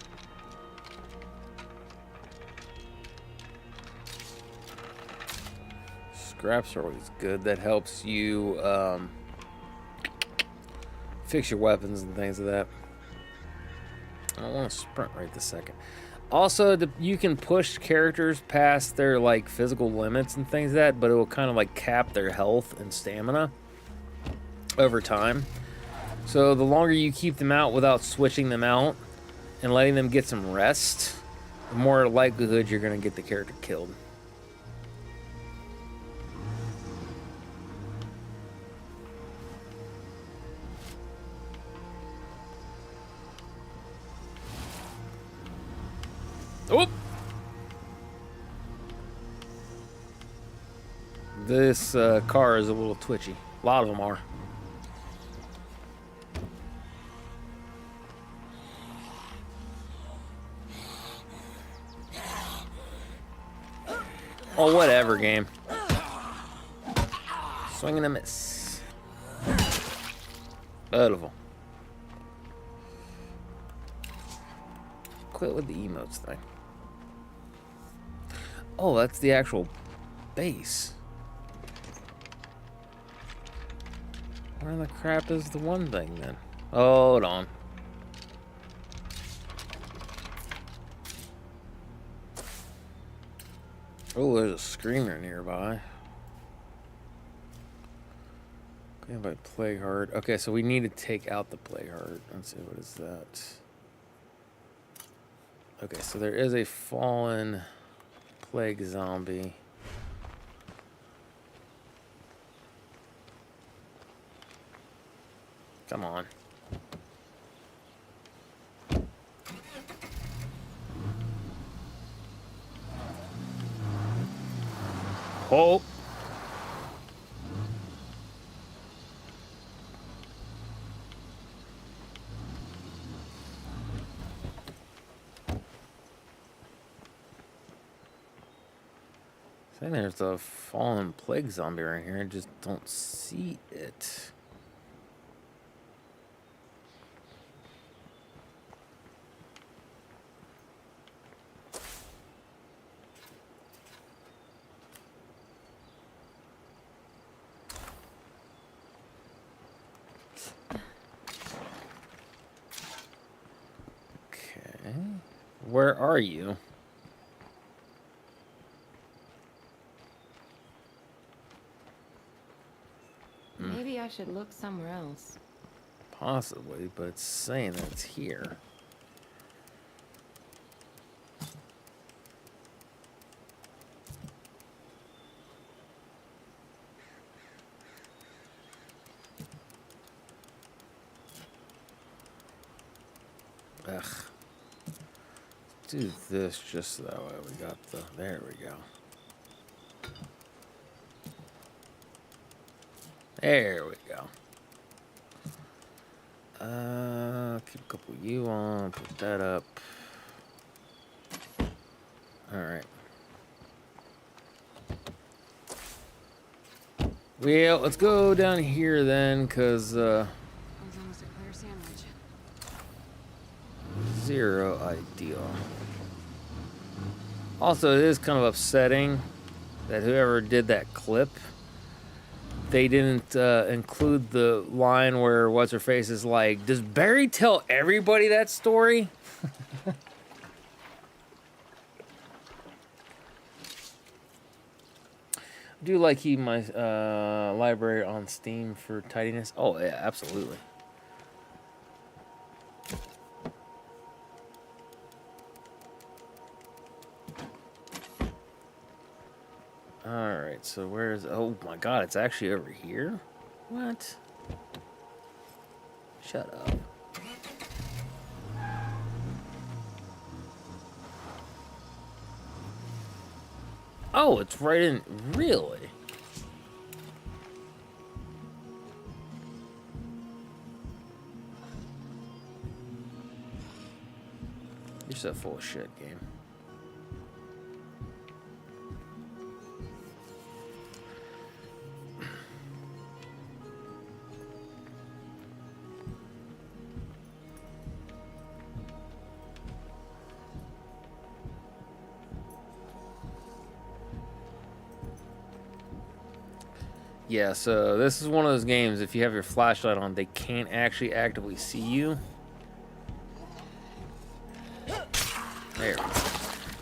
Scraps are always good. That helps you fix your weapons and things like that. I don't want to sprint right this second. Also, you can push characters past their like physical limits and things like that, but it will kind of like cap their health and stamina over time. So the longer you keep them out without switching them out and letting them get some rest, the more likelihood you're going to get the character killed. Oh! This car is a little twitchy. A lot of them are. Oh, whatever, game. Swing and a miss. Beautiful. Quit with the emotes thing. Oh, that's the actual base. Where the crap is the one thing then? Hold on. Oh, there's a screamer nearby. Okay, by Plague Heart. Okay, so we need to take out the Plague Heart. Let's see, what is that? Okay, so there is a fallen Plague Zombie. Come on. Oh. I think there's a fallen plague zombie right here. I just don't see it. Okay. Where are you? Maybe I should look somewhere else. Possibly, but it's saying that it's here. Ugh. Let's do this just so that way we got the... There we go. There we go. Keep a couple of you on, put that up. Alright. Well, let's go down here then, because, That was almost a clear sandwich. zero ideal. Also, it is kind of upsetting that whoever did that clip, they didn't include the line where what's-her-face is like, does Barry tell everybody that story? I do like keeping my library on Steam for tidiness. Oh, yeah, absolutely. Alright, so where's... Oh my god, it's actually over here? What? Shut up. Oh, it's right in... Really? You're so full of shit, game. Yeah, so this is one of those games, if you have your flashlight on, they can't actually actively see you. There we go.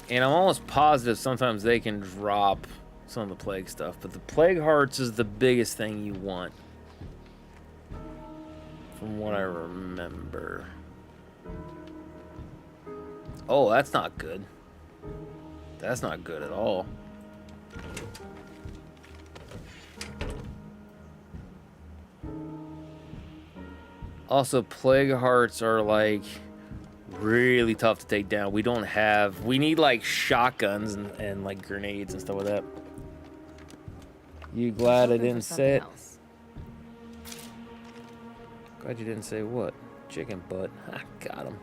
And I'm almost positive sometimes they can drop some of the plague stuff, but the plague hearts is the biggest thing you want. From what I remember. Oh, that's not good. That's not good at all. Also, plague hearts are like really tough to take down. We don't have... We need like shotguns and like grenades and stuff like that. You glad I didn't say it? Glad you didn't say what? Chicken butt. Ha, got him.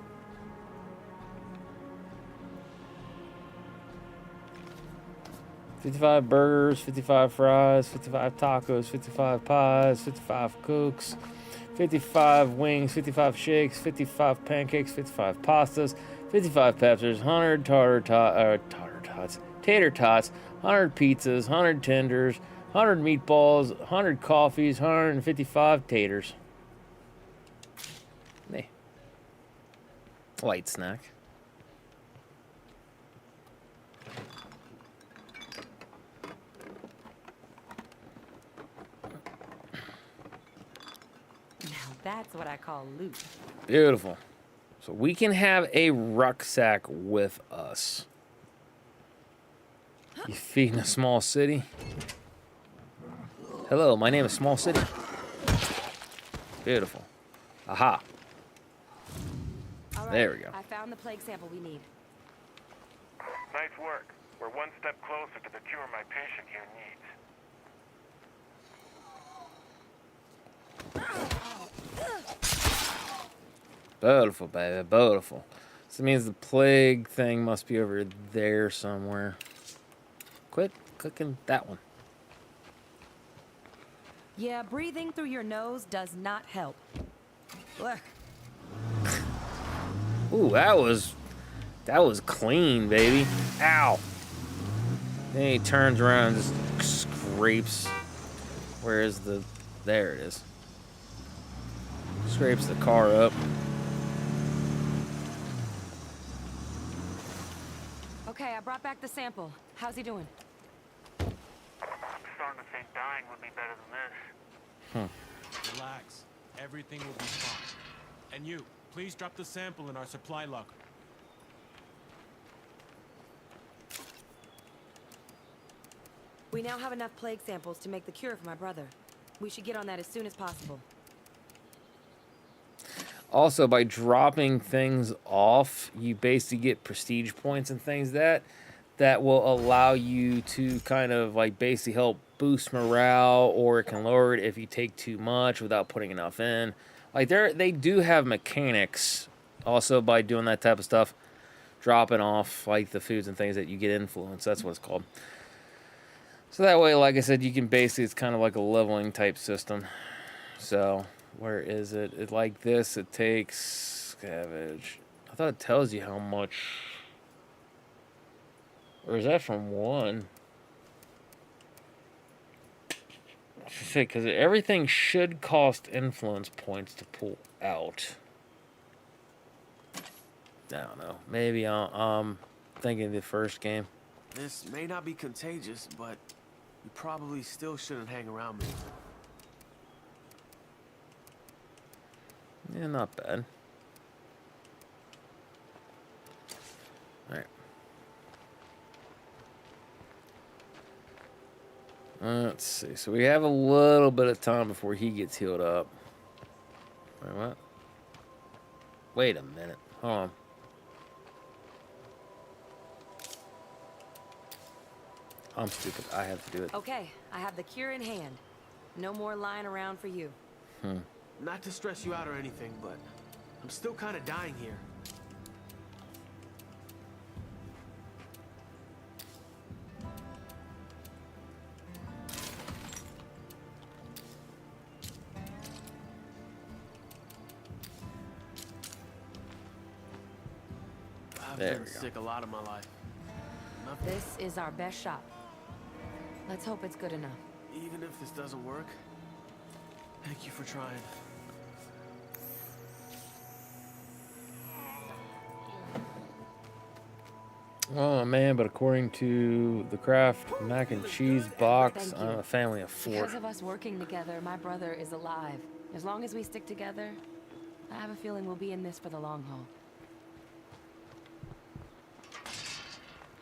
$55 burgers, 55 fries, 55 tacos, 55 pies, 55 cokes, 55 wings, 55 shakes, 55 pancakes, 55 pastas, 55 peppers, 100 tater tots, 100 pizzas, 100 tenders, 100 meatballs, 100 coffees, 155 taters. Hey. Light snack. That's what I call loot. Beautiful. So we can have a rucksack with us. You feeding a small city? Hello, my name is Small City. Beautiful. Aha. All right, there we go. I found the plague sample we need. Nice work. We're one step closer to the cure my patient here needs. Beautiful, baby. Beautiful. So it means the plague thing must be over there somewhere. Quit clicking that one. Yeah, breathing through your nose does not help. Look. Ooh, that was clean, baby. Ow. Then he turns around and just scrapes. Where's the... There it is. Scrapes the car up. Okay, I brought back the sample. How's he doing? I'm starting to think dying would be better than this. Relax. Everything will be fine. And you, please drop the sample in our supply locker. We now have enough plague samples to make the cure for my brother. We should get on that as soon as possible. Also, by dropping things off, you basically get prestige points and things that will allow you to kind of like basically help boost morale, or it can lower it if you take too much without putting enough in. Like they do have mechanics also by doing that type of stuff, dropping off like the foods and things that you get influence. That's what it's called. So that way, like I said, you can basically, it's kind of like a leveling type system. So where is it? It like this, it takes scavenge. I thought it tells you how much. Or is that from one? Because everything should cost influence points to pull out. I don't know. Maybe I'm thinking of the first game. This may not be contagious, but you probably still shouldn't hang around me. Yeah, not bad. Alright. Let's see. So we have a little bit of time before he gets healed up. Wait, what? Wait a minute. Hold on. I'm stupid. I have to do it. Okay, I have the cure in hand. No more lying around for you. Not to stress you out or anything, but I'm still kind of dying here. I've There been we go. sick a lot of my life. Nothing. This is our best shot. Let's hope it's good enough. Even if this doesn't work, thank you for trying. Oh man, but according to the Kraft mac and cheese box, Thank you. I'm a family of 4. Because of us working together, my brother is alive. As long as we stick together, I have a feeling we'll be in this for the long haul.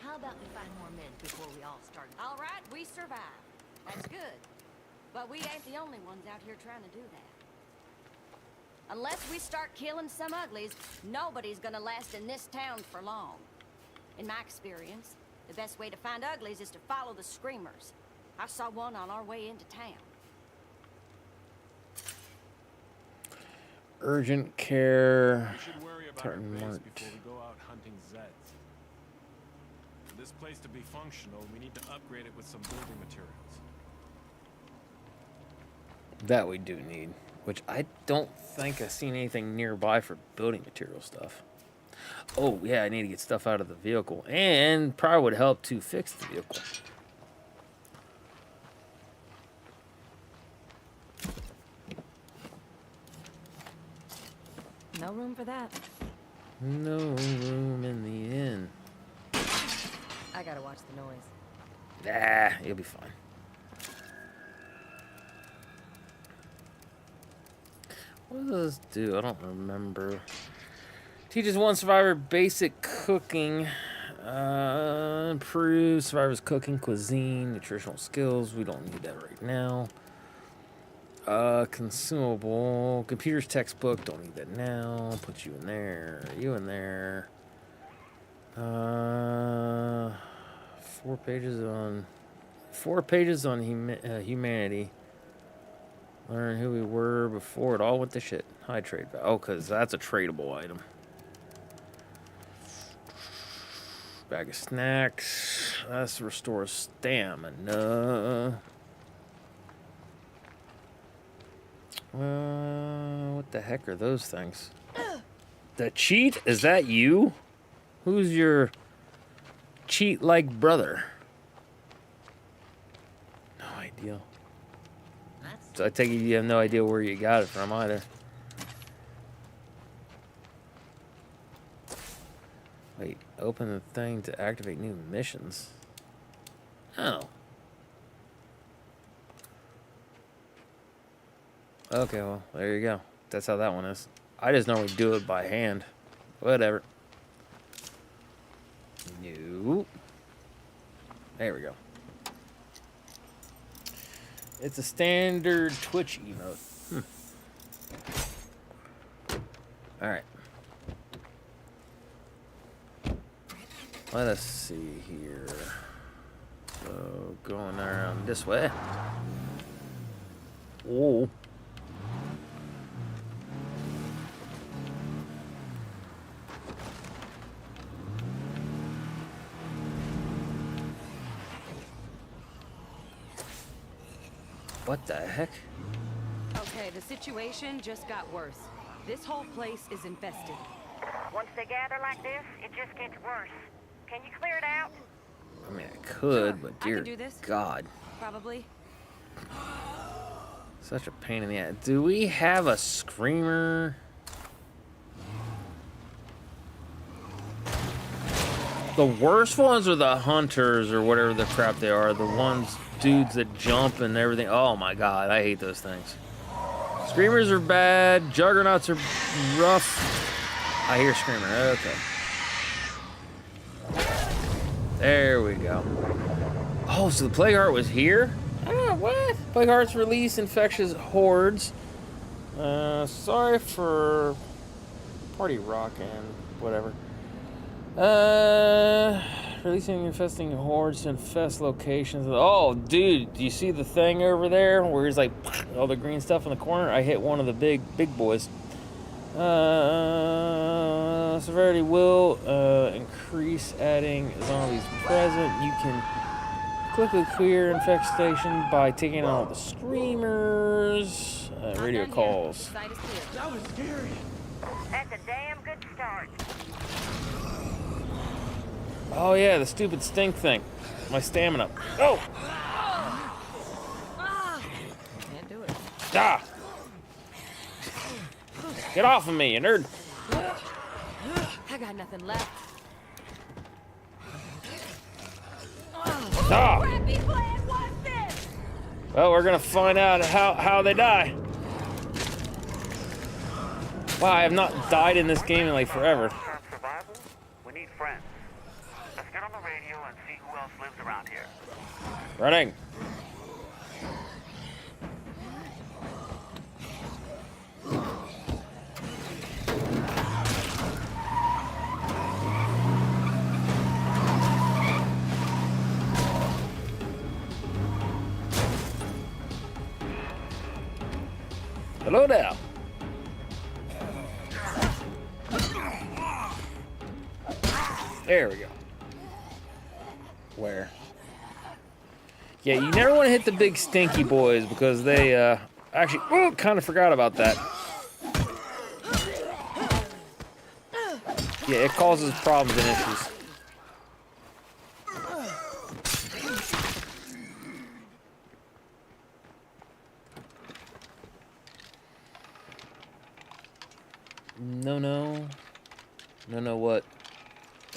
How about we find more men before we all start? All right, we survived. That's good. But we ain't the only ones out here trying to do that. Unless we start killing some uglies, nobody's gonna last in this town for long. In my experience, the best way to find uglies is to follow the screamers. I saw one on our way into town. Urgent care. We should worry about our Tartan base marked. before we go out hunting Zeds. For this place to be functional, we need to upgrade it with some building materials. That we do need. Which I don't think I've seen anything nearby for building material stuff. Oh, yeah, I need to get stuff out of the vehicle. And probably would help to fix the vehicle. No room for that. No room in the inn. I gotta watch the noise. Ah, you'll be fine. What does this do? I don't remember. Teaches one survivor basic cooking. Improve survivor's cooking, cuisine, nutritional skills. We don't need that right now. Consumable. Computer's textbook. Don't need that now. Put you in there. You in there. 4 pages on humanity. Learn who we were before it all went to shit. High trade value. Oh, because that's a tradable item. Bag of snacks. That's restores stamina. What the heck are those things? The cheat? Is that you? Who's your cheat-like brother? No idea. So I take it you have no idea where you got it from either. Wait, open the thing to activate new missions. Oh. Okay, well, there you go. That's how that one is. I just normally do it by hand. Whatever. Nope. There we go. It's a standard Twitch emote. Alright. Let us see here. So, going around this way. Whoa. What the heck? Okay, the situation just got worse. This whole place is infested. Once they gather like this, it just gets worse. Can you clear it out? I mean, I could, Sure, but I can dear do this. God. Probably. Such a pain in the ass. Do we have a screamer? The worst ones are the hunters or whatever the crap they are. The ones, dudes that jump and everything. Oh my God, I hate those things. Screamers are bad. Juggernauts are rough. I hear screamer. Okay. There we go. Oh, so the plague heart was here? I don't know, what? Plague hearts release infectious hordes. Sorry for party rock and whatever. Releasing infesting hordes to infest locations. Oh, dude, do you see the thing over there where he's like all the green stuff in the corner? I hit one of the big boys. Severity will increase adding zombies present. You can quickly clear infestation by taking out the screamers. Radio calls. That was scary. That's a damn good start. Oh yeah, the stupid stink thing. My stamina. Oh! Can't do it. Ah! Get off of me, you nerd! I got nothing left. Ah! Crappy plan, what's this? Well, we're gonna find out how they die. Wow, I have not died in this game in like forever. For survival, we need friends. Let's get on the radio and see who else lives around here. Running. Hello there. There we go. Where? Yeah, you never want to hit the big stinky boys because they actually kind of forgot about that. Yeah, it causes problems and issues. No what?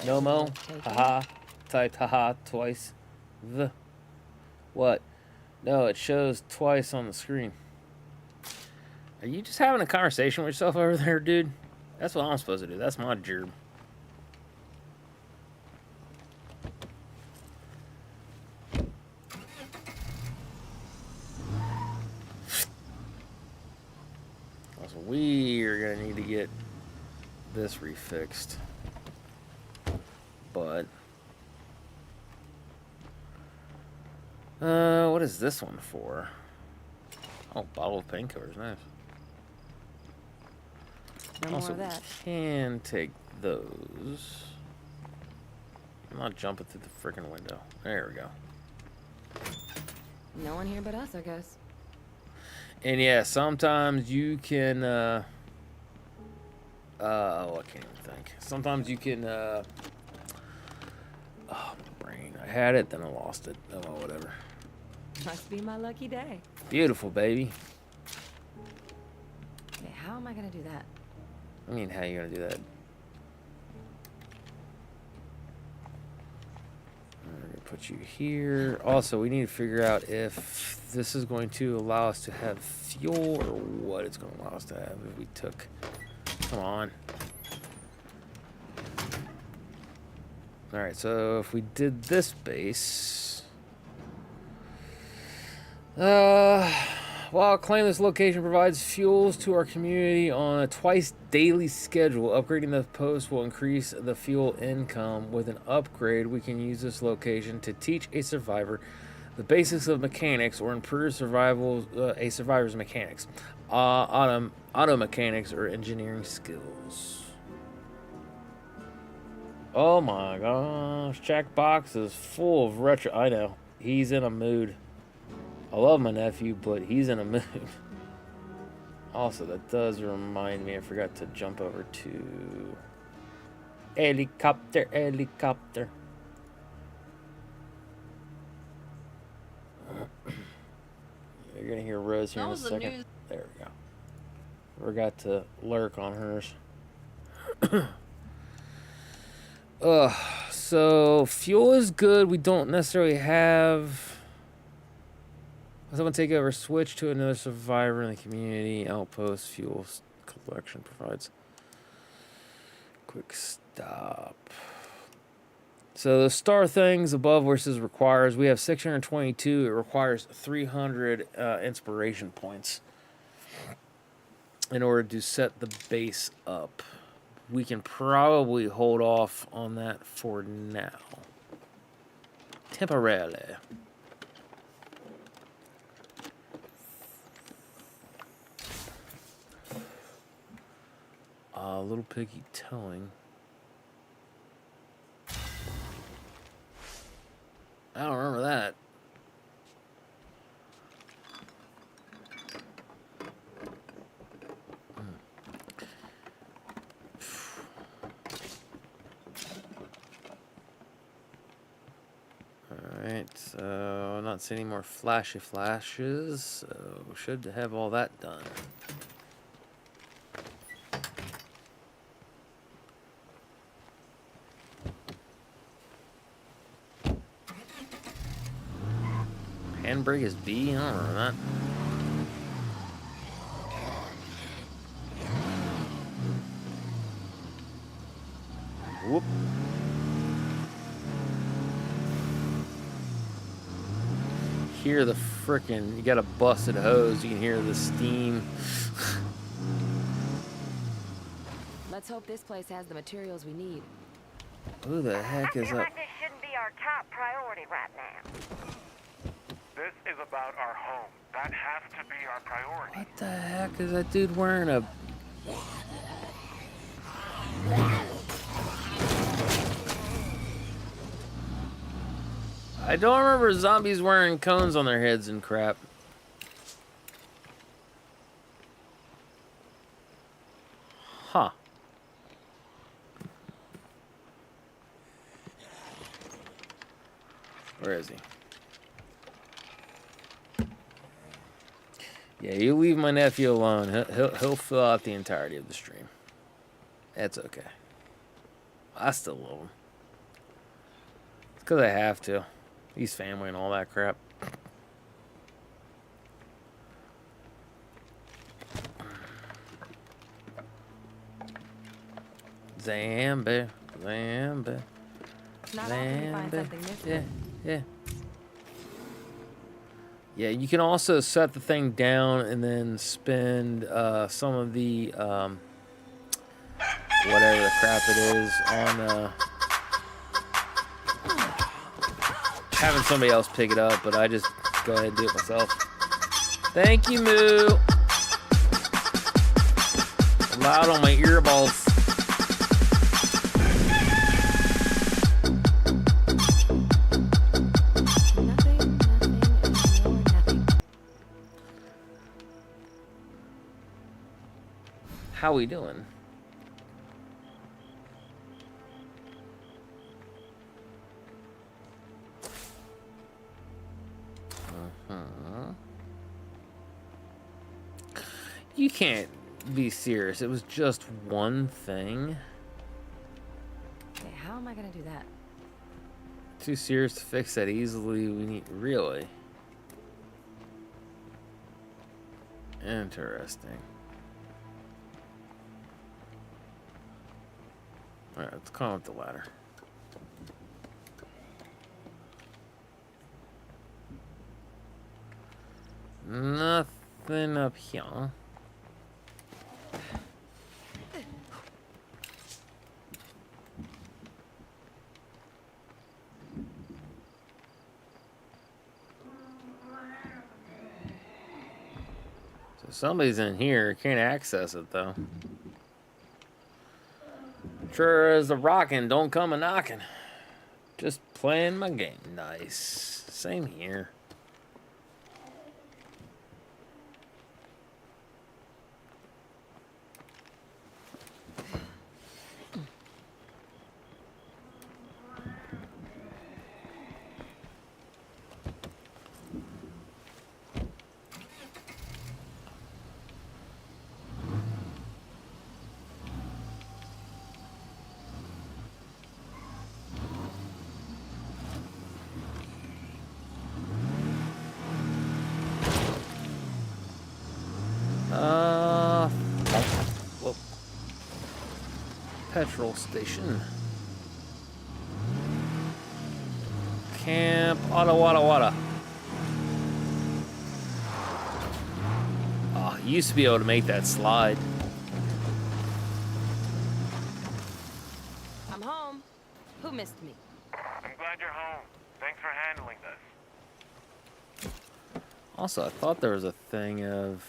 No mo? Haha. Typed haha twice. The. What? No, it shows twice on the screen. Are you just having a conversation with yourself over there, dude? That's what I'm supposed to do. That's my job. So we are gonna need to get this refixed. But what is this one for? Oh, bottle of painkillers, nice. No more Also, of that. can take those. I'm not jumping through the freaking window. There we go. No one here but us, I guess. And yeah, sometimes you can oh, I can't even think. Sometimes you can oh, my brain. I had it, then I lost it. Oh, well, whatever. Must be my lucky day. Beautiful, baby. Okay, how am I gonna do that? I mean, how you gonna do that? I'm gonna put you here. Also, we need to figure out if this is going to allow us to have fuel or what it's going to allow us to have if we took. Come on. All right, so if we did this base. While claim this location provides fuels to our community on a twice daily schedule. Upgrading the post will increase the fuel income. With an upgrade, we can use this location to teach a survivor the basics of mechanics or improve survival a survivor's mechanics, auto mechanics, or engineering skills. Oh my gosh, Jackbox is full of retro. I know, he's in a mood. I love my nephew, but he's in a mood. Also, that does remind me, I forgot to jump over to helicopter. You're gonna hear Rose here in a second. There we go. Forgot to lurk on hers. So fuel is good. We don't necessarily have. Someone take over, switch to another survivor in the community. Outpost fuel collection provides. Quick stop. So the star things above where it says requires, we have 622. It requires 300 inspiration points in order to set the base up. We can probably hold off on that for now. Temporarily. Little piggy towing. I don't remember that. Alright, so I'm not seeing any more flashy flashes, so should have all that done. Handbrake is B? I don't remember that. Whoop. Hear the frickin', you got a busted hose, you can hear the steam. Let's hope this place has the materials we need. Who the heck is up? This shouldn't be our top priority right now. This is about our home. That has to be our priority. What the heck is that dude wearing a... I don't remember zombies wearing cones on their heads and crap. Huh. Where is he? Yeah, you leave my nephew alone. He'll fill out the entirety of the stream. That's okay. I still love him. It's because I have to. He's family and all that crap. Zambi, Zambi, It's not often you find something missing. yeah. Yeah, you can also set the thing down and then spend some of the whatever the crap it is on having somebody else pick it up, but I just go ahead and do it myself. Thank you, Moo. Loud on my earballs. How we doing? You can't be serious. It was just one thing. Okay, how am I gonna do that? Too serious to fix that easily. We need really interesting. All right, let's climb up the ladder. Nothing up here. So somebody's in here. Can't access it though. Sure as the rockin', don't come a knocking. Just playing my game. Nice. Same here. Whoa. Petrol station. Camp Wada Wada Wada. Oh, you used to be able to make that slide. I'm home. Who missed me? I'm glad you're home. Thanks for handling this. Also, I thought there was a thing of...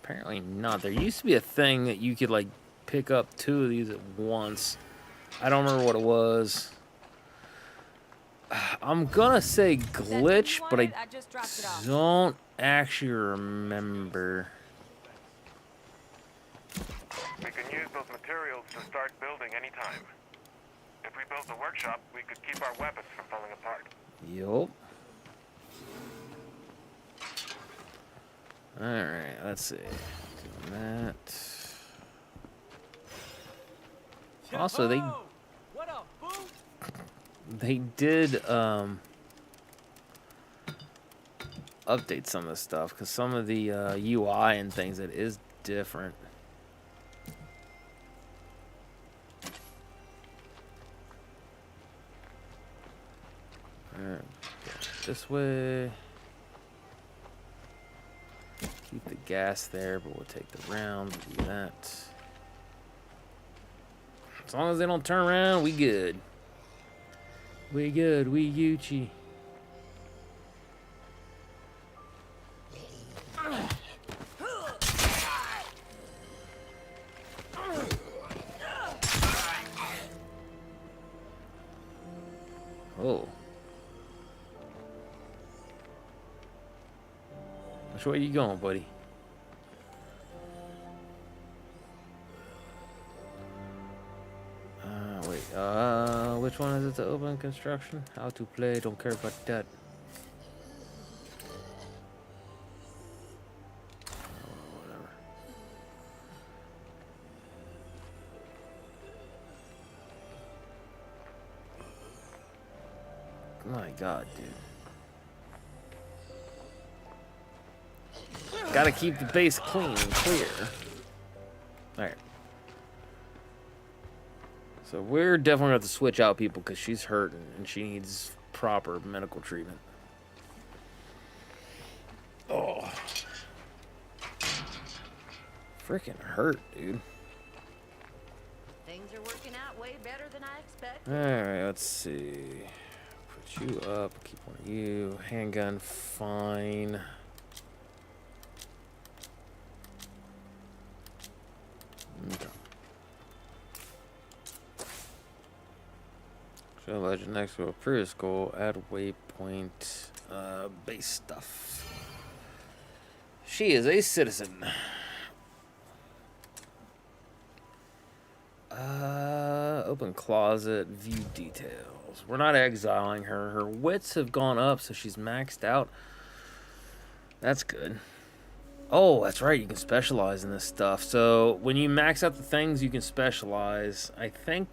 Apparently not. There used to be a thing that you could, like, pick up 2 of these at once. I don't remember what it was. I'm gonna say glitch, but I just dropped it off. don't actually remember. We can use those materials to start building anytime. If we built the workshop, we could keep our weapons from falling apart. Yup. Alright, let's see. Doing that. Also, What up, boo? they did update some of the stuff, because some of the UI and things, it is different. Alright, this way. Keep the gas there, but we'll take the round, do that. As long as they don't turn around, we good. We good, we Gucci. Oh. Which way you going, buddy? Which one is it to open construction? How to play, don't care about that. Whatever. My God, dude. Gotta keep the base clean and clear. Alright. So we're definitely going to have to switch out people because she's hurting and she needs proper medical treatment. Oh. Freaking hurt, dude. Things are working out way better than I expected. Alright, let's see. Put you up, keep one of you. Handgun, fine. Okay. Show legend next to a previous goal. Add waypoint. Base stuff. She is a citizen. Open closet. View details. We're not exiling her. Her wits have gone up, so she's maxed out. That's good. Oh, that's right. You can specialize in this stuff. So when you max out the things you can specialize, I think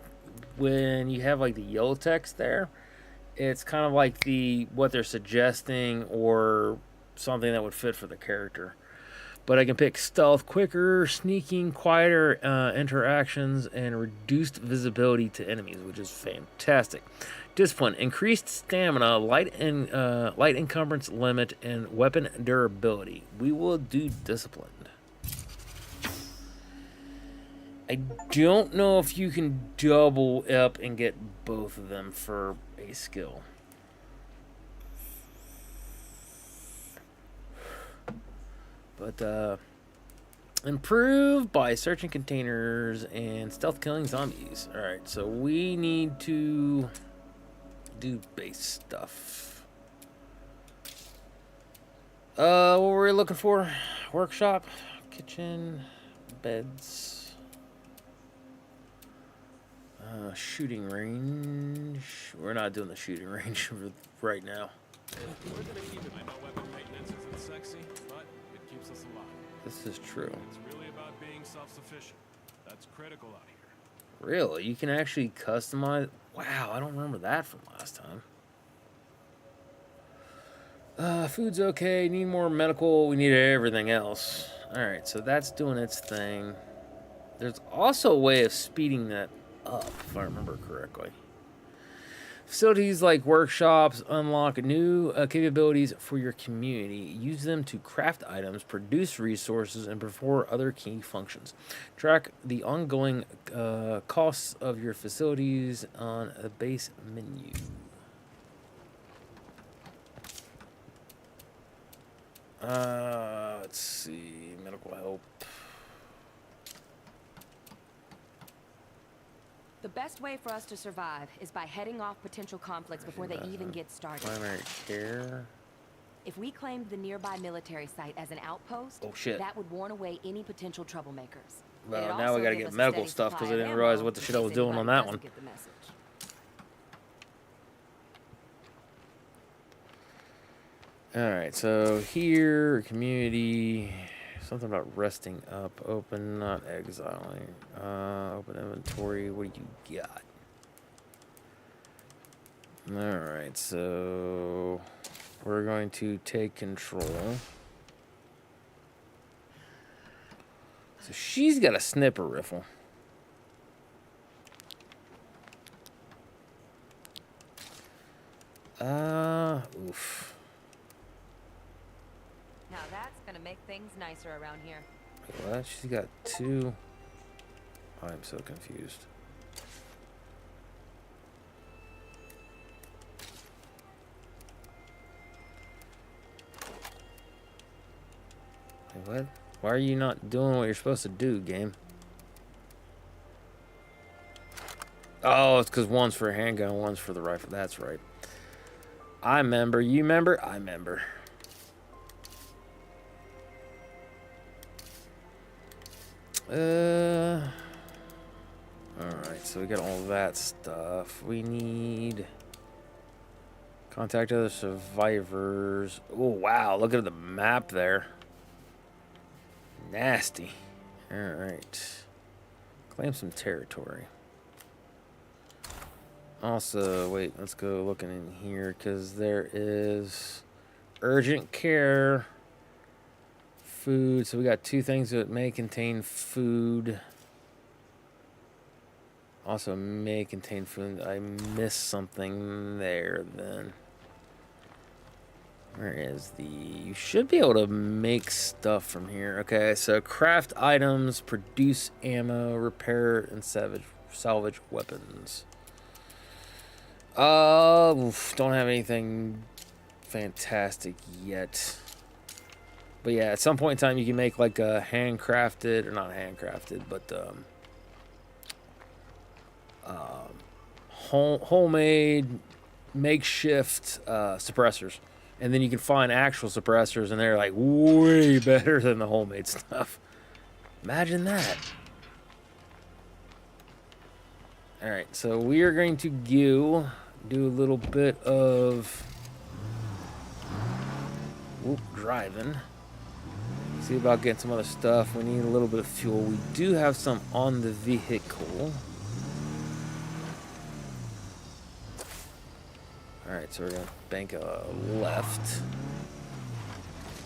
when you have like the yellow text there, it's kind of like what they're suggesting or something that would fit for the character. But I can pick stealth, quicker, sneaking, quieter interactions, and reduced visibility to enemies, which is fantastic. Discipline, increased stamina, light encumbrance limit, and weapon durability. We will do disciplined. I don't know if you can double up and get both of them for a skill. But improve by searching containers and stealth killing zombies. Alright, so we need to do base stuff. What were we looking for? Workshop, kitchen, beds, shooting range. We're not doing the shooting range right now. We're gonna keep it. I know weapon maintenance isn't sexy, but it keeps us alive. This is true. It's really about being self-sufficient. That's critical out here. Really? You can actually customize? Wow, I don't remember that from last time. Food's okay. Need more medical. We need everything else. Alright, so that's doing its thing. There's also a way of speeding that up, if I remember correctly. Facilities like workshops unlock new capabilities for your community. Use them to craft items, produce resources, and perform other key functions. Track the ongoing costs of your facilities on a base menu. Let's see. Medical help. The best way for us to survive is by heading off potential conflicts before they even get started. Primary care. If we claimed the nearby military site as an outpost, Oh, shit. that would warn away any potential troublemakers. Well, It'd now also we gotta give get us a medical steady stuff because I supply of didn't realize ammo what the in shit I was case doing on anybody that doesn't one. get the message. Alright, so here, community, something about resting up, open, not exiling, open inventory, what do you got? Alright, so we're going to take control. So she's got a snipper rifle. Oof. Now that's gonna make things nicer around here. What? She's got two. I'm so confused. Wait, what? Why are you not doing what you're supposed to do, game? Oh, it's because one's for a handgun, one's for the rifle. That's right. I remember. You remember? I remember. Alright, so we got all that stuff. We need... Contact other survivors. Oh, wow. Look at the map there. Nasty. Alright. Claim some territory. Also, wait, let's go looking in here, because there is urgent care, food. So we got two things that may contain food. Also may contain food. I missed something there then. Where is the... You should be able to make stuff from here. Okay, so craft items, produce ammo, repair, and salvage weapons. Don't have anything fantastic yet. But yeah, at some point in time you can make like a handcrafted, or not handcrafted, but homemade makeshift suppressors. And then you can find actual suppressors and they're like way better than the homemade stuff. Imagine that. Alright, so we are going to do a little bit of driving. See about getting some other stuff. We need a little bit of fuel. We do have some on the vehicle. Alright, so we're going to bank a left.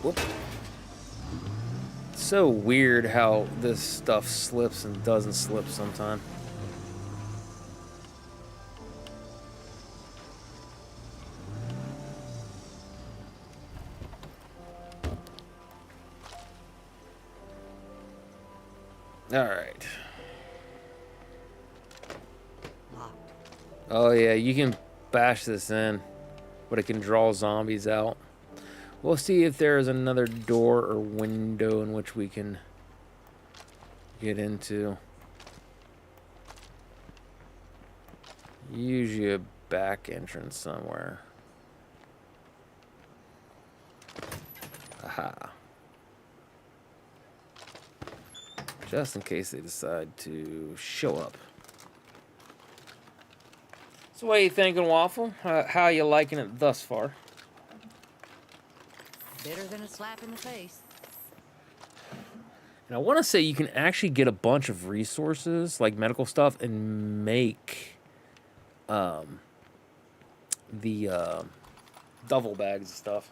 Whoop. It's so weird how this stuff slips and doesn't slip sometimes. Alright. Oh yeah, you can bash this in, but it can draw zombies out. We'll see if there is another door or window in which we can get into. Usually a back entrance somewhere. Aha. Just in case they decide to show up. So what are you thinking, Waffle? How you liking it thus far? Better than a slap in the face. And I want to say you can actually get a bunch of resources, like medical stuff, and make the duffel bags and stuff.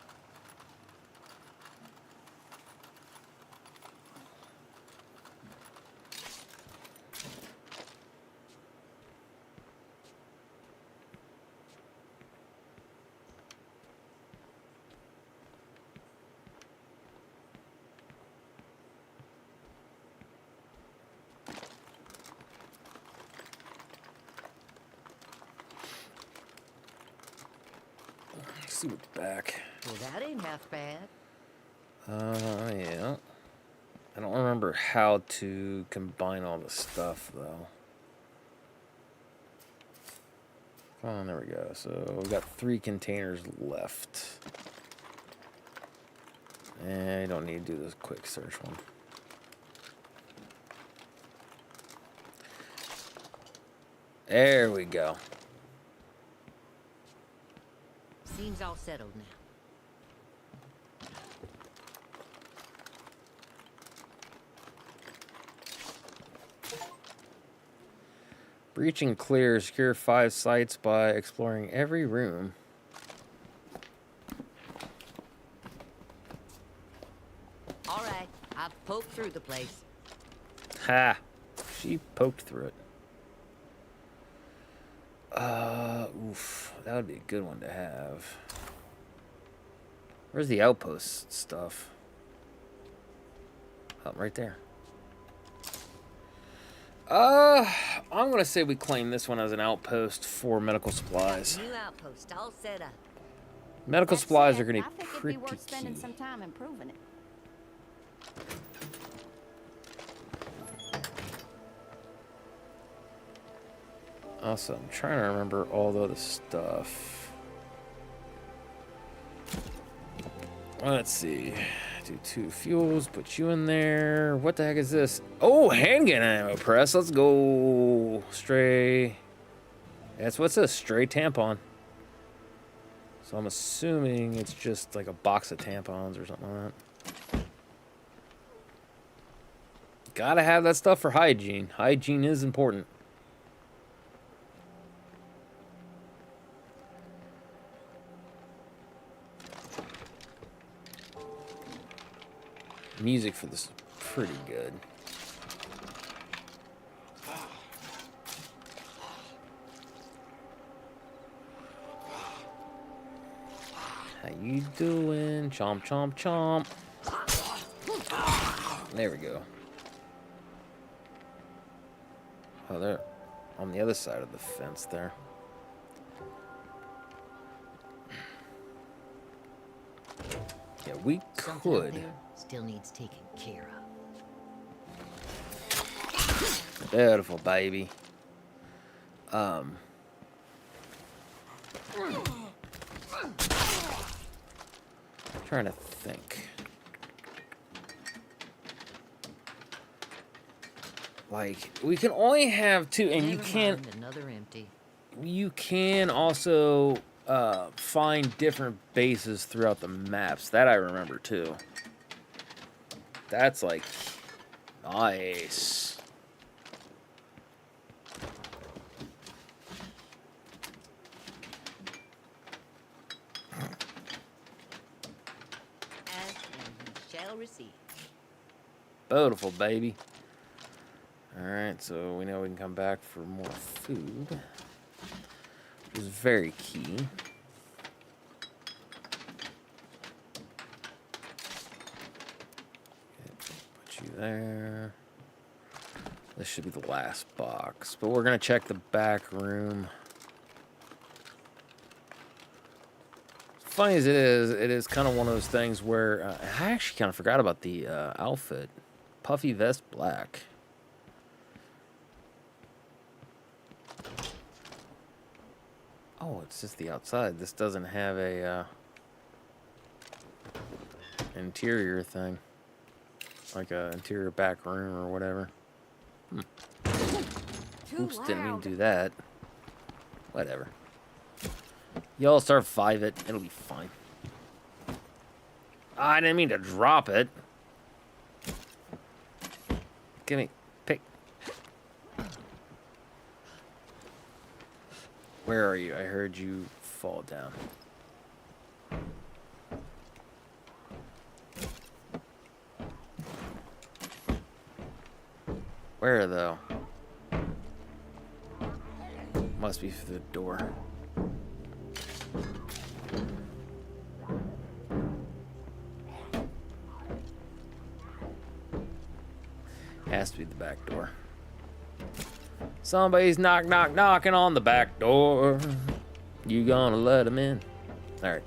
see what's back. Well, that ain't half bad. Yeah. I don't remember how to combine all the stuff, though. Oh, there we go. So we've got 3 containers left. And I don't need to do this quick search one. There we go. Seems all settled now. Breach and clear. Secure 5 sites by exploring every room. All right, I've poked through the place. Ha! She poked through it. Oof. That would be a good one to have. Where's the outpost stuff? Oh, right there. I'm gonna say we claim this one as an outpost for medical supplies. New outpost all set up. Medical supplies are gonna I be think pretty it'd be worth spending key. some time improving it. Also, I'm trying to remember all the other stuff. Let's see. Do 2 fuels, put you in there. What the heck is this? Oh, handgun ammo press. Let's go. Stray. That's what's this? Stray tampon. So I'm assuming it's just like a box of tampons or something like that. Gotta have that stuff for hygiene. Hygiene is important. Music for this is pretty good. How you doing? Chomp, chomp, chomp. There we go. Oh, they're on the other side of the fence there. Yeah, we Something up could. there still needs taking care of. Beautiful, baby. Trying to think. Like, we can only have 2, and you Never can't. mind, another empty. You can also find different bases throughout the maps. That I remember too. That's like nice. Ask and he shall receive. Beautiful, baby. Alright, so we know we can come back for more food, which is very key. Okay, put you there. This should be the last box, but we're going to check the back room. Funny as it is kind of one of those things where I actually kind of forgot about the outfit. Puffy vest black. Oh, it's just the outside. This doesn't have a interior thing. Like a interior back room or whatever. Oops, didn't mean to do that. Whatever. Y'all start 5 it. It'll be fine. I didn't mean to drop it. Give me. Pick. Where are you? I heard you fall down. Where, though? Must be through the door. Has to be the back door. Somebody's knocking on the back door. You gonna let him in? All right.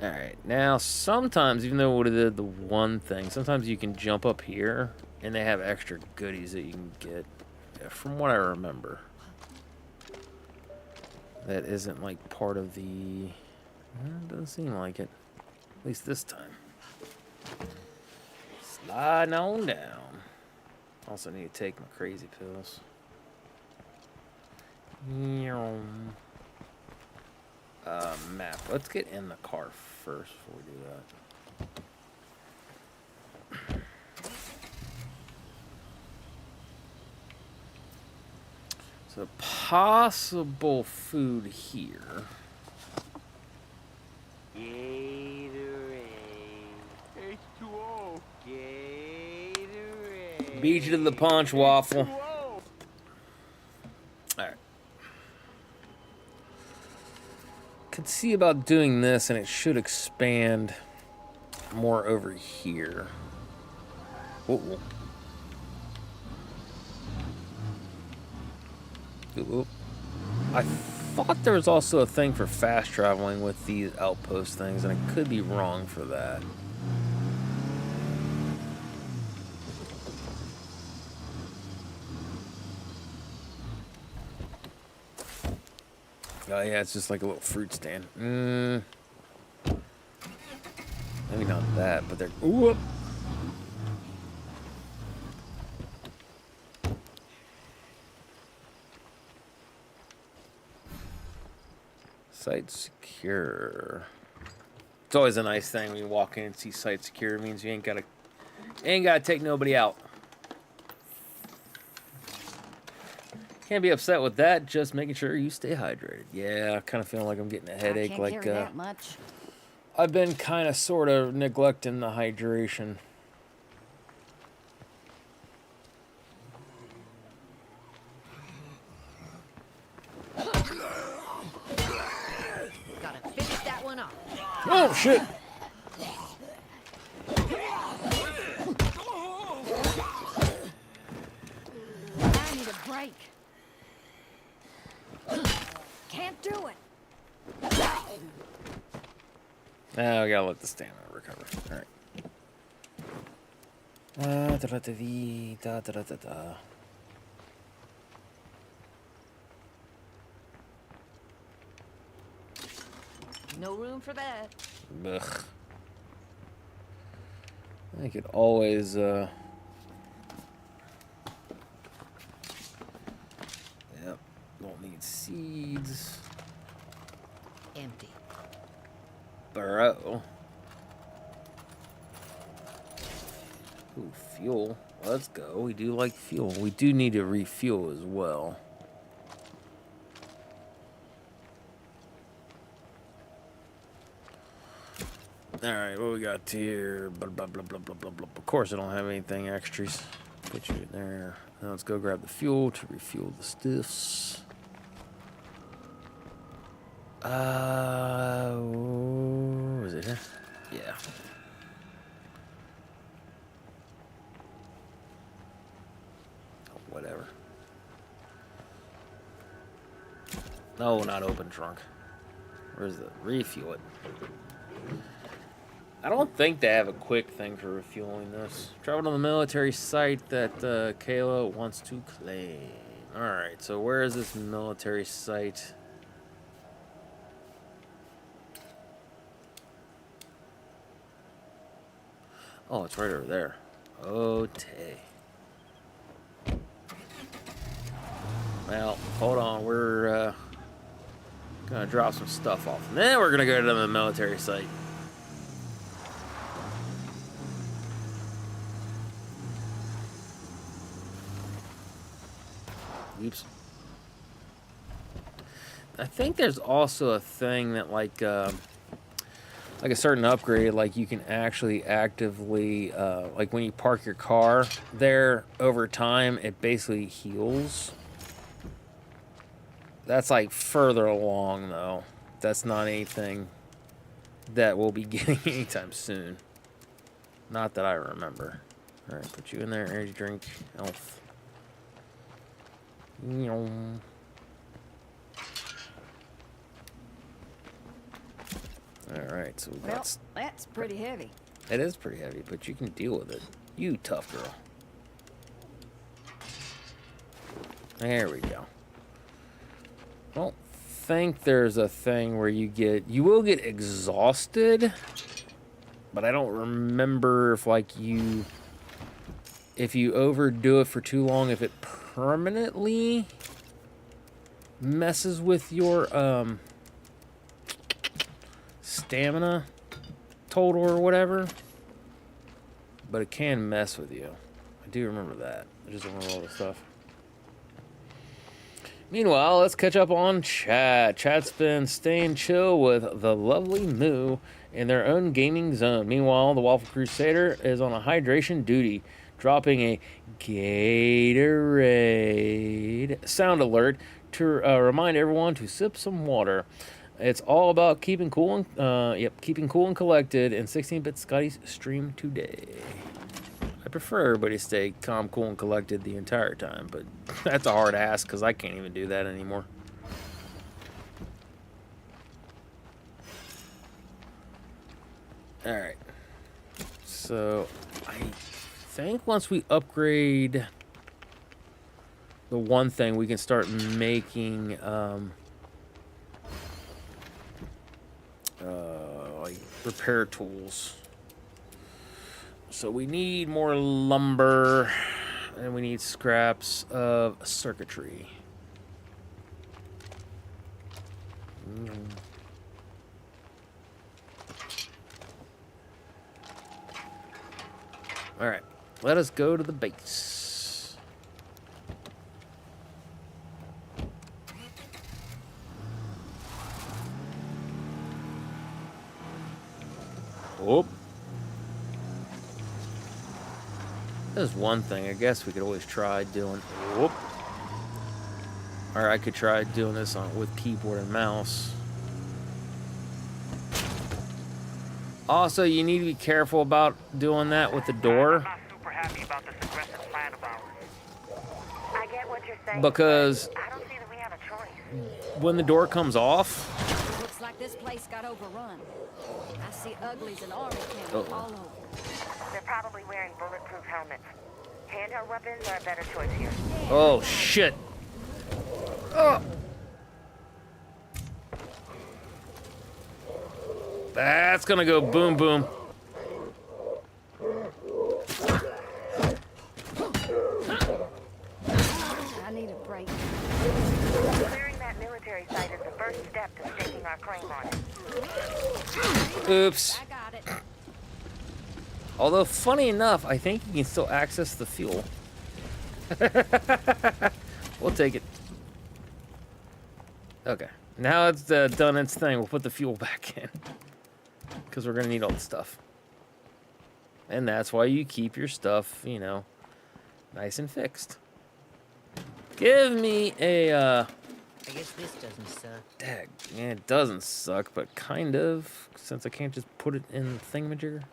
Alright, now sometimes, even though it did the one thing, sometimes you can jump up here and they have extra goodies that you can get. Yeah, from what I remember. That isn't like part of the... It doesn't seem like it. At least this time. Sliding on down. Also need to take my crazy pills. Map. Let's get in the car first before we do that. So possible food here. Gatorade. H2O. Gatorade. Beat you to the punch, Waffle. H2O. Alright. Could see about doing this, and it should expand more over here. Ooh. Ooh. I thought there was also a thing for fast traveling with these outpost things, and I could be wrong for that. Oh yeah, it's just like a little fruit stand. Maybe not that, but they're... Ooh. Site secure. It's always a nice thing when you walk in and see site secure. It means you ain't gotta take nobody out. Can't be upset with that. Just making sure you stay hydrated. Yeah, I kind of feeling like I'm getting a headache. I can't like carry that much. I've been kind of sort of neglecting the hydration. Gotta finish that one off. Oh shit! I need a break. Can't do it. Now we gotta let the stamina recover. Alright. No room for that. Ugh. I could always, Yep, don't need seeds. Empty. Bro. Ooh, fuel. Let's go. We do like fuel. We do need to refuel as well. Alright, what we got here? Blah, blah, blah, blah, blah, blah, blah. Of course, I don't have anything extras. Put you in there. Now let's go grab the fuel to refuel the stiffs. Is it here? Yeah. Oh, whatever. No, not open trunk. Where's the refuel it? I don't think they have a quick thing for refueling this. Travel to the military site that Kayla wants to claim. Alright, so where is this military site? Oh, it's right over there. Okay. Well, hold on. We're gonna drop some stuff off. And then we're gonna go to the military site. Oops. I think there's also a thing that like a certain upgrade, like you can actually actively, like when you park your car there over time, it basically heals. That's like further along though. That's not anything that we'll be getting anytime soon. Not that I remember. All right, put you in there. Energy drink, health. Alright, so we Well, got... that's pretty heavy. It is pretty heavy, but you can deal with it. You tough girl. There we go. I don't think there's a thing where you will get exhausted, but I don't remember if if you overdo it for too long, if it permanently messes with your stamina total or whatever, but it can mess with you. I do remember that. I just don't remember all the stuff. Meanwhile, let's catch up on chat. Chat's been staying chill with the lovely Moo in their own gaming zone. Meanwhile, the Waffle Crusader is on a hydration duty, dropping a Gatorade sound alert to remind everyone to sip some water. It's all about keeping cool and keeping cool and collected in 16-bit Scotty's stream today. I prefer everybody to stay calm, cool, and collected the entire time, but that's a hard ask because I can't even do that anymore. Alright. So, I think once we upgrade the one thing, we can start making, like repair tools. So we need more lumber, and we need scraps of circuitry. All right, let us go to the base. Oh. There's one thing I guess we could always try doing. Whoop. Or I could try doing this with keyboard and mouse. Also, you need to be careful about doing that with the door. I'm not super happy about this aggressive plan of ours. I get what you're saying. Because I don't see that we have a choice. when the door comes off, Looks like this place got overrun. I see uglies and army cameras all over. They're probably wearing bulletproof helmets. Handheld weapons are a better choice here. oh shit. Oh. That's gonna go boom boom. I need a break. Clearing that military site is the first step to staking our claim on it. Oops. I got it. Although, funny enough, I think you can still access the fuel. We'll take it. Okay. Now it's done its thing. We'll put the fuel back in. Because we're going to need all the stuff. And that's why you keep your stuff, you know, nice and fixed. Give me a, I guess this doesn't suck. Dag. Yeah, it doesn't suck, but kind of. Since I can't just put it in the thingamajigger.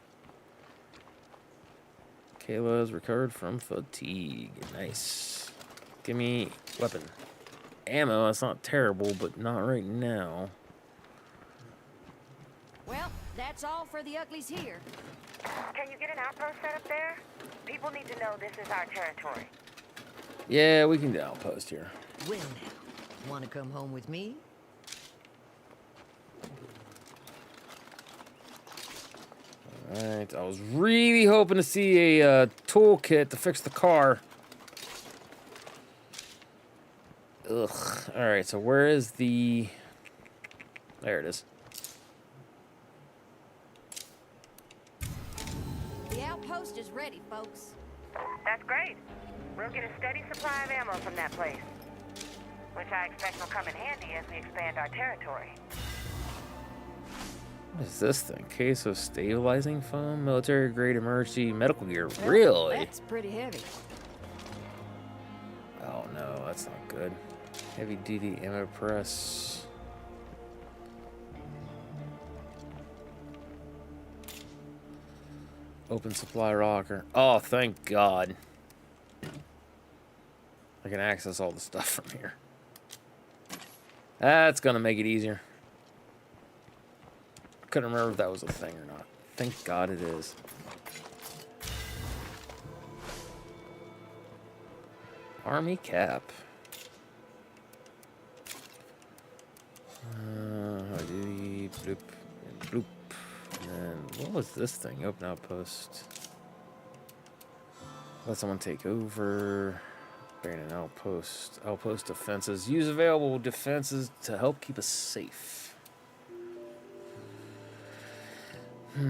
Kayla's recovered from fatigue. Nice. Give me weapon. Ammo, that's not terrible, but not right now. Well, that's all for the uglies here. Can you get an outpost set up there? People need to know this is our territory. Yeah, we can do outpost here. Well now, wanna come home with me? Alright, I was really hoping to see a toolkit to fix the car. Ugh. Alright, so where is the... There it is. The outpost is ready, folks. That's great. We'll get a steady supply of ammo from that place. Which I expect will come in handy as we expand our territory. What is this thing? Case of stabilizing foam, military grade emergency medical gear. Well, Really? That's pretty heavy. Oh no, that's not good. Heavy duty ammo press. Open supply rocker. Oh, thank God. I can access all the stuff from here. That's gonna make it easier. Couldn't remember if that was a thing or not. Thank God it is. Army cap. Bloop, and bloop. And then, what was this thing? Open outpost. Let someone take over. Abandon outpost. Outpost defenses. Use available defenses to help keep us safe. So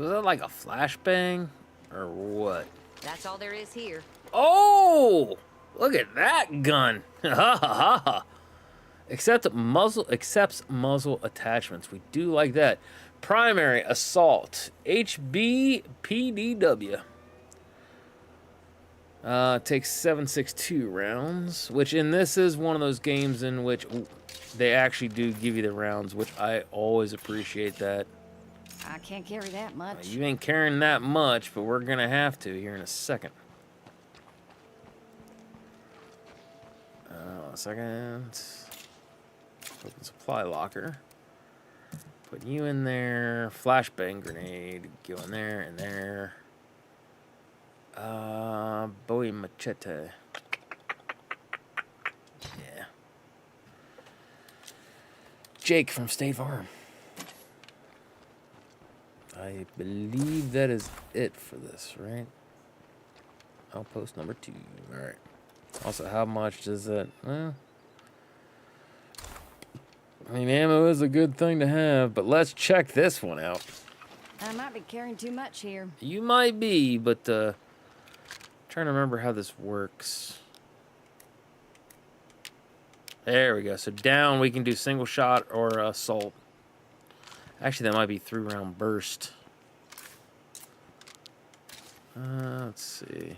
is that like a flashbang or what? That's all there is here. Oh, look at that gun! Ha ha ha ha! Accepts muzzle attachments. We do like that. Primary assault. HBPDW. Takes 7.62 rounds, which in this is one of those games in which they actually do give you the rounds, which I always appreciate that. I can't carry that much. You ain't carrying that much, but we're gonna have to here in a second. A second. Open supply locker. Put you in there. Flashbang grenade. Go in there and there. Bowie machete. Yeah. Jake from State Farm. I believe that is it for this, right? Outpost number 2. Alright. Also, how much does that... Well... I mean, ammo is a good thing to have, but let's check this one out. I might be carrying too much here. You might be, but, trying to remember how this works. There we go. So down, we can do single shot or assault. Actually, that might be 3-round burst. Let's see.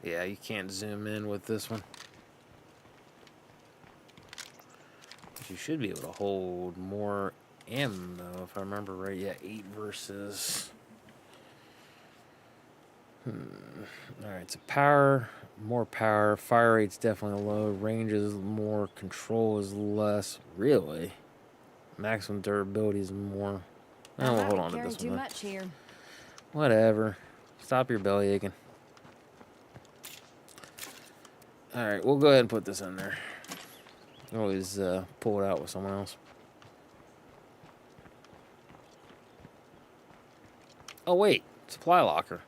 Yeah, you can't zoom in with this one. But you should be able to hold more ammo, if I remember right. Yeah, 8 versus... Alright, so power, more power. Fire rate's definitely low. Range is more. Control is less. Really? Maximum durability is more. Oh, we'll hold on to this one. Too much here. Whatever. Stop your belly aching. Alright, we'll go ahead and put this in there. Always pull it out with someone else. Oh, wait. Supply locker.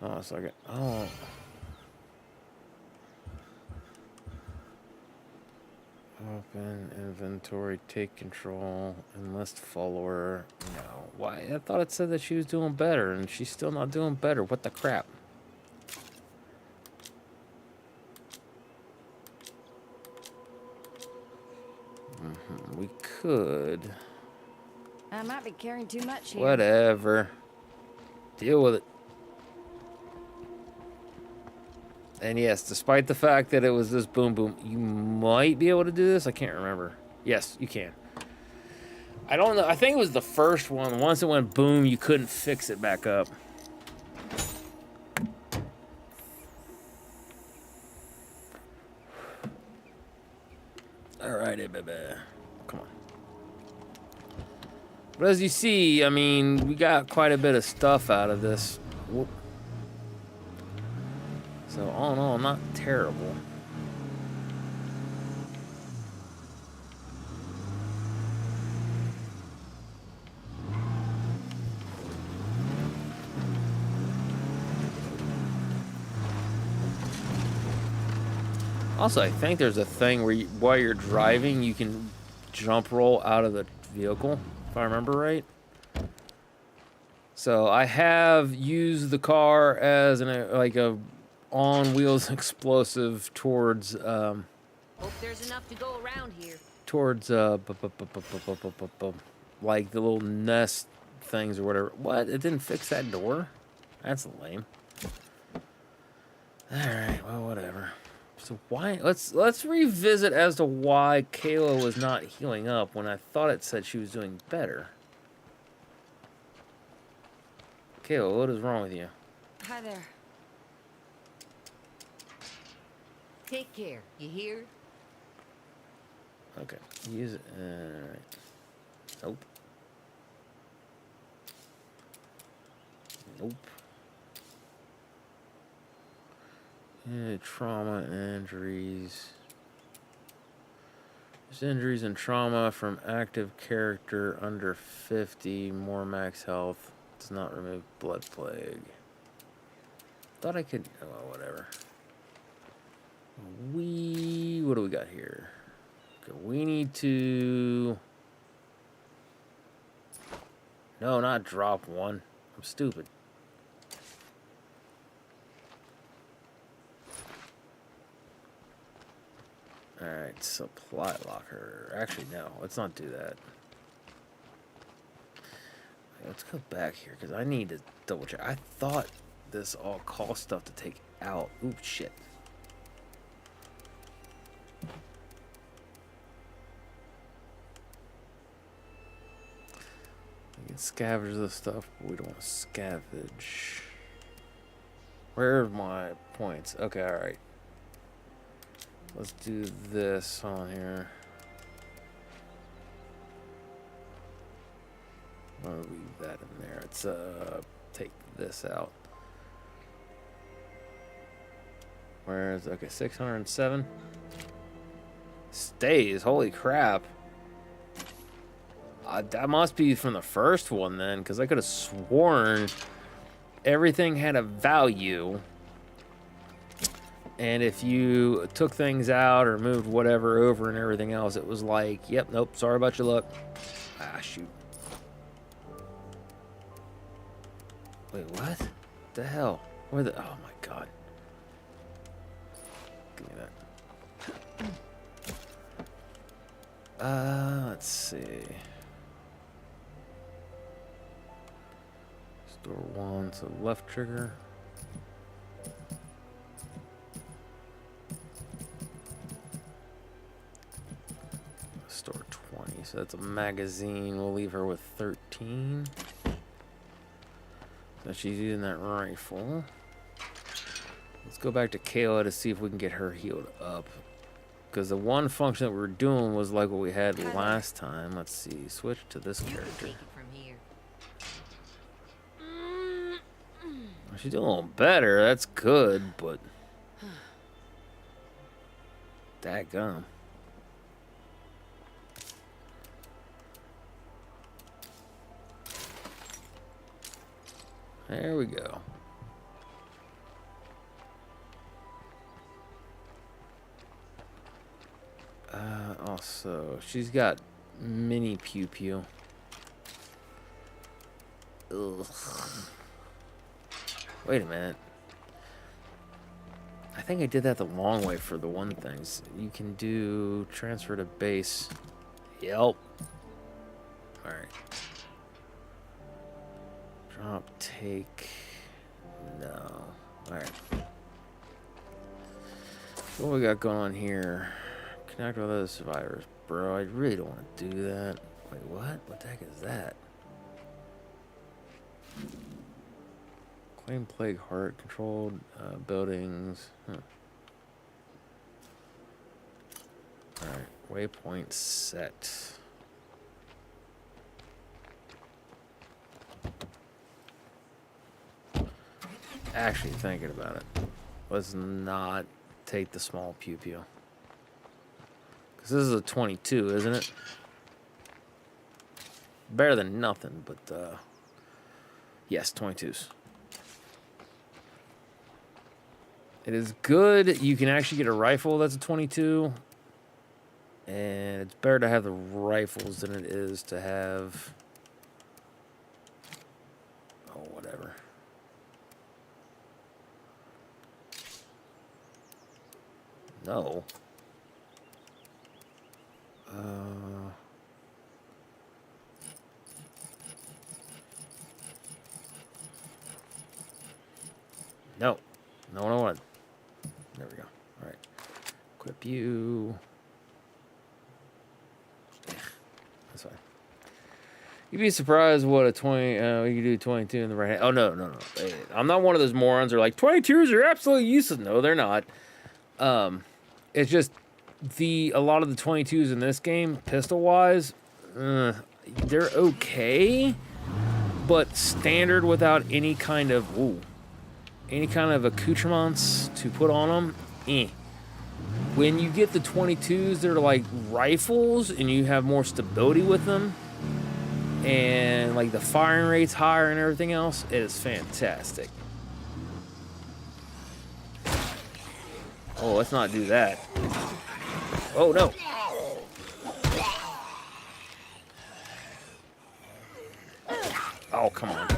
Oh, a second. Oh. Open inventory, take control, enlist follower. No. Why? I thought it said that she was doing better, and she's still not doing better. What the crap? We could. I might be carrying too much here. Whatever. Deal with it. And yes, despite the fact that it was this boom boom, you might be able to do this. I can't remember. Yes, you can. I don't know. I think it was the first one. Once it went boom, you couldn't fix it back up. Alrighty, baby. Come on. But as you see, I mean, we got quite a bit of stuff out of this. Whoop. So, all in all, not terrible. Also, I think there's a thing where while you're driving, you can jump roll out of the vehicle, if I remember right. So, I have used the car as a on wheels explosive towards Hope there's enough to go around here. towards like the little nest things or whatever. What? It didn't fix that door? That's lame. All right, well, whatever. So why? Let's revisit as to why Kayla was not healing up when I thought it said she was doing better. Kayla, what is wrong with you? Hi there. Take care, you hear? Okay, use it. All right. Nope. Nope. Yeah, trauma injuries. There's injuries and trauma from active character under 50. More max health. Does not remove blood plague. Thought I could. Oh, well, whatever. What do we got here? Okay, we need to. No, not drop one. I'm stupid. Alright, supply locker. Actually, no. Let's not do that. Let's go back here, because I need to double check. I thought this all cost stuff to take out. Oops, shit. We can scavenge this stuff, but we don't want to scavenge. Where are my points? Okay, alright. Let's do this on here. I'll leave that in there. Let's take this out. Where's okay, 607 stays. Holy crap! That must be from the first one then, because I could have sworn everything had a value. And if you took things out or moved whatever over and everything else, it was like, yep, nope, sorry about your luck. Ah, shoot. Wait, what? The hell? Where the... Oh, my God. Give me that. Let's see. Store 1, so left trigger. Store 20, so that's a magazine. We'll leave her with 13. So she's using that rifle. Let's go back to Kayla to see if we can get her healed up. Because the one function that we were doing was like what we had last time. Let's see. Switch to this character. She's doing a little better. That's good, but... Dadgum. There we go. Also, she's got mini pew pew. Ugh. Wait a minute. I think I did that the long way for the one things. You can do transfer to base. Yep. Alright. Drop, take. No. Alright. So what we got going on here? Connect with other survivors. Bro, I really don't want to do that. Wait, what? What the heck is that? Claim plague heart controlled buildings. Huh. Alright, waypoint set. Actually thinking about it. Let's not take the small pew pew. Because this is a 22, isn't it? Better than nothing, but yes, 22s. It is good. You can actually get a rifle that's a 22. And it's better to have the rifles than it is to have... Oh, whatever. No. No. No. There we go. All right. Equip you. That's fine. You'd be surprised what a 20... we can do 22 in the right hand. Oh, no. Hey, I'm not one of those morons who are like, 22s are absolutely useless. No, they're not. It's just a lot of the 22s in this game, pistol-wise, they're okay, but standard without any kind of... any kind of accoutrements to put on them, When you get the 22s, they're like rifles, and you have more stability with them, and like the firing rate's higher and everything else, it is fantastic. Oh, let's not do that. Oh, no. Oh, come on.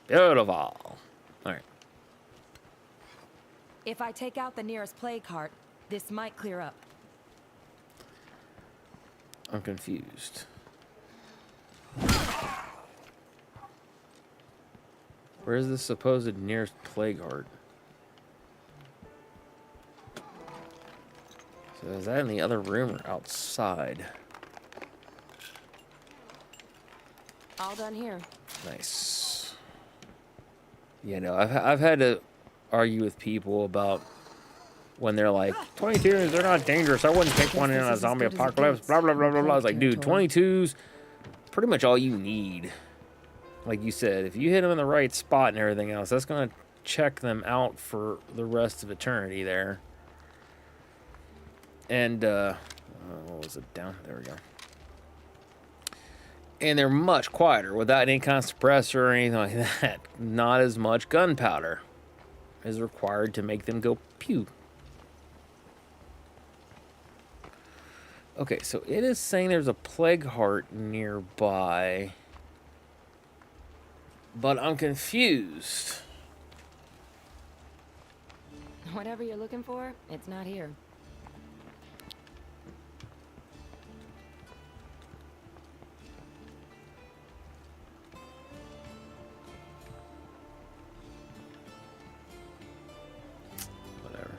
Beautiful. All right. If I take out the nearest plague cart, this might clear up. I'm confused. Where's the supposed nearest plague heart? So is that in the other room or outside? All done here. Nice. Yeah, no, I've had to argue with people about when they're like, 22s, they're not dangerous. I wouldn't take one in a zombie apocalypse, blah, blah, blah, blah, blah. I was like, dude, 22s, pretty much all you need. Like you said, if you hit them in the right spot and everything else, that's going to check them out for the rest of eternity there. And, what was it down? There we go. And they're much quieter without any kind of suppressor or anything like that. Not as much gunpowder is required to make them go pew. Okay, so it is saying there's a plague heart nearby. But I'm confused. Whatever you're looking for, it's not here. Whatever.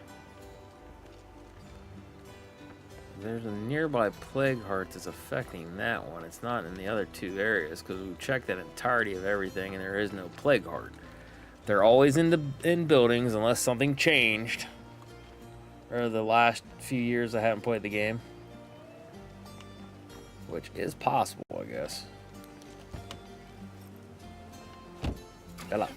There's a nearby plague heart that's affecting that one. It's not in the other two areas because we checked that entirety of everything and there is no plague heart. They're always in buildings unless something changed. Or the last few years I haven't played the game. Which is possible, I guess. Hello.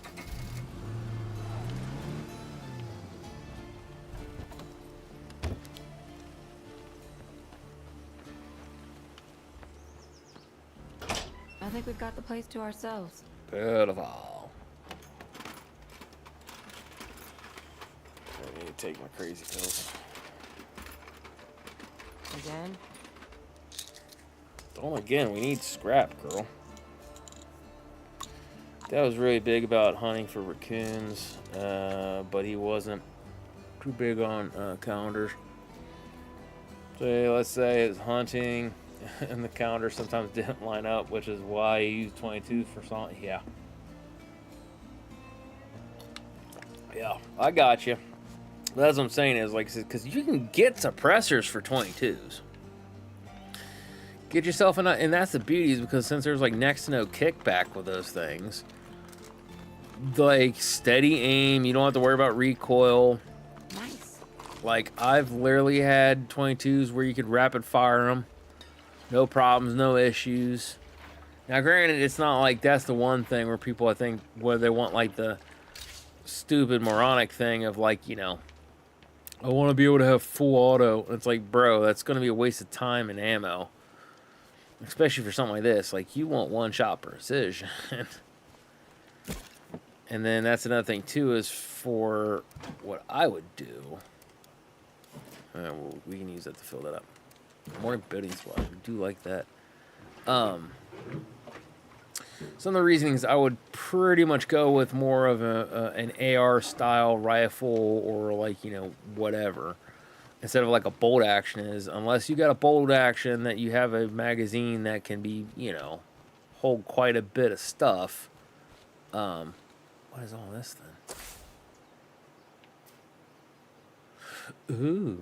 I think we've got the place to ourselves. Beautiful. I need to take my crazy pills. Again? Don't again, we need scrap, girl. Dad was really big about hunting for raccoons, but he wasn't too big on calendars. So let's say it's hunting, and the calendar sometimes didn't line up, which is why he used 22 for something. Yeah. Yeah, I got you. That's what I'm saying is, like, because you can get suppressors for 22s. Get yourself enough, and that's the beauty, is because since there's, like, next to no kickback with those things, like, steady aim, you don't have to worry about recoil. Nice. Like, I've literally had 22s where you could rapid fire them. No problems, no issues. Now, granted, it's not like that's the one thing where people, I think, where they want, like, the stupid moronic thing of, like, you know, I want to be able to have full auto. It's like, bro, that's going to be a waste of time and ammo. Especially for something like this. Like, you want one shot precision. And then that's another thing, too, is for what I would do. Well, we can use that to fill that up. More building supplies. We do like that. some of the reasonings, I would pretty much go with more of an AR style rifle or like, you know, whatever, instead of like a bolt action is, unless you got a bolt action that you have a magazine that can be, you know, hold quite a bit of stuff. What is all this then? Ooh.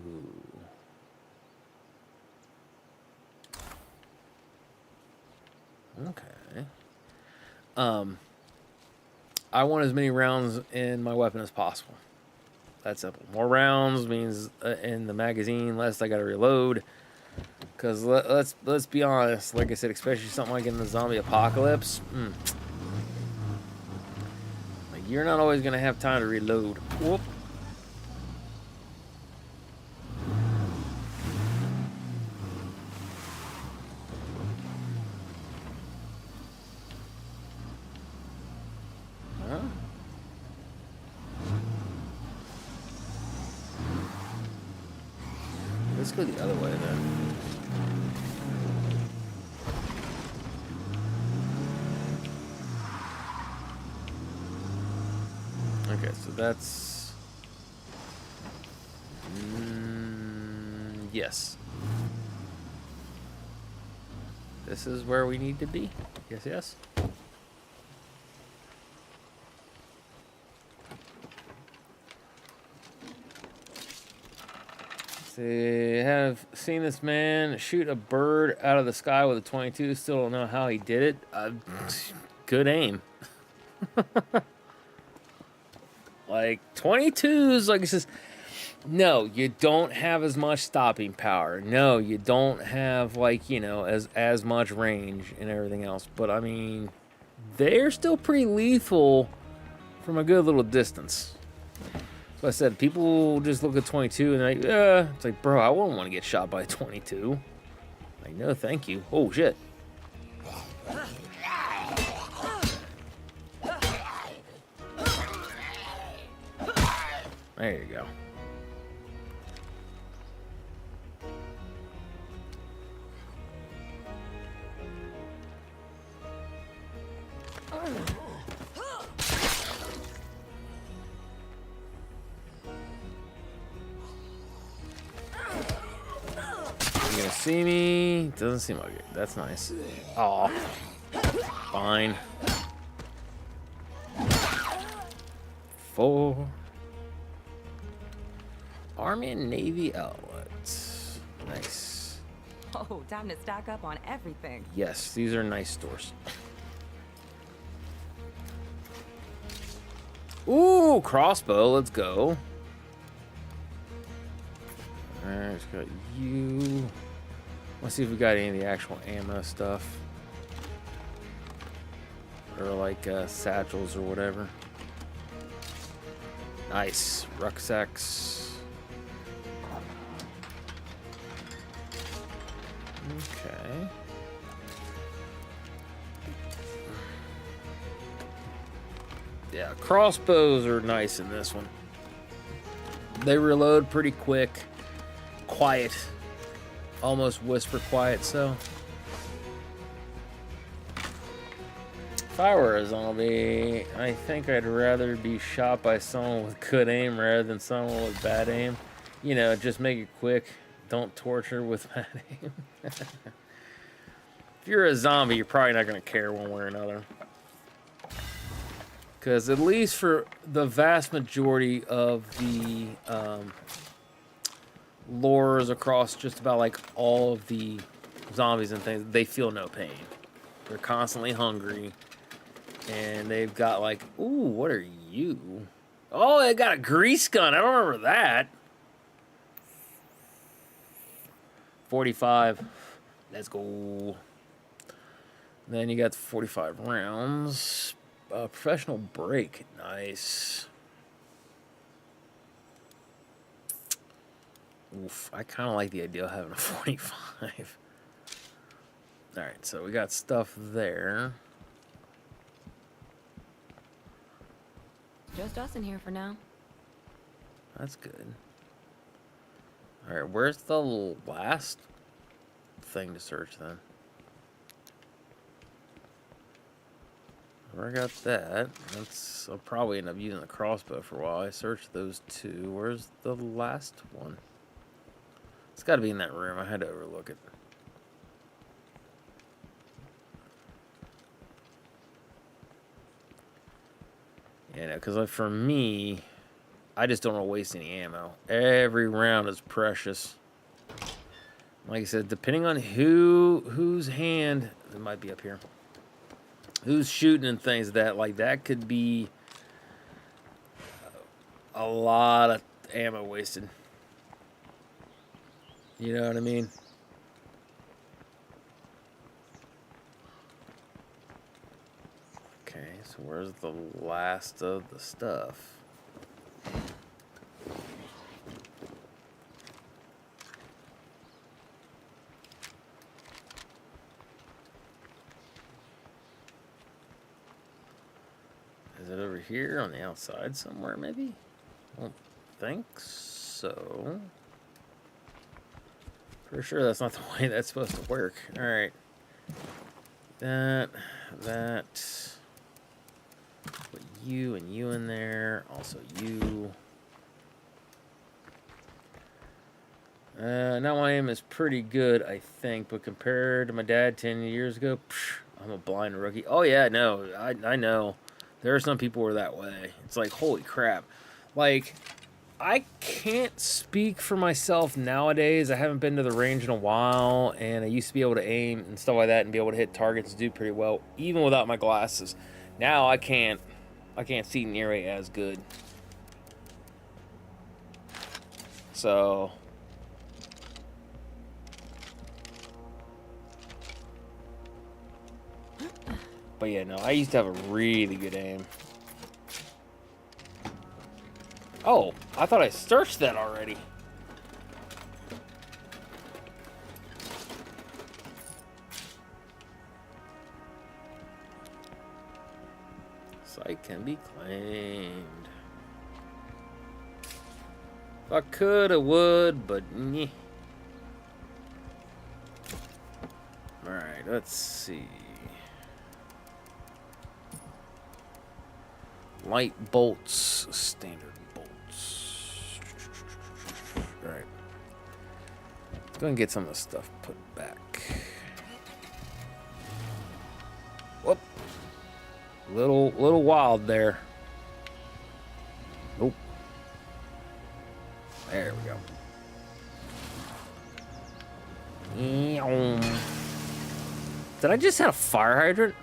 Okay. I want as many rounds in my weapon as possible. That's simple. More rounds means in the magazine, less I gotta reload. Cause let's be honest, like I said, especially something like in the zombie apocalypse, like you're not always gonna have time to reload. Whoop. Huh? Let's go the other way then. Okay, so that's... yes. This is where we need to be. Yes, yes. See, have seen this man shoot a bird out of the sky with a 22. Still don't know how he did it. Good aim. Like 22s, like it says, no, you don't have as much stopping power. No, you don't have like, you know, as much range and everything else. But I mean, they're still pretty lethal from a good little distance. So I said, people just look at 22 and like, it's like, bro, I wouldn't want to get shot by a 22. Like, no, thank you. Oh shit. There you go. You gonna see me? Doesn't seem like it. That's nice. Aw. Fine. 4. Army and Navy outlets. Nice. Oh, time to stock up on everything. Yes, these are nice stores. Ooh, crossbow. Let's go. Alright, just got you. Let's see if we got any of the actual ammo stuff. Or like satchels or whatever. Nice. Rucksacks. Okay. Yeah, crossbows are nice in this one. They reload pretty quick. Quiet. Almost whisper quiet, so. If I were a zombie, I think I'd rather be shot by someone with good aim rather than someone with bad aim. You know, just make it quick. Don't torture with bad aim. If you're a zombie, you're probably not going to care one way or another. Because at least for the vast majority of the lures across just about like all of the zombies and things, they feel no pain. They're constantly hungry. And they've got like, ooh, what are you? Oh, they got a grease gun. I don't remember that. 45. Let's go. Then you got 45 rounds. Professional break. Nice. Oof. I kind of like the idea of having a 45. Alright, so we got stuff there. Just us in here for now. That's good. Alright, where's the last thing to search then? I got that. I'll probably end up using the crossbow for a while. I searched those two. Where's the last one? It's got to be in that room. I had to overlook it. Yeah, no, because for me, I just don't want to waste any ammo. Every round is precious. Like I said, depending on whose hand, it might be up here. Who's shooting and things like that could be a lot of ammo wasted. You know what I mean? Okay, so where's the last of the stuff? Is it over here on the outside somewhere, maybe? I don't think so. Pretty sure that's not the way that's supposed to work. Alright. That. Put you and you in there. Also you. Now my aim is pretty good, I think, but compared to my dad 10 years ago, I'm a blind rookie. Oh yeah, no, I know. There are some people who are that way. It's like, holy crap. Like, I can't speak for myself nowadays. I haven't been to the range in a while, and I used to be able to aim and stuff like that and be able to hit targets and do pretty well, even without my glasses. Now I can't see nearly as good. So... But yeah, no, I used to have a really good aim. Oh, I thought I searched that already. Site can be claimed. If I could, I would, but meh. Alright, let's see. Light bolts, standard bolts. Alright. Let's go and get some of the stuff put back. Whoop. Little wild there. Nope. There we go. Did I just hit a fire hydrant?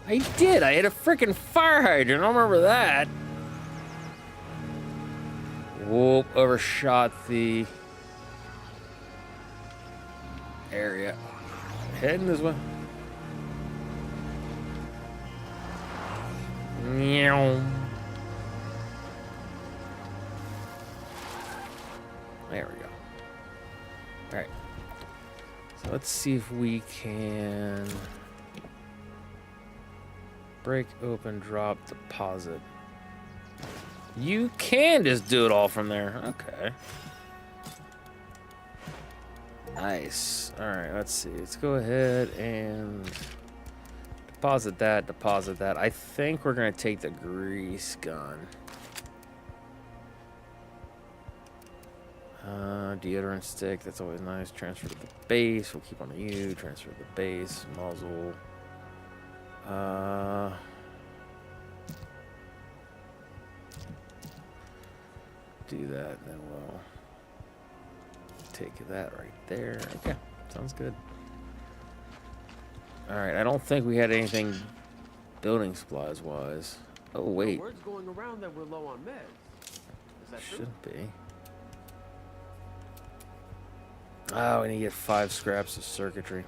I did. I hit a freaking fire hydrant. I don't remember that. Whoop, overshot the area. Heading this way. Meow. There we go. Alright. So let's see if we can break open, drop, deposit. You can just do it all from there. Okay. Nice. Alright, let's see. Let's go ahead and deposit that, deposit that. I think we're going to take the grease gun. Deodorant stick, that's always nice. Transfer to the base. We'll keep on you. Transfer to the base. Muzzle. Do that, then we'll take that right there. Okay, sounds good. Alright, I don't think we had anything building supplies wise. Oh, wait. Word's going around that we're low on meds. Is that true? Shouldn't be. Oh, we need to get 5 scraps of circuitry.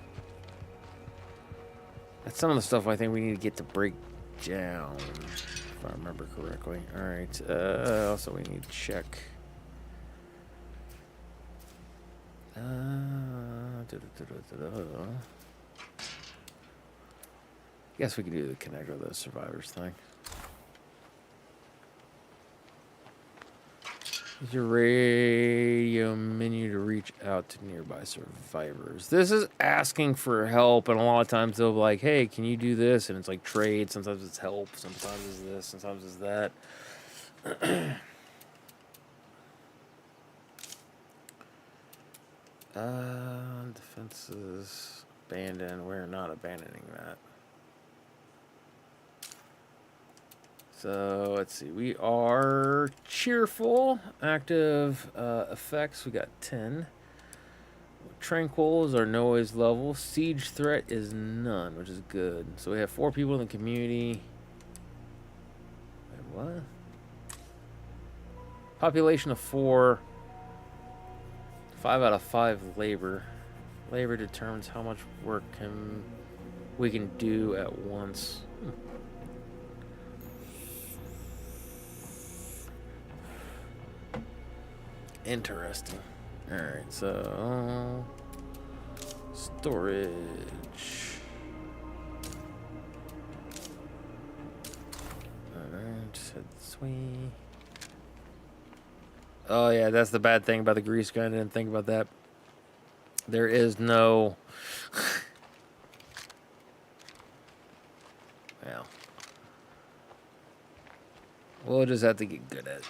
That's some of the stuff I think we need to get to break down, if I remember correctly. Alright, also we need to check. Guess we can do the connector of the survivors thing. Use your radio menu to reach out out to nearby survivors. This is asking for help, and a lot of times they'll be like, hey, can you do this? And it's like trade. Sometimes it's help. Sometimes it's this. Sometimes it's that. Defenses. Abandon. We're not abandoning that. So, let's see. We are cheerful. Active effects. We got 10. Tranquil is our noise level. Siege threat is none, which is good. So, we have 4 people in the community. Wait, what? Population of 4. 5 out of 5 labor. Labor determines how much work we can do at once. Interesting. Alright, so storage. Alright, just hit swing. Oh yeah, that's the bad thing about the grease gun. I didn't think about that. There is no well. We'll just have to get good at it.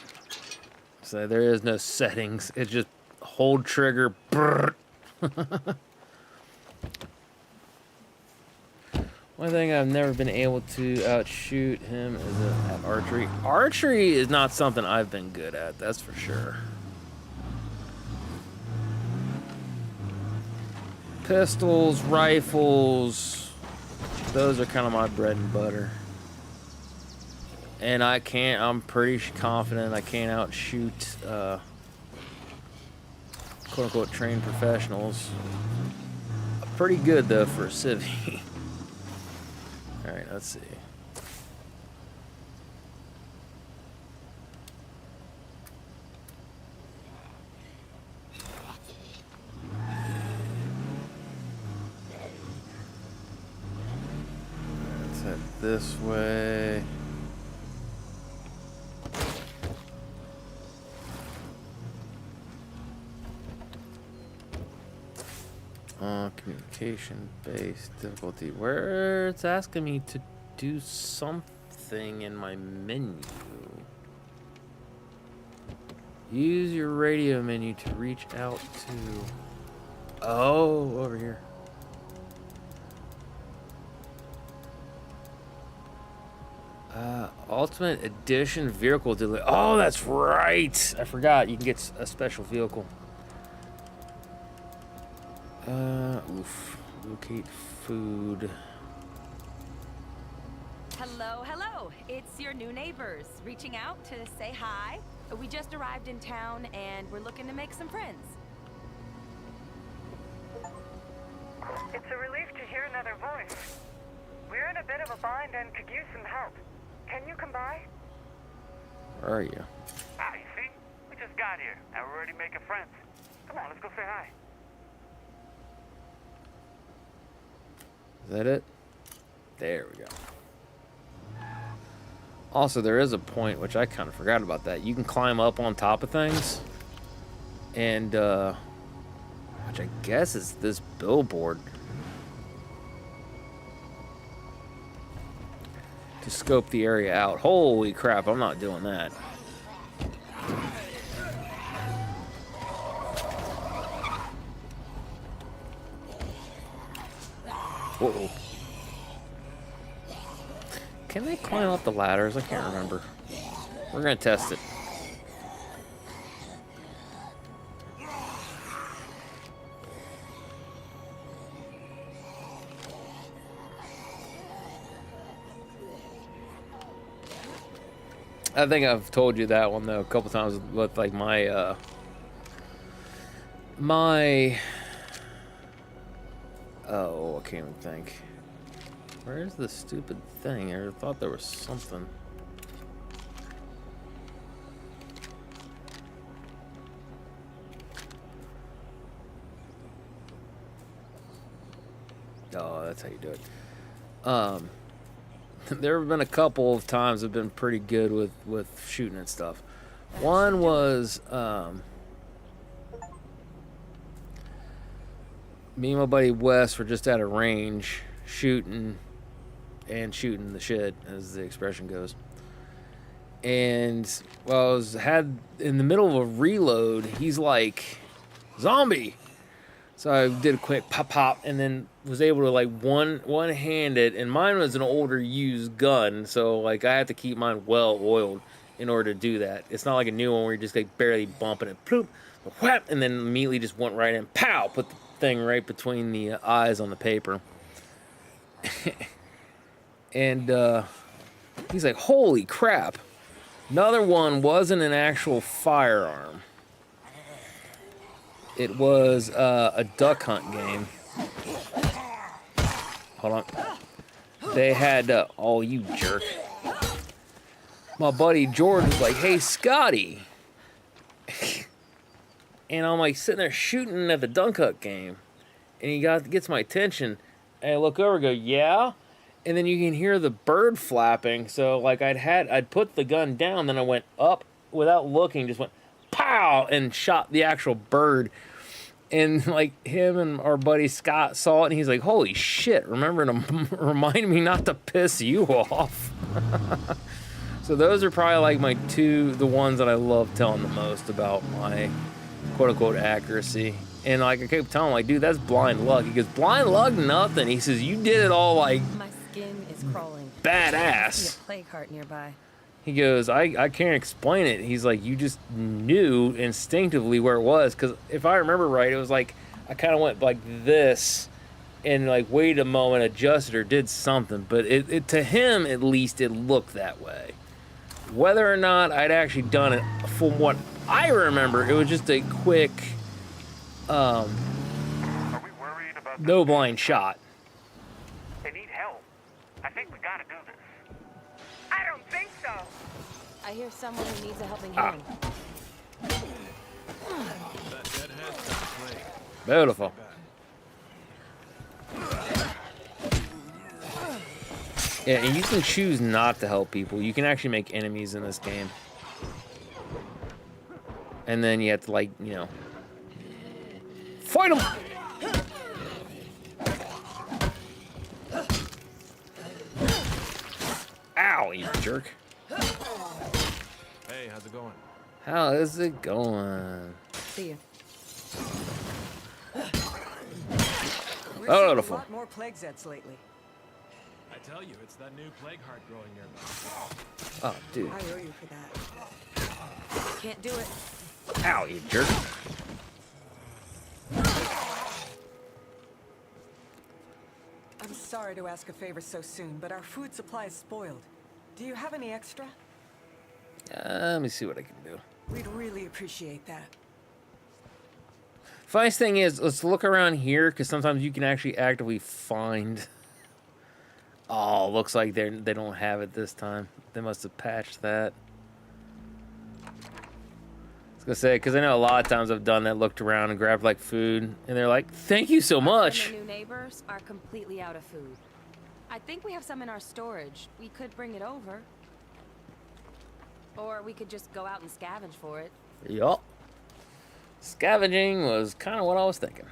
So there is no settings. It's just hold trigger. One thing I've never been able to outshoot him is at archery. Archery is not something I've been good at, that's for sure. Pistols, rifles, those are kind of my bread and butter. And I'm pretty confident I can't outshoot, quote-unquote, trained professionals. Pretty good, though, for a civvy. Alright, let's see. Let's head this way. Communication-based difficulty. Where it's asking me to do something in my menu. Use your radio menu to reach out to... Oh, over here. Ultimate Edition vehicle delay. Oh, that's right. I forgot. You can get a special vehicle. Locate food. Hello, hello. It's your new neighbors reaching out to say hi. We just arrived in town and we're looking to make some friends. It's a relief to hear another voice. We're in a bit of a bind and could use some help. Can you come by? Where are you? Ah, you see? We just got here and we're already making friends. Come on, let's go say hi. Is that it? There we go. Also, there is a point, which I kind of forgot about that. You can climb up on top of things. And, which I guess is this billboard. To scope the area out. Holy crap, I'm not doing that. Whoa. Can they climb up the ladders? I can't remember. We're gonna test it. I think I've told you that one though a couple times with like my oh, I can't even think. Where's the stupid thing? I thought there was something. Oh, that's how you do it. There have been a couple of times I've been pretty good with shooting and stuff. One was me and my buddy Wes were just at a range shooting the shit, as the expression goes. And while I was in the middle of a reload, he's like, "Zombie!" So I did a quick pop, and then was able to like one hand it. And mine was an older used gun, so like I had to keep mine well oiled in order to do that. It's not like a new one where you're just like barely bumping it, ploop, whap, and then immediately just went right in, pow, put the thing right between the eyes on the paper. And he's like, "Holy crap!" Another one wasn't an actual firearm. It was a duck hunt game. Hold on. They had, oh, you jerk. My buddy George was like, "Hey, Scotty." And I'm like sitting there shooting at the duck hunt game. And he gets my attention. And I look over and go, "Yeah?" And then you can hear the bird flapping. So like I'd put the gun down, then I went up without looking, just went pow and shot the actual bird. And like him and our buddy Scott saw it, and he's like, "Holy shit, remember to remind me not to piss you off." So those are probably like the ones that I love telling the most about my quote unquote accuracy. And like I kept telling him, like, "Dude, that's blind luck." He goes, "Blind luck, nothing." He says, "You did it all like My skin is crawling. badass." See a play cart nearby. He goes, I can't explain it. He's like, "You just knew instinctively where it was." Because if I remember right, it was like I kind of went like this and like waited a moment, adjusted or did something. But it to him, at least, it looked that way. Whether or not I'd actually done it, from what I remember, it was just a quick, Are we worried about no blind shot. They need help. I think we gotta do this. I don't think so. I hear someone who needs a helping hand. That deadhead's got a plague. Beautiful. Yeah, and you can choose not to help people. You can actually make enemies in this game. And then you have to, like, you know, fight them! Ow, you jerk. Hey, how's it going? How is it going? See you. Oh, beautiful. A lot more plague zeds lately. I tell you, it's that new plague heart growing nearby. Oh, dude. I owe you for that. Can't do it. Ow, you jerk. I'm sorry to ask a favor so soon, but our food supply is spoiled. Do you have any extra? Let me see what I can do. We'd really appreciate that. Funniest thing is, let's look around here, because sometimes you can actually actively find... Oh, looks like they don't have it this time. They must have patched that. I was gonna say, because I know a lot of times I've done that, looked around and grabbed like food, and they're like, "Thank you so much." And the new neighbors are completely out of food. I think we have some in our storage. We could bring it over. Or we could just go out and scavenge for it. Yup. Scavenging was kind of what I was thinking.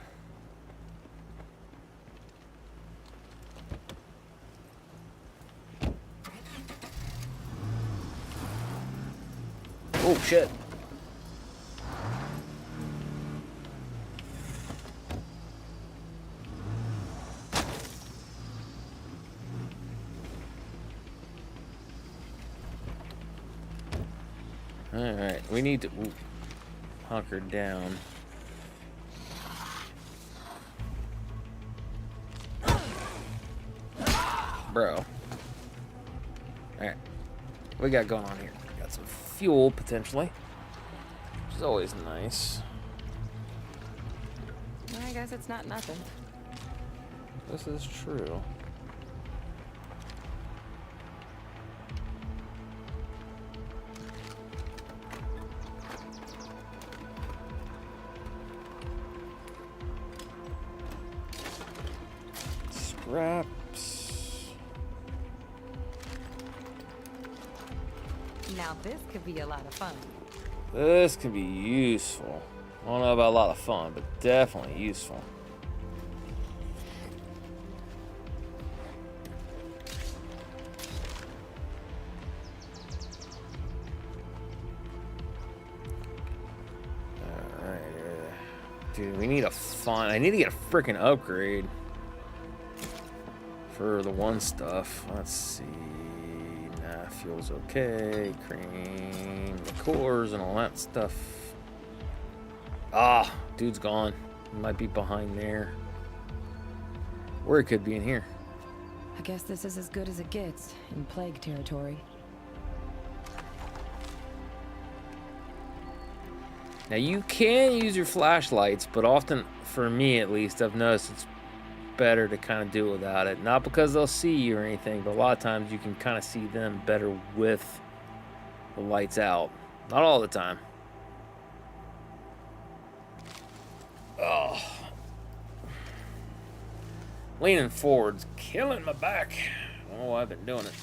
Oh, shit. Alright, we need to hunker down. Bro. Alright. What we got going on here? Got some fuel, potentially. Which is always nice. I guess it's not nothing. This is true. Scraps. Now this could be a lot of fun. This can be useful. I don't know about a lot of fun, but definitely useful. Dude, we need a fun. I need to get a freaking upgrade for the one stuff. Let's see. Nah, fuel's okay. Cream, the cores, and all that stuff. Ah, dude's gone. He might be behind there. Or it could be in here. I guess this is as good as it gets in plague territory. Now you can use your flashlights, but often, for me at least, I've noticed it's better to kind of do it without it. Not because they'll see you or anything, but a lot of times you can kind of see them better with the lights out. Not all the time. Oh. Leaning forward's killing my back. I don't know why I've been doing it.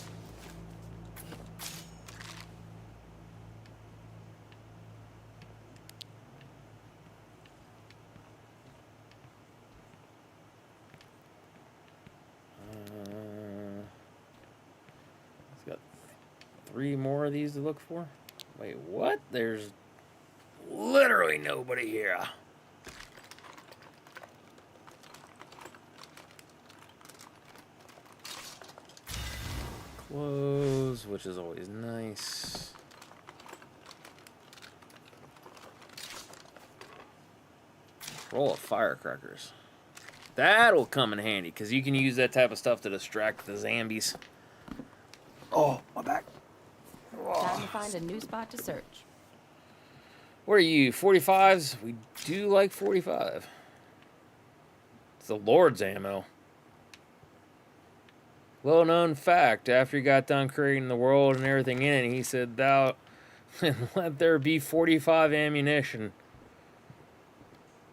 It's got 3 more of these to look for. Wait, what? There's literally nobody here. Close, which is always nice. Roll of firecrackers. That'll come in handy, because you can use that type of stuff to distract the zombies. Oh, my back. Time to find a new spot to search. What are you, 45s? We do like 45. It's the Lord's ammo. Well known fact, after he got done creating the world and everything in it, he said, "Thou let there be 45 ammunition.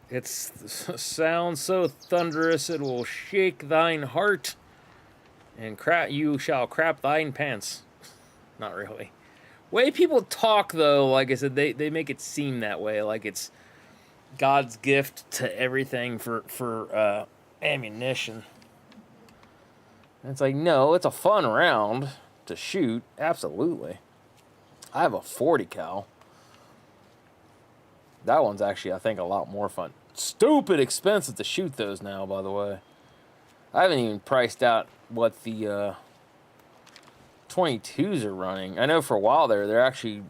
It sounds so thunderous it will shake thine heart, and you shall crap thine pants." Not really. Way people talk, though, like I said, they make it seem that way, like it's God's gift to everything for ammunition. And it's like, no, it's a fun round to shoot, absolutely. I have a 40 cal. That one's actually, I think, a lot more fun. Stupid expensive to shoot those now, by the way. I haven't even priced out what the 22s are running. I know for a while there, they're actually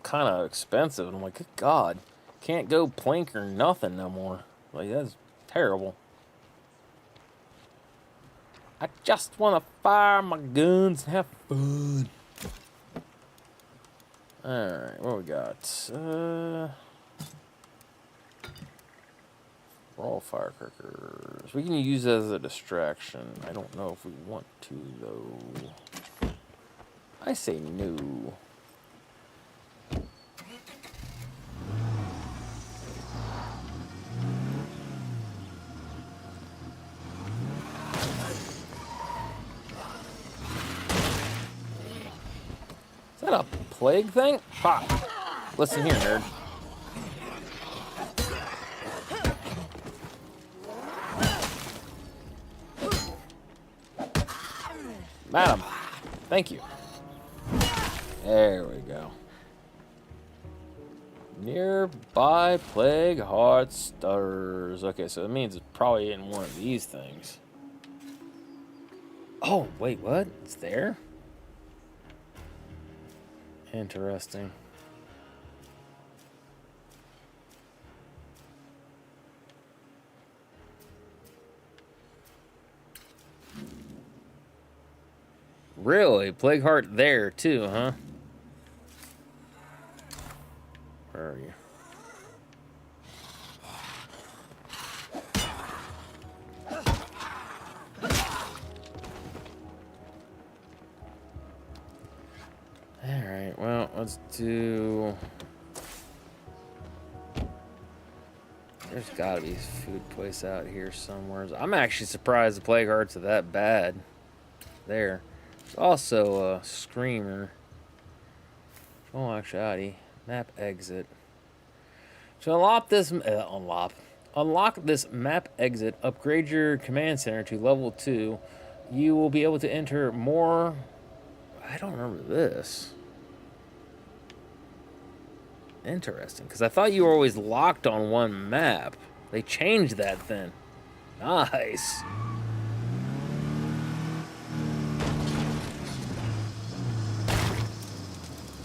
kind of expensive. And I'm like, good God, can't go plink or nothing no more. Like, that's terrible. I just want to fire my guns and have fun. Alright, what we got? Raw firecrackers. We can use that as a distraction. I don't know if we want to, though. I say no. Is that a plague thing? Pop. Listen here, nerd. Madam, thank you. There we go. Nearby plague heart stars. Okay, so that means it's probably in one of these things. Oh, wait, what? It's there? Interesting. Really? Plague heart there, too, huh? Where are you? Alright, well, let's do... There's gotta be a food place out here somewhere. I'm actually surprised the plague hearts are that bad. There. There's also a screamer. Oh, actuality. Map exit. To unlock this... Unlock this map exit, upgrade your command center to level 2. You will be able to enter more... I don't remember this. Interesting, because I thought you were always locked on one map. They changed that then. Nice.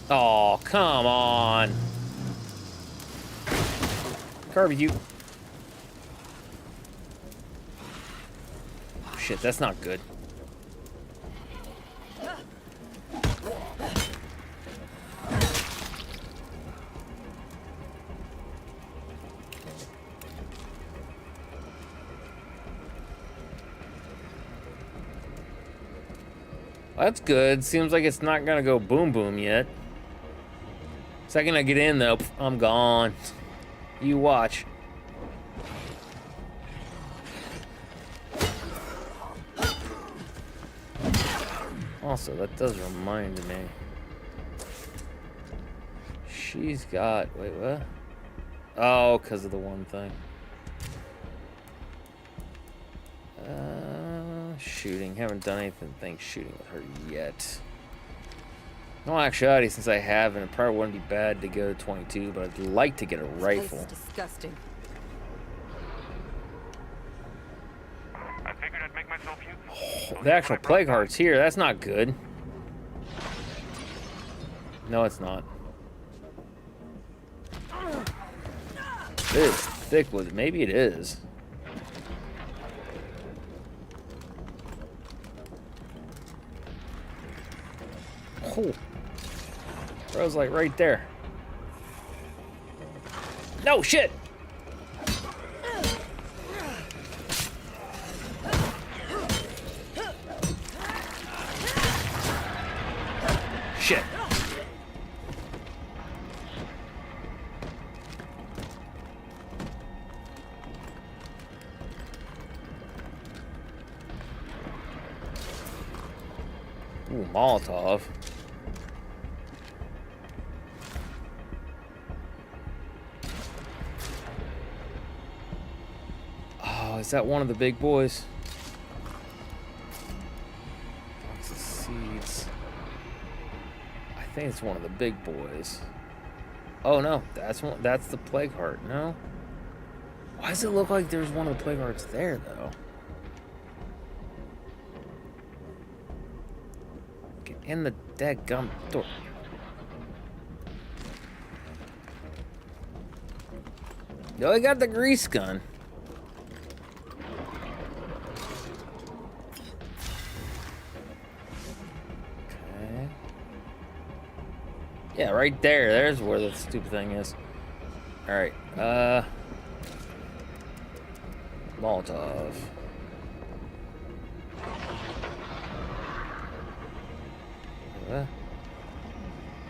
Oh, come on. Kirby, you. Shit, that's not good. That's good. Seems like it's not gonna go boom boom yet. Second I get in though, I'm gone. You watch. Also, that does remind me. She's got, wait, what? Oh, because of the one thing. Shooting. Haven't done anything shooting with her yet. No, actuality, since I haven't, it probably wouldn't be bad to go to 22, but I'd like to get a rifle. This place is disgusting. I figured I'd make myself useful. Oh, the actual plague heart's here. That's not good. No, it's not. This thick with it. Maybe it is. Oh. Bro's like right there. No shit! Shit. Ooh, Molotov. Oh, is that one of the big boys? Box of seeds. I think it's one of the big boys. Oh no, that's one. That's the plague heart. No. Why does it look like there's one of the plague hearts there though? Get in the dadgum door. Yo, I got the grease gun. Okay. Yeah, right there. There's where the stupid thing is. Alright, Molotov.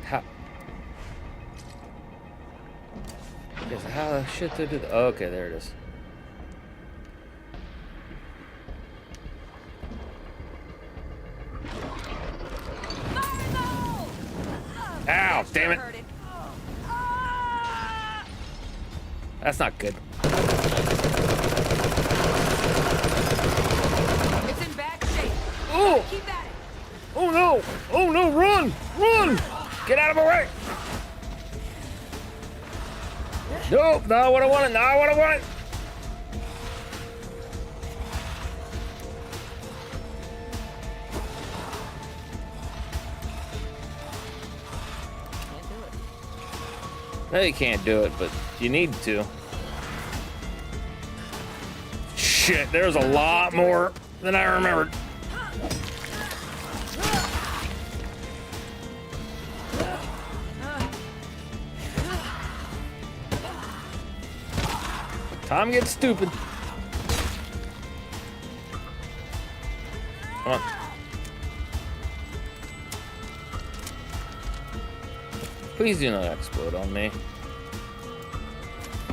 How? Guess how the shit to do that? Oh, okay, there it is. Ow, damn it. That's not good. It's in bad shape. Oh! Keep at it. Oh no! Oh no, run! Run! Get out of my way! Nope, not what I wanted, not what I wanted! No, you can't do it, but you need to. Shit, there's a lot more than I remembered. Time gets stupid. Come on. Please do not explode on me.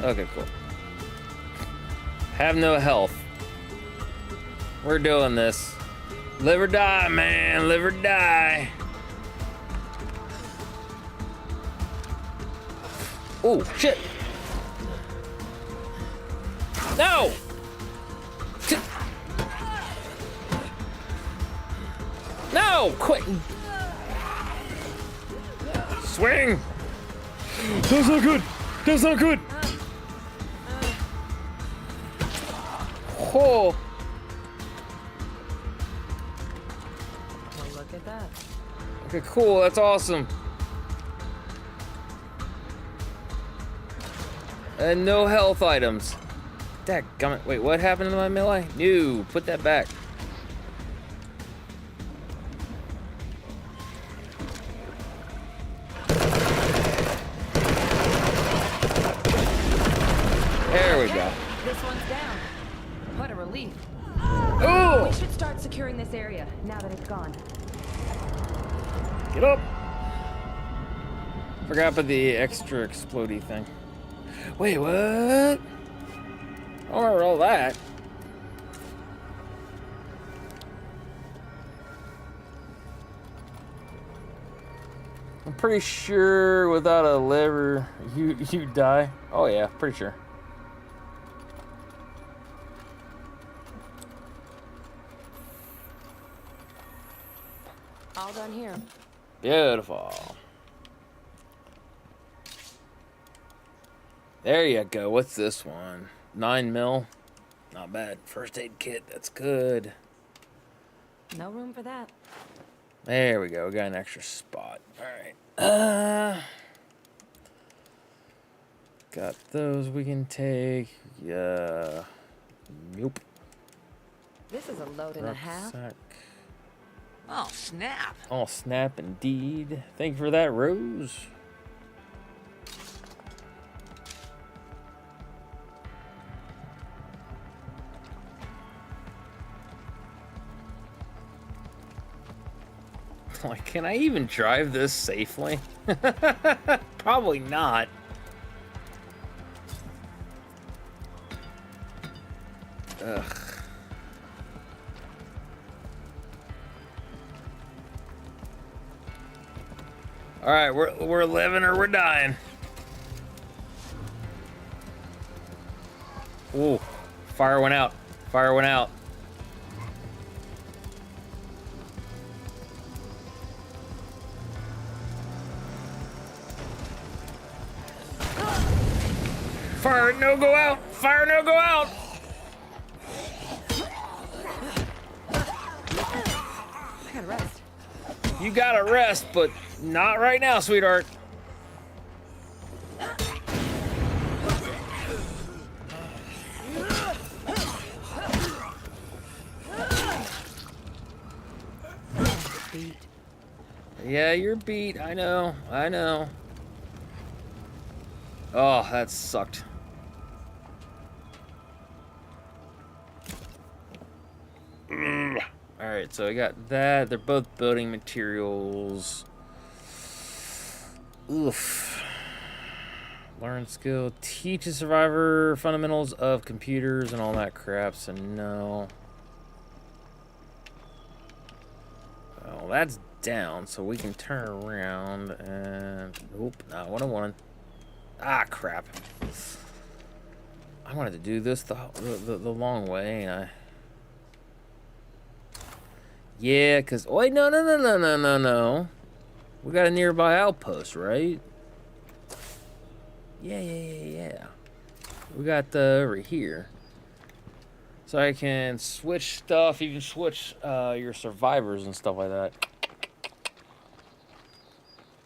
Okay, cool. Have no health. We're doing this. Live or die, man. Live or die. Oh, shit. No! No! Quit! Swing! That's not good. That's not good. Oh. Well, look at that. Okay, cool. That's awesome. And no health items. Dadgummit. Wait, what happened to my melee? No, put that back. There we go. This one's down. What a relief. Oh! We should start securing this area now that it's gone. Get up! Forgot about the extra explodey thing. Wait, what? I don't remember all that. I'm pretty sure without a lever, you die. Oh yeah, pretty sure. All done here. Beautiful. There you go. What's this one? 9 mil. Not bad. First aid kit. That's good. No room for that. There we go. We got an extra spot. All right. Got those we can take. Yeah. Nope. This is a load and a half. Rucksack. Oh, snap. Oh, snap indeed. Thank you for that, Rose. Like, can I even drive this safely? Probably not. Ugh. All right, we're living or we're dying. Ooh, fire went out. Fire went out. Fire no go out. Fire no go out. I gotta rest. You gotta rest, but not right now, sweetheart. Beat. Yeah, you're beat. I know. I know. Oh, that sucked. Ugh. All right, so I got that. They're both building materials. Oof. Learn skill. Teach a survivor fundamentals of computers and all that crap, so no. Well, that's down, so we can turn around and... Oop, not what I wanted. Ah, crap. I wanted to do this the long way, ain't I? Yeah, because... Wait, no. We got a nearby outpost, right? Yeah. We got the over here. So I can switch stuff, you can switch your survivors and stuff like that.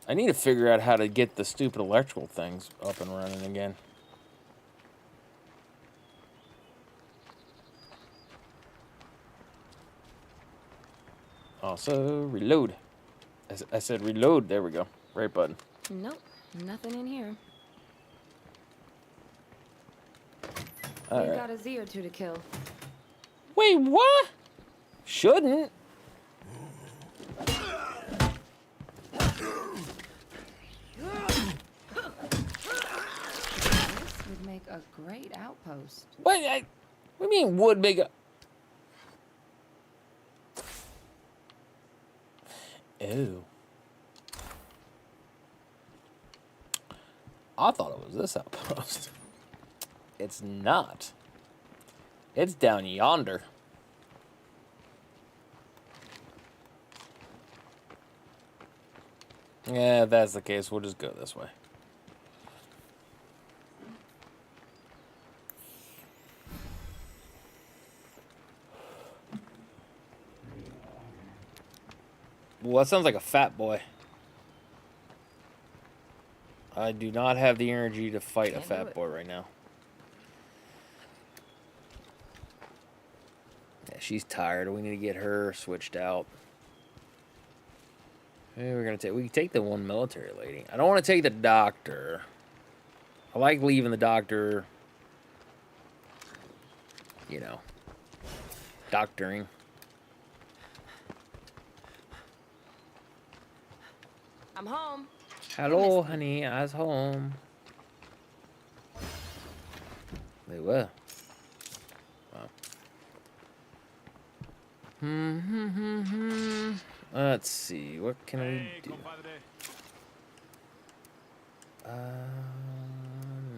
I need to figure out how to get the stupid electrical things up and running again. Also, reload. I said reload. There we go. Right button. Nope, nothing in here. All We've right. got a Z or two to kill. Wait, what? Shouldn't. This would make a great outpost. What do you mean would make a... Ew. I thought it was this outpost. It's not. It's down yonder. Yeah, if that's the case, we'll just go this way. Well, that sounds like a fat boy. I do not have the energy to fight a fat boy right now. Yeah, she's tired. We need to get her switched out. Maybe we're gonna take. We can take the one military lady. I don't want to take the doctor. I like leaving the doctor. You know, doctoring. I'm home. Hello, honey. I was home. They were. Wow. Let's see. What can we do?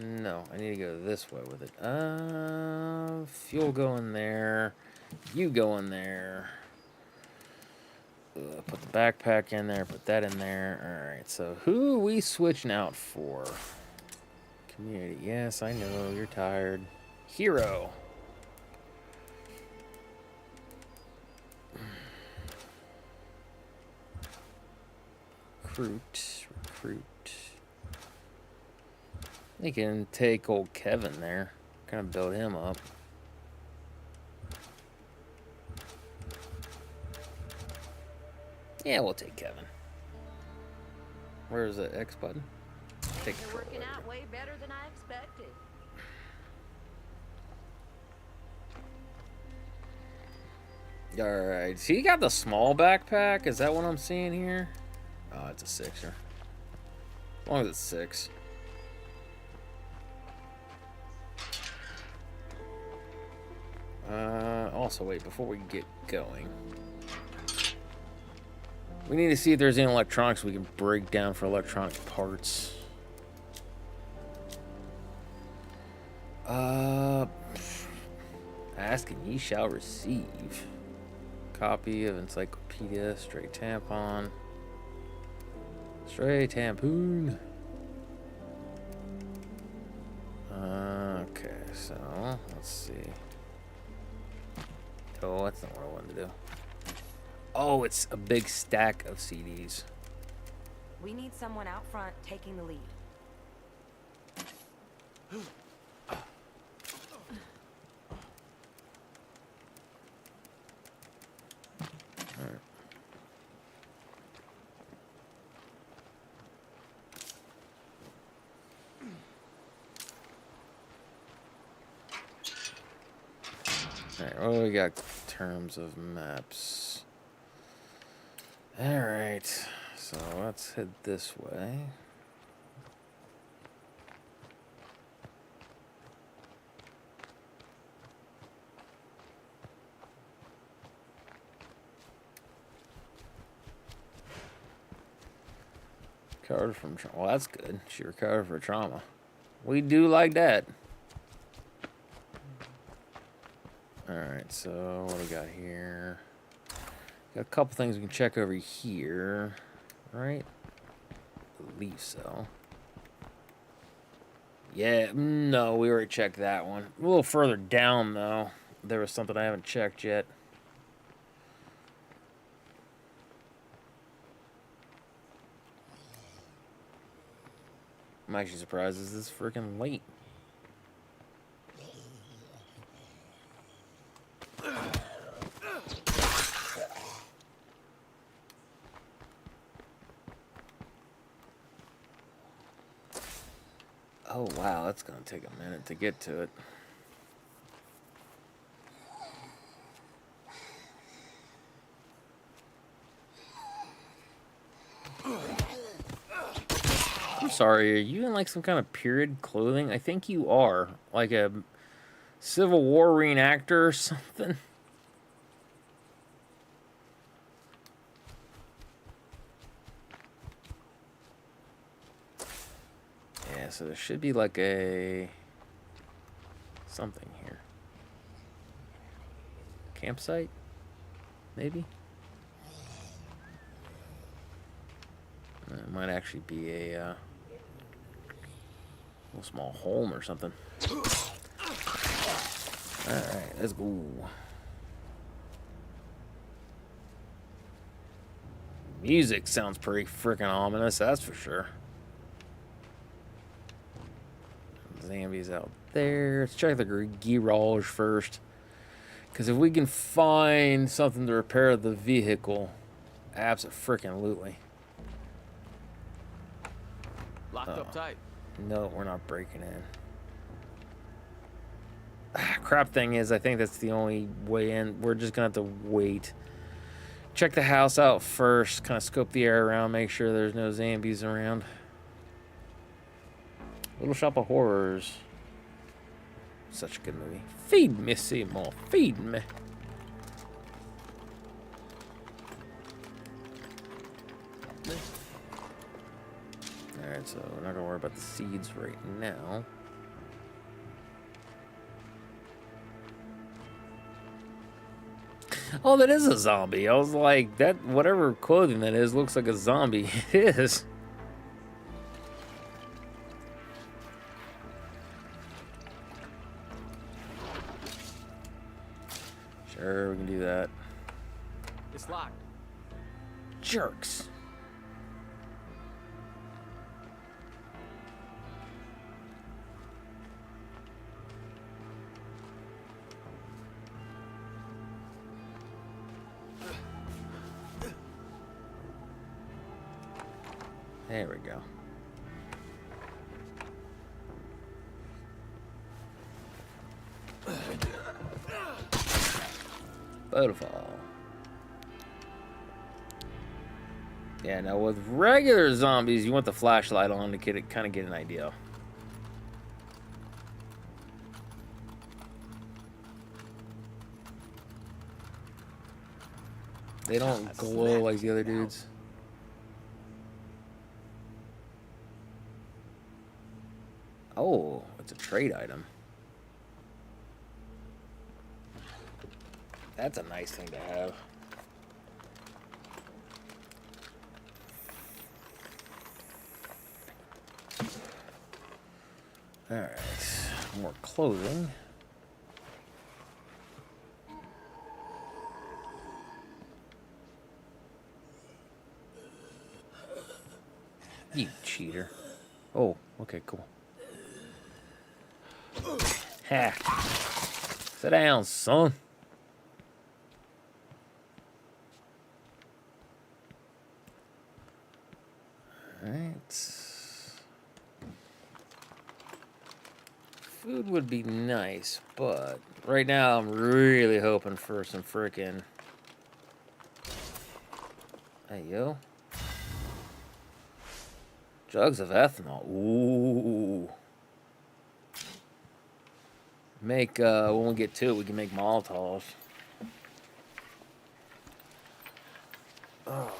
No. I need to go this way with it. Fuel go in there. You go in there. Put the backpack in there. Put that in there. Alright, so who are we switching out for? Community. Yes, I know. You're tired. Hero. Recruit. They can take old Kevin there. Kind of build him up. Yeah, we'll take Kevin. Where's the X button? Take You're working out way better than I expected. Alright, so you got the small backpack? Is that what I'm seeing here? Oh, it's a sixer. As long as it's 6. Also, wait, before we get going, we need to see if there's any electronics we can break down for electronic parts. Ask and ye shall receive. Copy of encyclopedia, straight tampon. Straight tampoon. Okay, so let's see. Oh, that's not what I wanted to do. Oh, it's a big stack of CDs. We need someone out front taking the lead. Alright, what do we got in terms of maps? Alright, so let's head this way. Recovered from trauma. Well, that's good. She recovered from trauma. We do like that. Alright, so what do we got here? Got a couple things we can check over here. Right? I believe so. Yeah, no, we already checked that one. A little further down, though. There was something I haven't checked yet. I'm actually surprised this is freaking late. Oh wow, that's gonna take a minute to get to it. I'm sorry, are you in like some kind of period clothing? I think you are. Like a Civil War reenactor or something. Yeah, so there should be like a something here. Campsite? Maybe? It might actually be a little small home or something. Alright, let's go. Music sounds pretty freaking ominous, that's for sure. Zombies out there. Let's check the garage first. Because if we can find something to repair the vehicle, abso-freaking-lutely. Locked up tight. No, we're not breaking in. Crap thing is, I think that's the only way in. We're just going to have to wait. Check the house out first. Kind of scope the area around. Make sure there's no zombies around. Little Shop of Horrors. Such a good movie. Feed me, Seymour. Feed me. Alright, so we're not going to worry about the seeds right now. Oh, that is a zombie. I was like, that whatever clothing that is looks like a zombie. It is. Sure, we can do that. It's locked. Jerks. There we go. Beautiful. Yeah, now with regular zombies, you want the flashlight on to get it, kind of get an idea. They don't glow like the other dudes. Oh, it's a trade item. That's a nice thing to have. Alright, more clothing. You cheater. Oh, okay, cool. Ha! Sit down, son. Alright. Food would be nice, but right now I'm really hoping for some frickin'. Hey, yo. Jugs of ethanol. Ooh. Make, when we get to it, we can make Molotovs. Oh.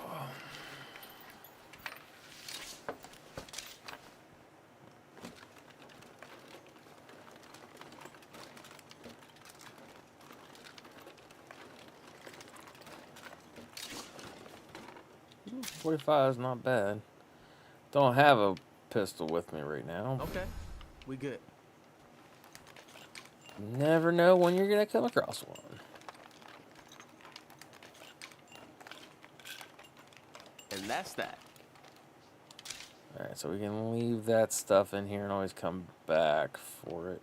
Ooh, 45 is not bad. Don't have a pistol with me right now. Okay, we good. Never know when you're gonna come across one. And that's that. Alright, so we can leave that stuff in here and always come back for it.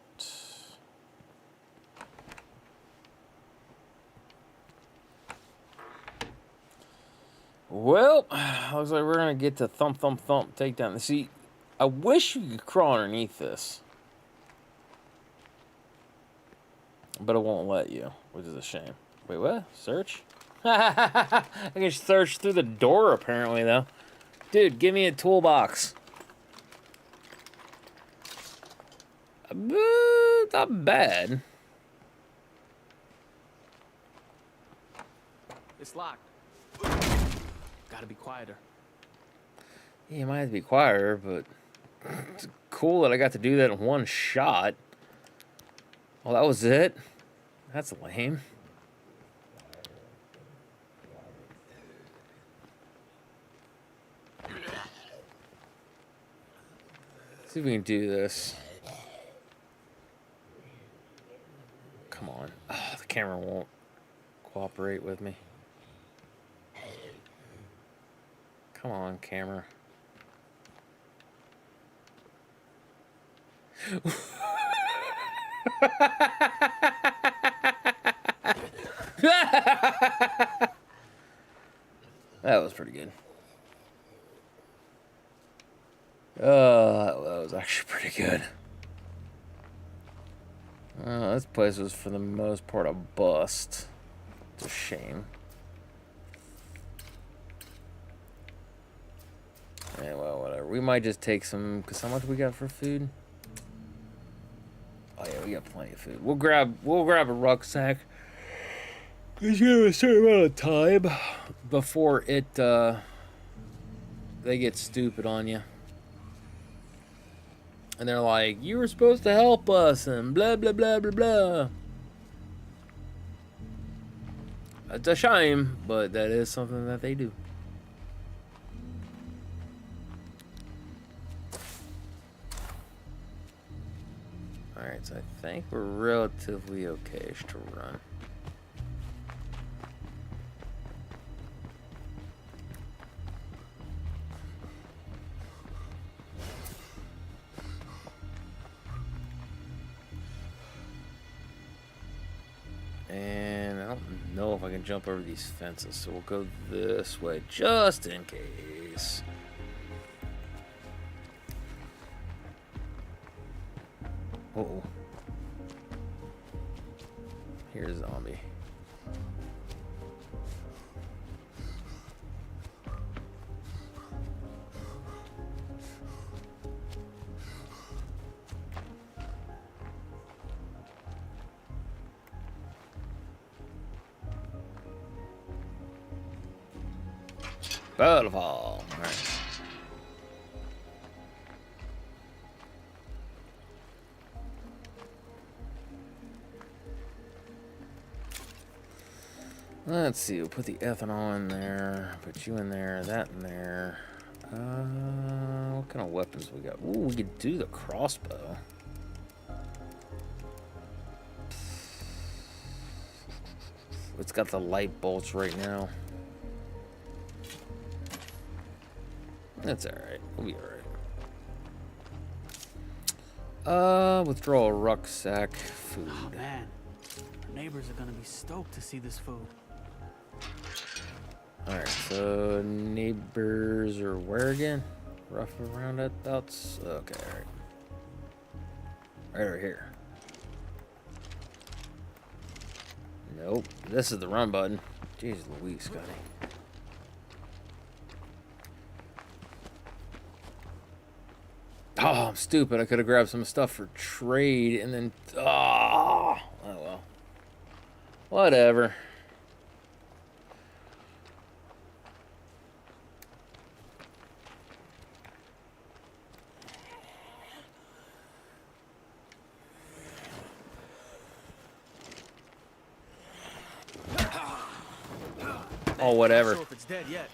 Well, looks like we're gonna get to thump, thump, thump, take down. See, I wish you could crawl underneath this. But it won't let you, which is a shame. Wait, what? Search? I can search through the door, apparently, though. Dude, give me a toolbox. Not bad. It's locked. Gotta be quieter. Yeah, you might have to be quieter, but it's cool that I got to do that in one shot. Well, that was it? That's lame. See if we can do this. Come on. Oh, the camera won't cooperate with me. Come on, camera. That was pretty good. That was actually pretty good. This place was for the most part a bust. It's a shame. Yeah, well, whatever. We might just take some, because how much we got for food? Oh yeah, we got plenty of food. We'll grab a rucksack. Cause you have a certain amount of time before it they get stupid on you. And they're like, you were supposed to help us and blah blah blah blah blah. It's a shame, but that is something that they do. Alright, so I think we're relatively okay-ish to run. And I don't know if I can jump over these fences, so we'll go this way just in case. Uh-oh. Here's a zombie. Beautiful. All right. Let's see, we'll put the ethanol in there, put you in there, that in there. What kind of weapons we got? Ooh, we could do the crossbow. It's got the light bolts right now. That's alright. We'll be alright. Withdraw a rucksack. Food. Oh, man. Our neighbors are gonna be stoked to see this food. Alright, so neighbors are where again? Rough roundabouts? Okay, alright. Right over here. Nope. This is the run button. Jeez Louise, Scotty. Oh, I'm stupid. I could have grabbed some stuff for trade and then... Oh well. Whatever. Oh, whatever. Not sure if it's dead yet.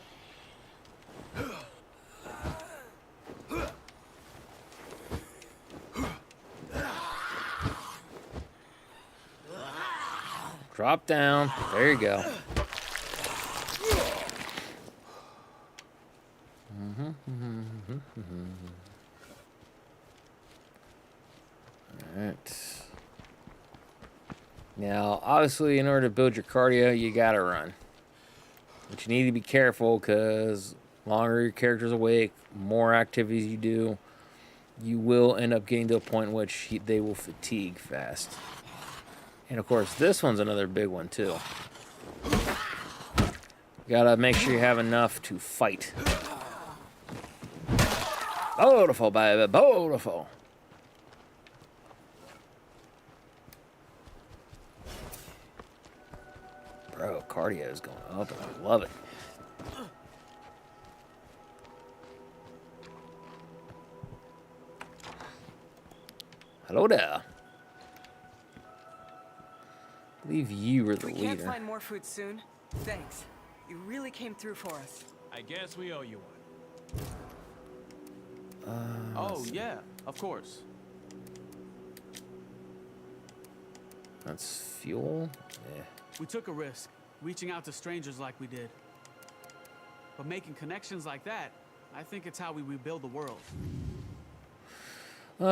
Drop down. There you go. Alright. Now, obviously, in order to build your cardio, you gotta run. But you need to be careful, because longer your character's awake, more activities you do, you will end up getting to a point in which they will fatigue fast. And of course, this one's another big one too. You gotta make sure you have enough to fight. Beautiful, baby, beautiful. Bro, cardio is going up and I love it. Hello there. I believe you were the leader. We can't find more food soon. Thanks. You really came through for us. I guess we owe you one. Oh, yeah, of course. That's fuel? Yeah. We took a risk, reaching out to strangers like we did. But making connections like that, I think it's how we rebuild the world.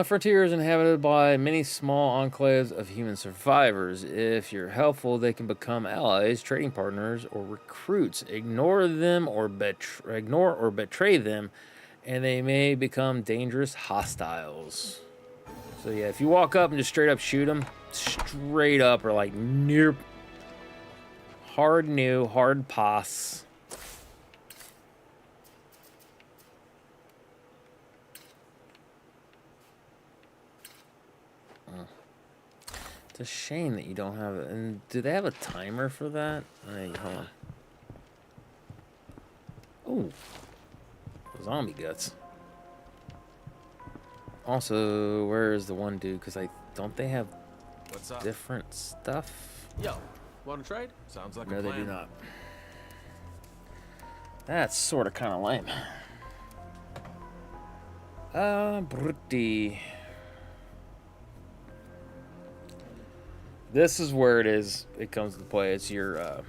Frontier is inhabited by many small enclaves of human survivors. If you're helpful, they can become allies, trading partners, or recruits. Ignore or betray them, and they may become dangerous hostiles. So yeah, if you walk up and just straight up shoot them, straight up or like near hard pass. It's a shame that you don't have it. And do they have a timer for that? Hey, hold on. Oh, zombie guts. Also, where is the one dude? Because don't they have different stuff? Yo, want to trade? Sounds like No, a they plan. do not. That's sort of kind of lame. Pretty. This is where it comes to play. It's your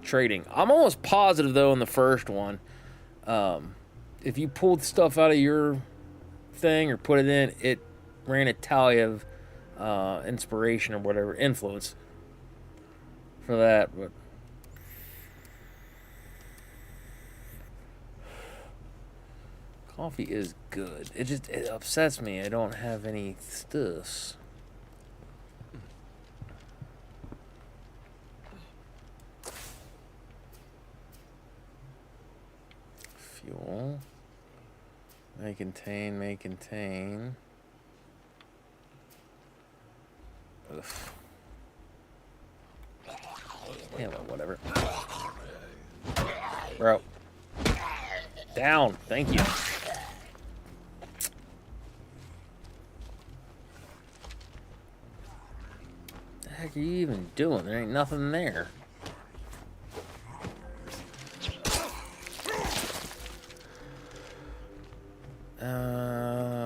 trading. I'm almost positive, though, in the first one, if you pulled stuff out of your thing or put it in, it ran a tally of inspiration or whatever, influence for that. But coffee is good. It upsets me. I don't have any stuffs. Fuel. May contain. Ugh. Yeah, well, whatever. Bro. Down. Thank you. The heck are you even doing? There ain't nothing there.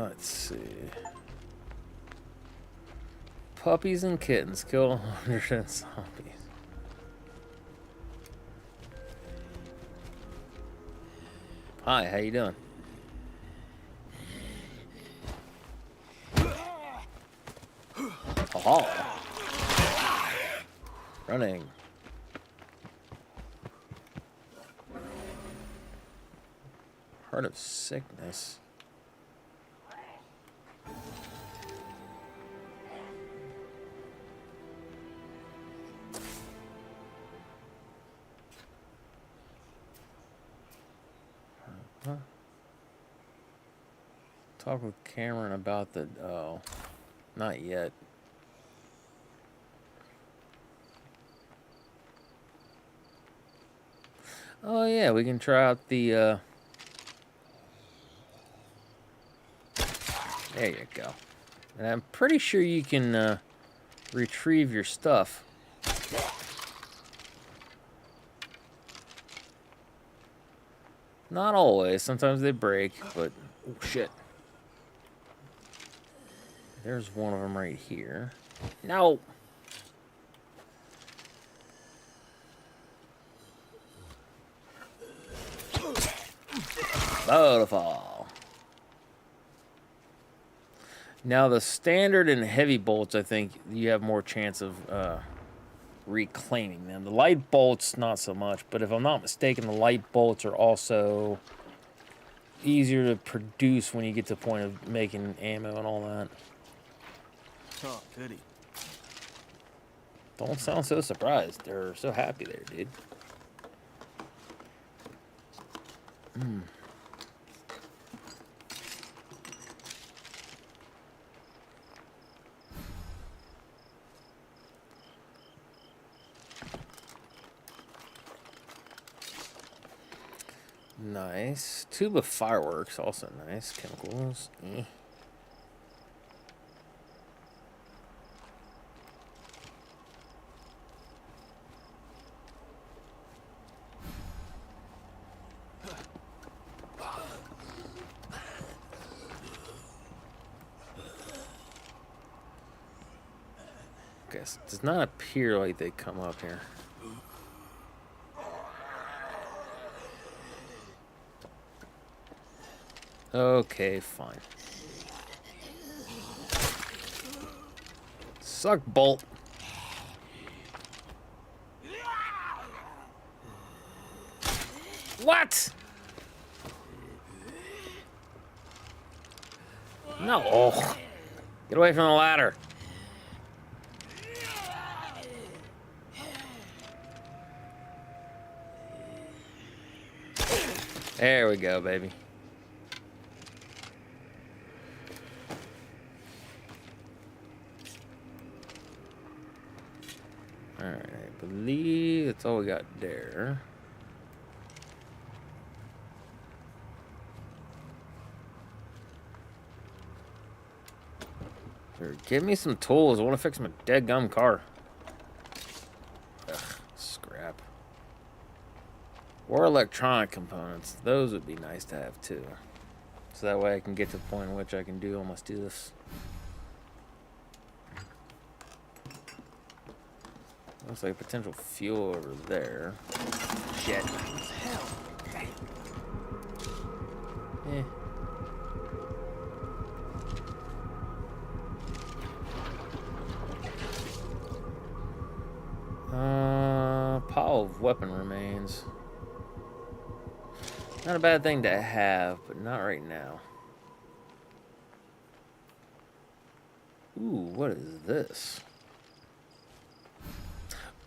Let's see. Puppies and kittens kill 100 zombies. Hi, how you doing? Aha. Running. Heart of sickness. Huh? Talk with Cameron about the... Oh, not yet. Oh yeah, we can try out the... There you go. And I'm pretty sure you can retrieve your stuff. Not always. Sometimes they break, but... Oh, shit. There's one of them right here. No! Beautiful. Now, the standard and heavy bolts, I think you have more chance of reclaiming them. The light bolts, not so much. But if I'm not mistaken, the light bolts are also easier to produce when you get to the point of making ammo and all that. Oh, goody. Don't sound so surprised. They're so happy there, dude. Nice. Tube of fireworks, also nice. Chemicals. Guess it does not appear like they come up here. Okay, fine. Suck, Bolt. What? No. Oh. Get away from the ladder. There we go, baby. Alright, I believe that's all we got there. Here, give me some tools. I want to fix my dead gum car. Ugh, scrap. Or electronic components. Those would be nice to have too. So that way I can get to the point in which I can do almost do this. Looks like potential fuel over there. Shit. Hell. Eh. Pile of weapon remains. Not a bad thing to have, but not right now. Ooh, what is this?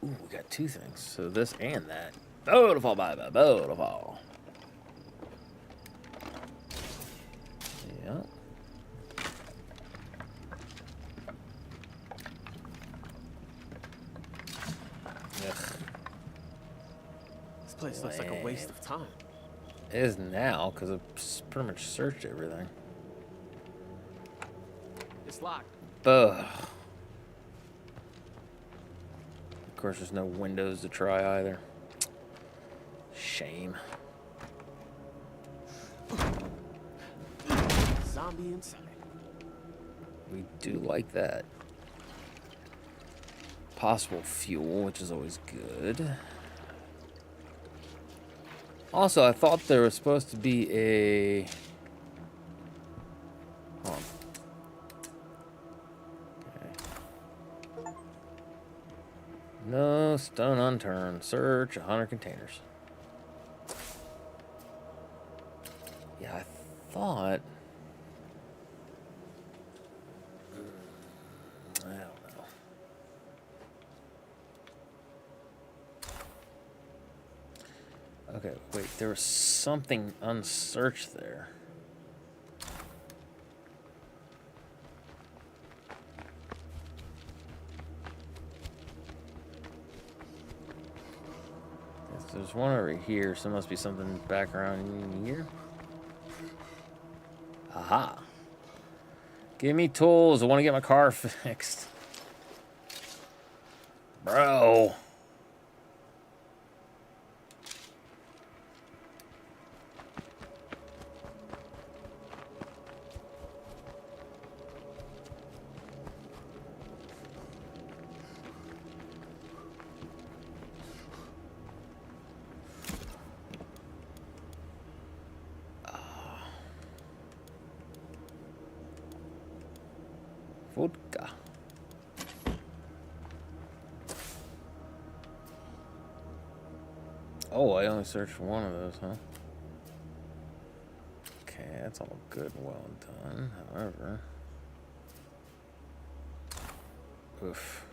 Ooh, we got two things. So this and that. Beautiful, baby, beautiful. Yep. Ugh. This place looks like a waste of time. It is now, because I've pretty much searched everything. It's locked. Ugh. Of course, there's no windows to try either. Shame. Zombie inside. We do like that. Possible fuel, which is always good. Also, I thought there was supposed to be a... Hold on. Okay. No stone unturned. Search 100 containers. Yeah, I thought... I don't know. Okay, wait, there was something unsearched there. Yes, there's one over here, so there must be something back around in here. Aha. Give me tools, I want to get my car fixed. Bro. Vodka. Oh, I only searched for one of those, huh? Okay, that's all good and well done. However... Oof.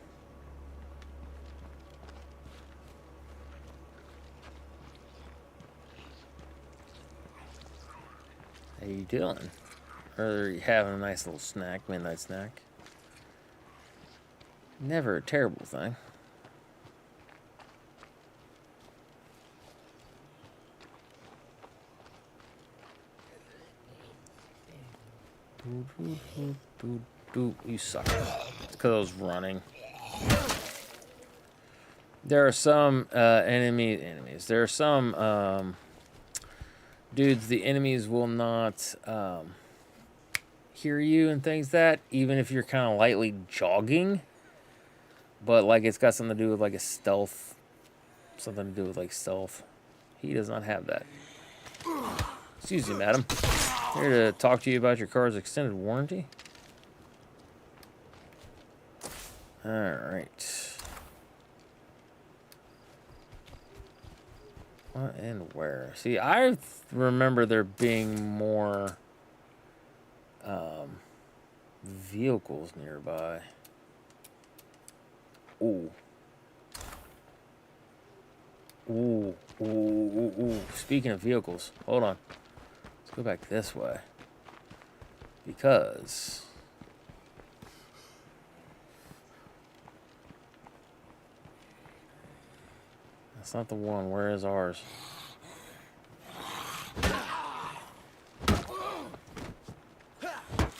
How you doing? Or are you having a nice little snack, midnight snack? Never a terrible thing. You suck. It's because I was running. There are some enemies. There are some dudes. The enemies will not hear you and things that, even if you're kind of lightly jogging. But like it's got something to do with like a stealth. Something to do with like stealth. He does not have that. Excuse me, madam. Here to talk to you about your car's extended warranty. Alright. What and where? See, I remember there being more vehicles nearby. Ooh. Ooh, ooh, ooh, ooh. Speaking of vehicles, hold on. Let's go back this way. Because that's not the one. Where is ours?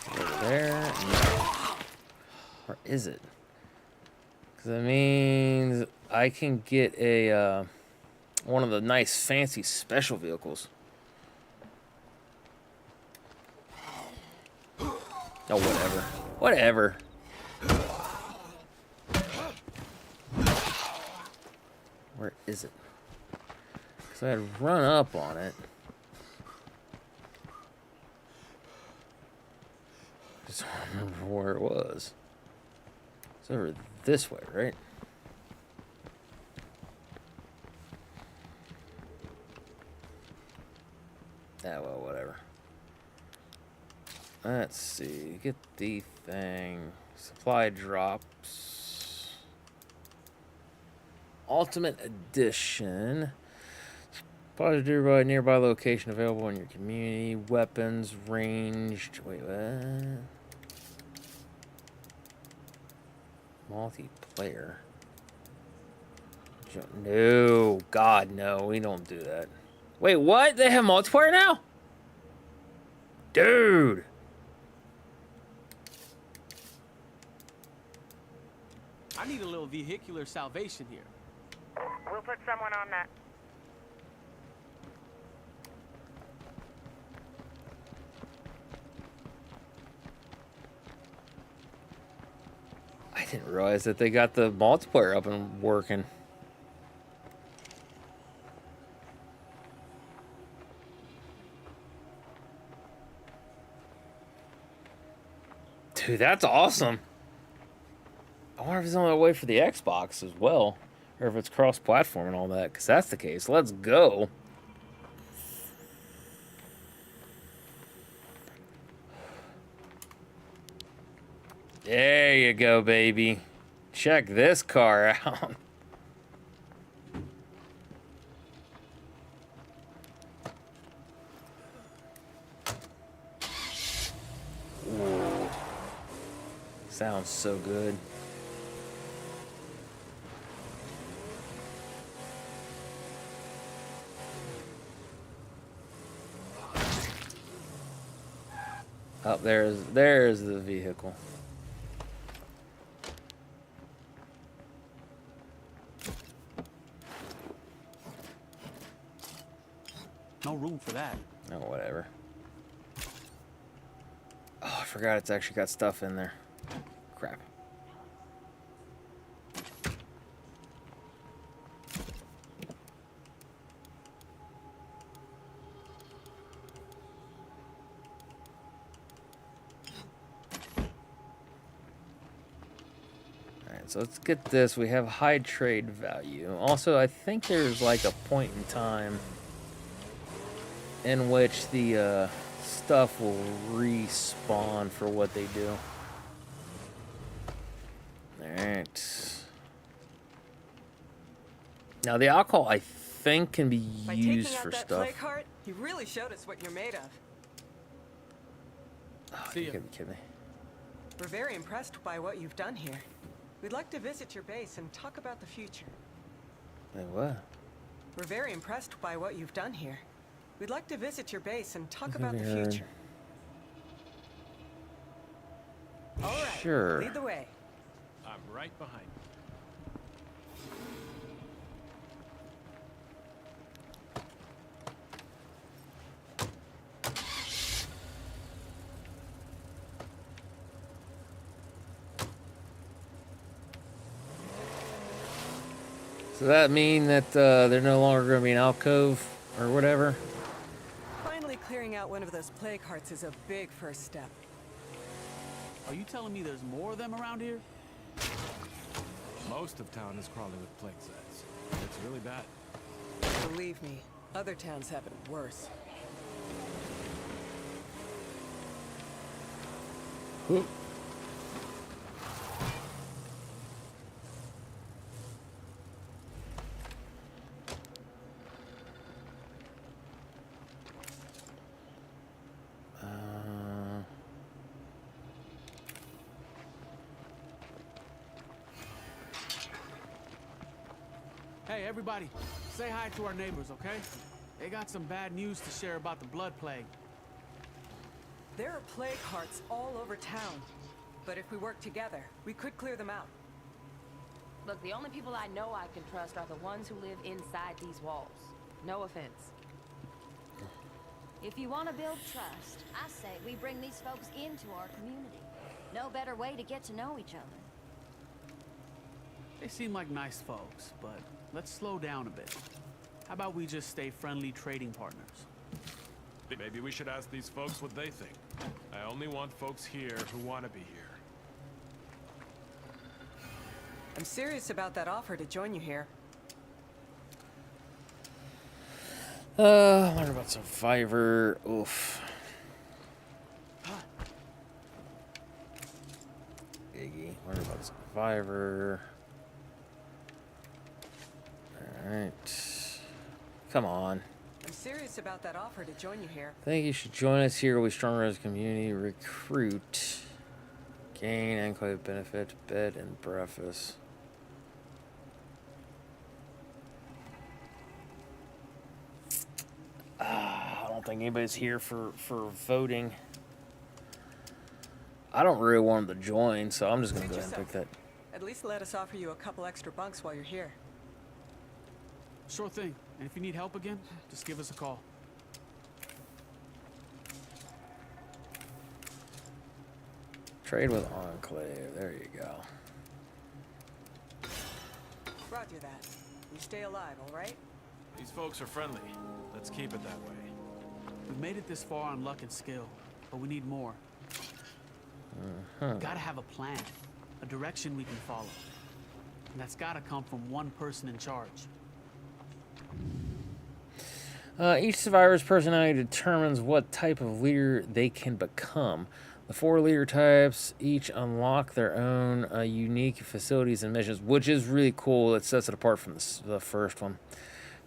Over there? No. Or is it? Because that means I can get a one of the nice fancy special vehicles. Oh, whatever. Whatever. Where is it? Because I had run up on it. Just don't remember where it was. It's over this way, right? Ah, well, whatever. Let's see. Get the thing. Supply drops. Ultimate Edition. Supplies to nearby location available in your community. Weapons, ranged. Wait, what? Multiplayer. No. God, no. We don't do that. Wait, what? They have multiplayer now? Dude. I need a little vehicular salvation here. We'll put someone on that. I didn't realize that they got the multiplayer up and working. Dude, that's awesome. I wonder if it's on the way for the Xbox as well. Or if it's cross-platform and all that. Because that's the case. Let's go. There you go, baby. Check this car out. Ooh. Sounds so good. Oh, there's the vehicle. No room for that. Oh, whatever. Oh, I forgot it's actually got stuff in there. Crap. Alright, so let's get this. We have high trade value. Also, I think there's like a point in time in which the stuff will respawn for what they do. Alright. Now the alcohol, I think, can be By used taking out for that stuff. play cart, you really showed us what you're made of. Oh, See you ya. couldn't be kidding me. We're very impressed by what you've done here. We'd like to visit your base and talk about the future. Wait, what? We're very impressed by what you've done here. We'd like to visit your base and talk Have about the you heard? future. All right, Sure. lead the way. I'm right behind you. Does that mean that they're no longer going to be an alcove or whatever? Finally cleared clearing out one of those plague hearts is a big first step. Are you telling me there's more of them around here? Most of town is crawling with plague zeds. It's really bad. Believe me, other towns have it worse. Ooh. Hey, everybody, say hi to our neighbors, okay? They got some bad news to share about the blood plague. There are plague hearts all over town. But if we work together, we could clear them out. Look, the only people I know I can trust are the ones who live inside these walls. No offense. If you want to build trust, I say we bring these folks into our community. No better way to get to know each other. They seem like nice folks, but let's slow down a bit. How about we just stay friendly trading partners? Maybe we should ask these folks what they think. I only want folks here who want to be here. I'm serious about that offer to join you here. I wonder about Survivor. Oof. Iggy. Wonder about Survivor. Alright. Come on. I'm serious about that offer to join you here. I think you should join us here. We stronger as a community. Recruit. Gain enclave benefit. Bed and breakfast. I don't think anybody's here for voting. I don't really want them to join, so I'm just going to go ahead and pick that. At least let us offer you a couple extra bunks while you're here. Sure thing. And if you need help again, just give us a call. Trade with Enclave. There you go. Roger that. You stay alive, all right? These folks are friendly. Let's keep it that way. We've made it this far on luck and skill, but we need more. Gotta have a plan, a direction we can follow. And that's gotta come from one person in charge. Each survivor's personality determines what type of leader they can become. The 4 leader types each unlock their own unique facilities and missions, which is really cool. It sets it apart from the first one.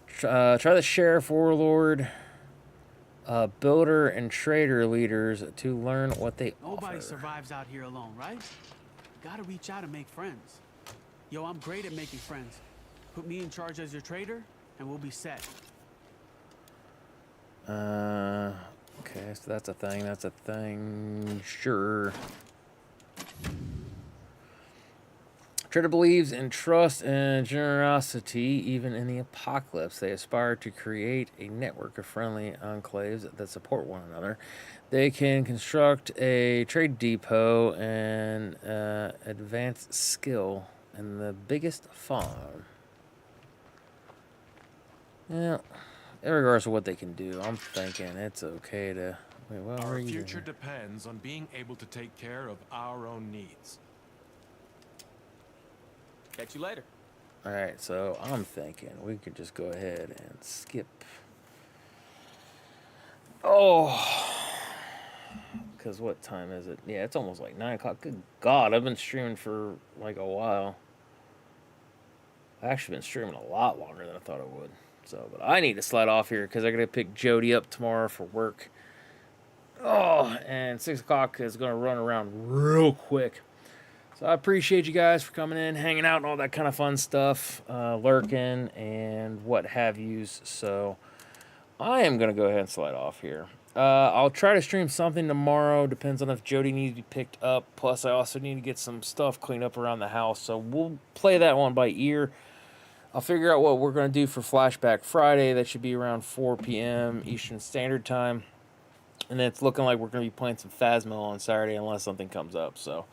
Try the sheriff, warlord, builder, and trader leaders to learn what they Nobody offer. survives out here alone, right? Gotta reach out and make friends. Yo, I'm great at making friends. Put me in charge as your trader, and we'll be set. Okay, so that's a thing. That's a thing. Sure. Trader believes in trust and generosity, even in the apocalypse. They aspire to create a network of friendly enclaves that support one another. They can construct a trade depot and advanced skill in the biggest farm. Yeah. Regardless of what they can do, I'm thinking it's okay to... Wait, well, Our future depends on being able to take care of our own needs. Catch you later. Alright, so I'm thinking we could just go ahead and skip. Oh! Because what time is it? Yeah, it's almost like 9 o'clock. Good God, I've been streaming for like a while. I've actually been streaming a lot longer than I thought I would. So, but I need to slide off here because I got to pick Jody up tomorrow for work. Oh, and 6 o'clock is going to run around real quick. So I appreciate you guys for coming in, hanging out, and all that kind of fun stuff, lurking and what have yous. So I am going to go ahead and slide off here. I'll try to stream something tomorrow. Depends on if Jody needs to be picked up. Plus, I also need to get some stuff cleaned up around the house. So we'll play that one by ear. I'll figure out what we're going to do for Flashback Friday. That should be around 4 p.m. Eastern Standard Time. And then it's looking like we're going to be playing some Phasmo on Saturday unless something comes up. So,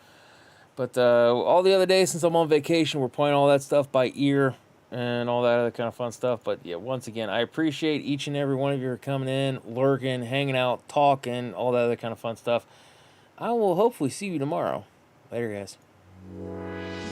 but all the other days since I'm on vacation, we're playing all that stuff by ear. and all that other kind of fun stuff. But yeah, once again, I appreciate each and every one of you coming in, lurking, hanging out, talking, all that other kind of fun stuff. I will hopefully see you tomorrow. Later, guys.